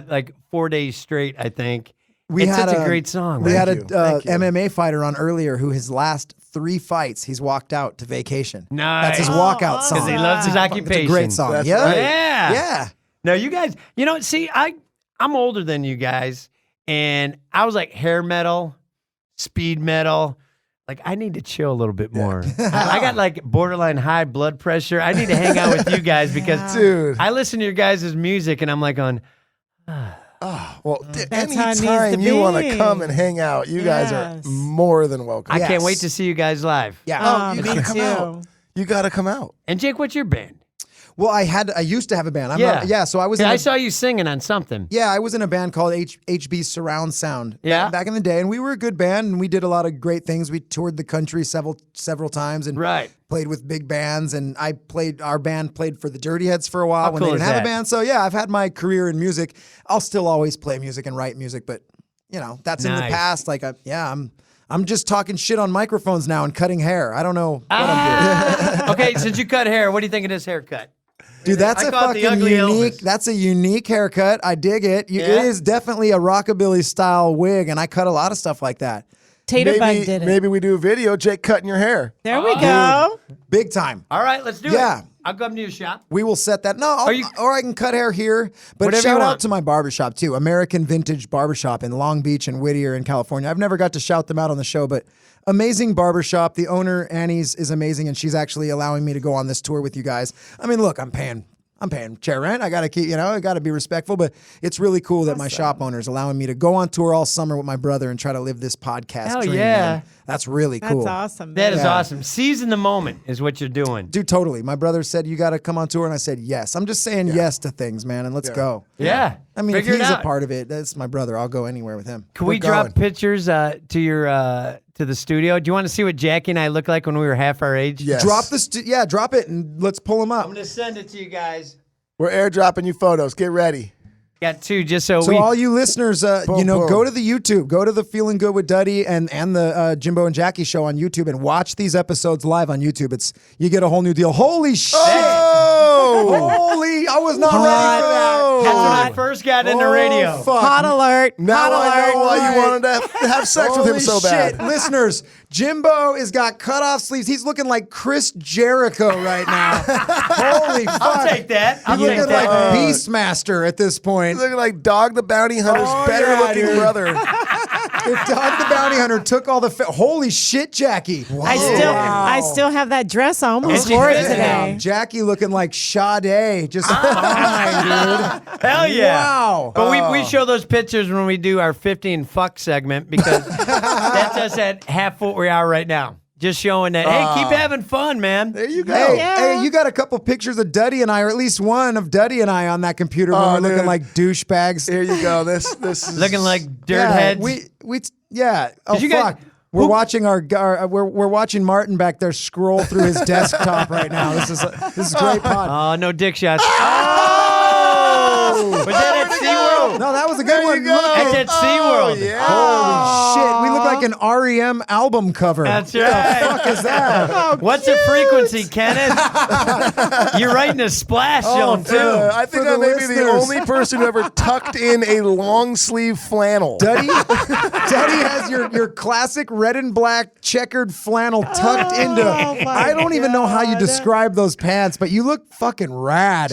Speaker 2: like 4 days straight, I think. It's such a great song.
Speaker 4: We
Speaker 2: man.
Speaker 4: had a
Speaker 1: Thank you.
Speaker 4: MMA fighter on earlier who his last 3 fights, he's walked out to vacation.
Speaker 2: Nice.
Speaker 4: That's his walkout song.
Speaker 2: Because he loves his occupation.
Speaker 4: It's a great song.
Speaker 1: That's
Speaker 4: Yeah.
Speaker 1: right.
Speaker 2: Yeah.
Speaker 4: Yeah.
Speaker 2: No, you guys, see, I'm older than you guys, and I was like hair metal, speed metal. Like, I need to chill a little bit more. I got like borderline high blood pressure. I need to hang out with you guys because
Speaker 1: Dude.
Speaker 2: I listen to your guys' music and I'm like on.
Speaker 1: Well,
Speaker 3: That's how it needs
Speaker 1: anytime
Speaker 3: to
Speaker 1: you want to
Speaker 3: be.
Speaker 1: come and hang out, you guys are
Speaker 3: Yes.
Speaker 1: more than welcome.
Speaker 2: I can't
Speaker 4: Yes.
Speaker 2: wait to see you guys live.
Speaker 4: Yeah.
Speaker 1: you
Speaker 3: me
Speaker 1: gotta come
Speaker 3: too.
Speaker 1: out. You got to come out.
Speaker 2: And Jake, what's your band?
Speaker 4: Well, I used to have a band. So I was in
Speaker 2: I
Speaker 4: a-
Speaker 2: saw you singing on something.
Speaker 4: Yeah, I was in a band called HB Surround Sound.
Speaker 2: Yeah?
Speaker 4: Back in the day, and we were a good band, and we did a lot of great things. We toured the country several times, and
Speaker 2: Right.
Speaker 4: played with big bands. And our band played for the Dirty Heads for a while
Speaker 2: How
Speaker 4: when
Speaker 2: cool
Speaker 4: they didn't
Speaker 2: is
Speaker 4: have a
Speaker 2: that?
Speaker 4: band. So yeah, I've had my career in music. I'll still always play music and write music, but that's in the
Speaker 2: Nice.
Speaker 4: past. Like, I'm just talking shit on microphones now and cutting hair. I don't know what I'm doing.
Speaker 2: Okay, since you cut hair, what do you think of this haircut?
Speaker 4: Dude, that's
Speaker 2: I
Speaker 4: a
Speaker 2: call it the
Speaker 4: fucking
Speaker 2: ugly
Speaker 4: unique.
Speaker 2: Elvis.
Speaker 4: That's a unique haircut. I dig it. It
Speaker 2: Yeah?
Speaker 4: is definitely a rockabilly style wig, and I cut a lot of stuff like that.
Speaker 3: Tater Bug did it.
Speaker 1: Maybe we do a video, Jake cutting your hair.
Speaker 3: There we go.
Speaker 4: Big time.
Speaker 2: All right, let's do
Speaker 4: Yeah.
Speaker 2: it. I'll come to your shop.
Speaker 4: We will set that. No, or I can cut hair here. But
Speaker 2: Whatever you
Speaker 4: shout
Speaker 2: want.
Speaker 4: out to my barbershop too, American Vintage Barbershop in Long Beach and Whittier in California. I've never got to shout them out on the show, but amazing barbershop. The owner, Annie's, is amazing, and she's actually allowing me to go on this tour with you guys. I mean, look, I'm paying chair rent. I got to keep, I got to be respectful, but it's really cool that my shop owner is allowing me to go on tour all summer with my brother and try to live this podcast
Speaker 2: Hell
Speaker 4: dream.
Speaker 2: yeah.
Speaker 4: man. That's really cool.
Speaker 3: That's awesome.
Speaker 2: That is
Speaker 3: man.
Speaker 2: awesome. Seizing the moment is what you're doing.
Speaker 4: Dude, totally. My brother said, you got to come on tour, and I said, yes. I'm just saying yes to things, man, and let's go.
Speaker 2: Yeah.
Speaker 4: I mean,
Speaker 2: Figure
Speaker 4: if
Speaker 2: it
Speaker 4: he's a
Speaker 2: out.
Speaker 4: part of it, that's my brother. I'll go anywhere with him.
Speaker 2: Can we
Speaker 1: We're
Speaker 2: drop
Speaker 1: going.
Speaker 2: pictures to your to the studio? Do you want to see what Jackie and I look like when we were half our age?
Speaker 1: Yes.
Speaker 4: Drop it, and let's pull him up.
Speaker 2: I'm gonna send it to you guys.
Speaker 1: We're airdropping you photos. Get ready.
Speaker 2: Got two just so,
Speaker 4: So
Speaker 2: we.
Speaker 4: all you listeners,
Speaker 1: Boom, boom.
Speaker 4: go to the YouTube, go to the Feeling Good with Duddy and the Jimbo and Jackie show on YouTube and watch these episodes live on YouTube. You get a whole new deal. Holy shit! Holy, I was not ready for that.
Speaker 2: That's when I first got into radio.
Speaker 4: Fuck.
Speaker 3: Hot alert.
Speaker 1: Now
Speaker 3: Hot
Speaker 1: I
Speaker 3: alert.
Speaker 1: know why you wanted to have sex with him
Speaker 4: Holy
Speaker 1: so
Speaker 4: shit.
Speaker 1: bad.
Speaker 4: Listeners, Jimbo has got cut off sleeves. He's looking like Chris Jericho right now. Holy fuck.
Speaker 2: I'll take that. I'll
Speaker 4: He's
Speaker 2: take
Speaker 4: looking
Speaker 2: that.
Speaker 4: like Beastmaster at this point.
Speaker 1: He's looking like Dog the Bounty Hunter's better looking
Speaker 4: dude.
Speaker 1: brother.
Speaker 4: If Dog the Bounty Hunter took all the holy shit, Jackie.
Speaker 3: I still have that dress on. I almost wore it today.
Speaker 4: Jackie looking like Sade. Just fine, dude.
Speaker 2: Hell yeah.
Speaker 4: Wow.
Speaker 2: But we show those pictures when we do our 50 and fuck segment because that's us at half what we are right now. Just showing that, hey, keep having fun, man.
Speaker 1: There you go.
Speaker 4: Hey,
Speaker 3: Yeah.
Speaker 4: hey, you got a couple pictures of Duddy and I, or at least one of Duddy and I on that computer when we're looking
Speaker 1: dude.
Speaker 4: like douchebags.
Speaker 1: Here you go. This is
Speaker 2: Looking like dirt
Speaker 4: Yeah,
Speaker 2: heads.
Speaker 4: Oh
Speaker 2: you guys-
Speaker 4: fuck. We're watching we're watching Martin back there scroll through his desktop right now. This is great pod.
Speaker 2: Oh, no dick shots. Was that at SeaWorld?
Speaker 4: No, that was a good one.
Speaker 1: go.
Speaker 4: Look
Speaker 2: That's
Speaker 4: at-
Speaker 2: at SeaWorld.
Speaker 1: yeah.
Speaker 4: Holy shit, we look like an REM album cover.
Speaker 2: That's
Speaker 4: What
Speaker 2: right.
Speaker 4: the fuck is that?
Speaker 2: What's the frequency, Kenneth? You're writing a splash zone, too.
Speaker 1: I think
Speaker 4: For
Speaker 1: I
Speaker 4: the
Speaker 1: may be the
Speaker 4: listeners.
Speaker 1: only person who ever tucked in a long sleeve flannel.
Speaker 4: Duddy has your classic red and black checkered flannel tucked into.
Speaker 3: my
Speaker 4: I don't even know how you
Speaker 3: God.
Speaker 4: describe those pants, but you look fucking rad.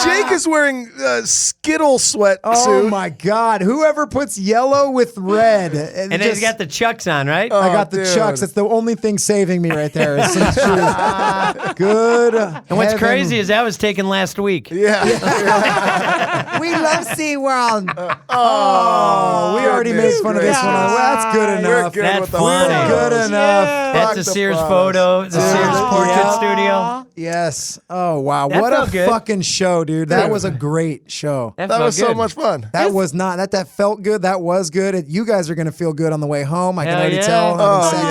Speaker 1: Jake is wearing a Skittle sweatsuit.
Speaker 4: Oh my God! Whoever puts yellow with red,
Speaker 2: And then he's got the chucks on, right?
Speaker 4: I got the
Speaker 1: dude.
Speaker 4: chucks. That's the only thing saving me right there. Is some shoes. Good.
Speaker 2: And what's crazy is that was taken last week.
Speaker 1: Yeah.
Speaker 4: we love SeaWorld. We already made fun of this one. Well, that's good
Speaker 1: We're
Speaker 4: enough.
Speaker 1: good
Speaker 2: That's
Speaker 1: with the
Speaker 2: funny.
Speaker 1: photos.
Speaker 4: Good enough.
Speaker 2: That's
Speaker 1: Fuck
Speaker 2: a
Speaker 1: the
Speaker 2: Sears
Speaker 1: photos.
Speaker 2: photo, the Sears portrait
Speaker 4: Yeah.
Speaker 2: studio.
Speaker 4: Yes. Oh wow.
Speaker 2: That
Speaker 4: what a
Speaker 2: felt good.
Speaker 4: fucking show, dude. That was a great show.
Speaker 1: That
Speaker 2: felt
Speaker 1: was so
Speaker 2: good.
Speaker 1: much fun.
Speaker 4: That was not that felt good. That was good. You guys are gonna feel good on the way home. I can
Speaker 2: Hell
Speaker 4: already
Speaker 2: yeah.
Speaker 4: tell. having
Speaker 1: Oh,
Speaker 4: sex.
Speaker 1: yeah.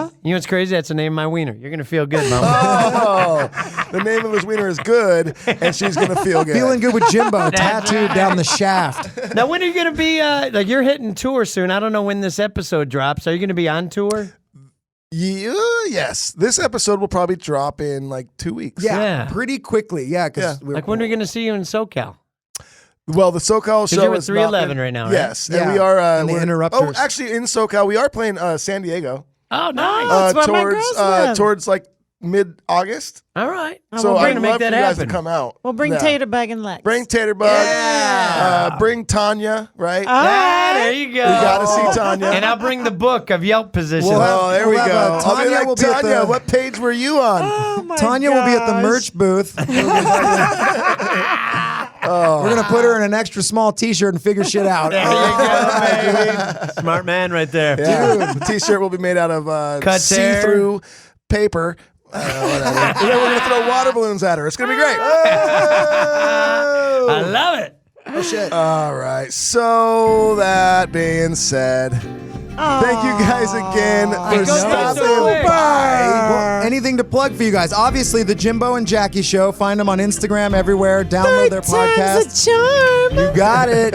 Speaker 2: Yeah. You know what's crazy? That's the name of my wiener. You're gonna feel good, Mom.
Speaker 1: Oh, the name of his wiener is good, and she's going to feel good.
Speaker 4: Feeling good with Jimbo tattooed down the shaft.
Speaker 2: Now, when are you gonna be? Like, you're hitting tour soon. I don't know when this episode drops. Are you gonna be on tour?
Speaker 1: Yeah, yes. This episode will probably drop in like 2 weeks.
Speaker 4: Yeah,
Speaker 2: Yeah.
Speaker 4: pretty quickly. Yeah, because
Speaker 2: Like, when are we gonna see you in SoCal?
Speaker 1: Well, the SoCal show
Speaker 2: you're at
Speaker 1: is
Speaker 2: 311
Speaker 1: not been-
Speaker 2: right now, right?
Speaker 1: Yes,
Speaker 4: Yeah,
Speaker 1: and we are.
Speaker 4: and the
Speaker 1: we're-
Speaker 4: Interrupters.
Speaker 1: Oh, actually, in SoCal, we are playing San Diego.
Speaker 2: Oh, nice.
Speaker 3: That's where my girls live.
Speaker 1: towards like mid-August.
Speaker 2: All right.
Speaker 1: So
Speaker 2: we're
Speaker 1: I'd
Speaker 2: gonna make
Speaker 1: love for
Speaker 2: that
Speaker 1: you guys to
Speaker 2: happen.
Speaker 1: come out.
Speaker 3: We'll bring
Speaker 1: Yeah.
Speaker 3: Tater Bug and Lex.
Speaker 1: Bring Tater Bug.
Speaker 2: Yeah.
Speaker 1: Bring Tanya, right?
Speaker 2: There you go.
Speaker 1: We got to see Tanya.
Speaker 2: And I'll bring the book of Yelp positions.
Speaker 1: Oh, there we
Speaker 4: we'll
Speaker 1: go.
Speaker 4: have,
Speaker 1: I'll be
Speaker 4: Tanya
Speaker 1: like,
Speaker 4: will be at
Speaker 1: Tanya,
Speaker 4: the-
Speaker 1: what page were you on?
Speaker 3: Oh my
Speaker 4: Tanya will be at the
Speaker 3: gosh.
Speaker 4: merch booth. We're gonna put her in an extra small T-shirt and figure shit out.
Speaker 2: There you go, baby. Smart man right there.
Speaker 1: Yeah. The T-shirt will be made out of
Speaker 2: Cut hair.
Speaker 1: see-through paper. Whatever. And then we're gonna throw water balloons at her. It's gonna be great.
Speaker 2: I love it.
Speaker 4: Oh shit.
Speaker 1: All right. So that being said, thank you guys again for
Speaker 2: goes by
Speaker 1: stopping
Speaker 2: so quick.
Speaker 1: by.
Speaker 4: Well, anything to plug for you guys? Obviously, the Jimbo and Jackie Show. Find them on Instagram everywhere. Download their podcast.
Speaker 3: Time's a charm.
Speaker 4: You got it.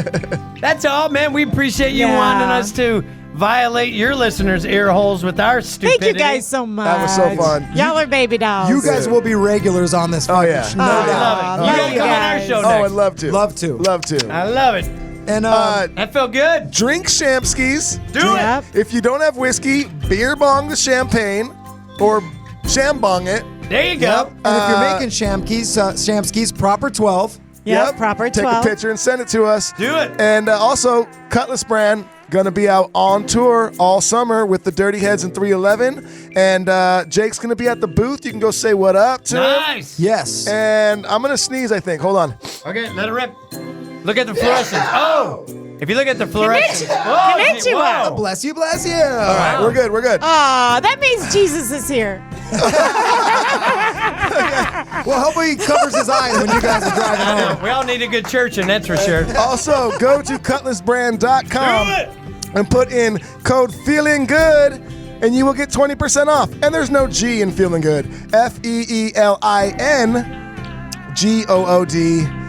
Speaker 2: That's all, man. We appreciate you
Speaker 3: Yeah.
Speaker 2: wanting us to violate your listeners' ear holes with our stupidity.
Speaker 3: Thank you guys so much.
Speaker 1: That was so fun.
Speaker 3: Y'all are baby dolls.
Speaker 4: You guys will be regulars on this.
Speaker 1: Oh,
Speaker 4: fucking
Speaker 1: yeah.
Speaker 4: sh- no
Speaker 2: I
Speaker 4: doubt.
Speaker 2: love it. You
Speaker 3: love
Speaker 2: gotta
Speaker 3: you
Speaker 2: come on our
Speaker 3: guys.
Speaker 2: show
Speaker 1: Oh,
Speaker 2: next.
Speaker 1: I'd love to.
Speaker 4: Love to.
Speaker 1: Love to.
Speaker 2: I love it.
Speaker 4: And
Speaker 2: That felt good.
Speaker 1: Drink Champskeys.
Speaker 2: Do
Speaker 3: Yep.
Speaker 1: If you don't have whiskey, beer bong the champagne or shambong it.
Speaker 2: it. There you go.
Speaker 4: And if you're making Champskey's proper 12.
Speaker 3: Yep, proper
Speaker 1: Take
Speaker 3: 12.
Speaker 1: a picture and send it to us.
Speaker 2: Do it.
Speaker 1: And also, Cutlass brand gonna be out on tour all summer with the Dirty Heads and 311. And Jake's gonna be at the booth. You can go say what up to him.
Speaker 2: Nice.
Speaker 4: Yes.
Speaker 1: And I'm gonna sneeze, I think. Hold on.
Speaker 2: Okay, let it rip. Look at the fluorescence. Oh, if you look at the fluorescence.
Speaker 3: Konnichiwa.
Speaker 2: Whoa.
Speaker 4: Bless you, bless you.
Speaker 1: All right, we're good. We're good.
Speaker 3: Aw, that means Jesus is here.
Speaker 4: Well, hopefully he covers his eyes when you guys are driving home.
Speaker 2: We all need a good church, and that's for sure.
Speaker 1: Also, go to cutlassbrand.com
Speaker 2: Do it.
Speaker 1: and put in code Feeling Good, and you will get 20% off. And there's no G in Feeling Good. FEELINGOOD.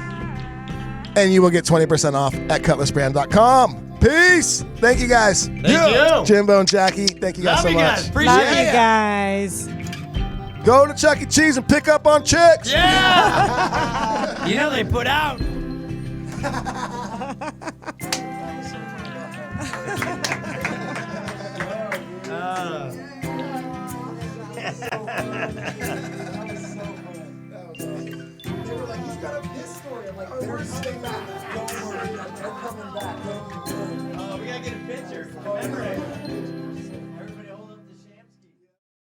Speaker 1: And you will get 20% off at cutlassbrand.com. Peace. Thank you guys.
Speaker 2: Thank you.
Speaker 1: Jimbo and Jackie, thank you guys
Speaker 2: Love
Speaker 1: so
Speaker 2: you
Speaker 1: much.
Speaker 2: guys. Appreciate
Speaker 3: Love you
Speaker 2: it.
Speaker 3: guys.
Speaker 1: Go to Chuck E. Cheese and pick up on chicks.
Speaker 2: Yeah. You know they put out. We gotta get a picture. Remember it.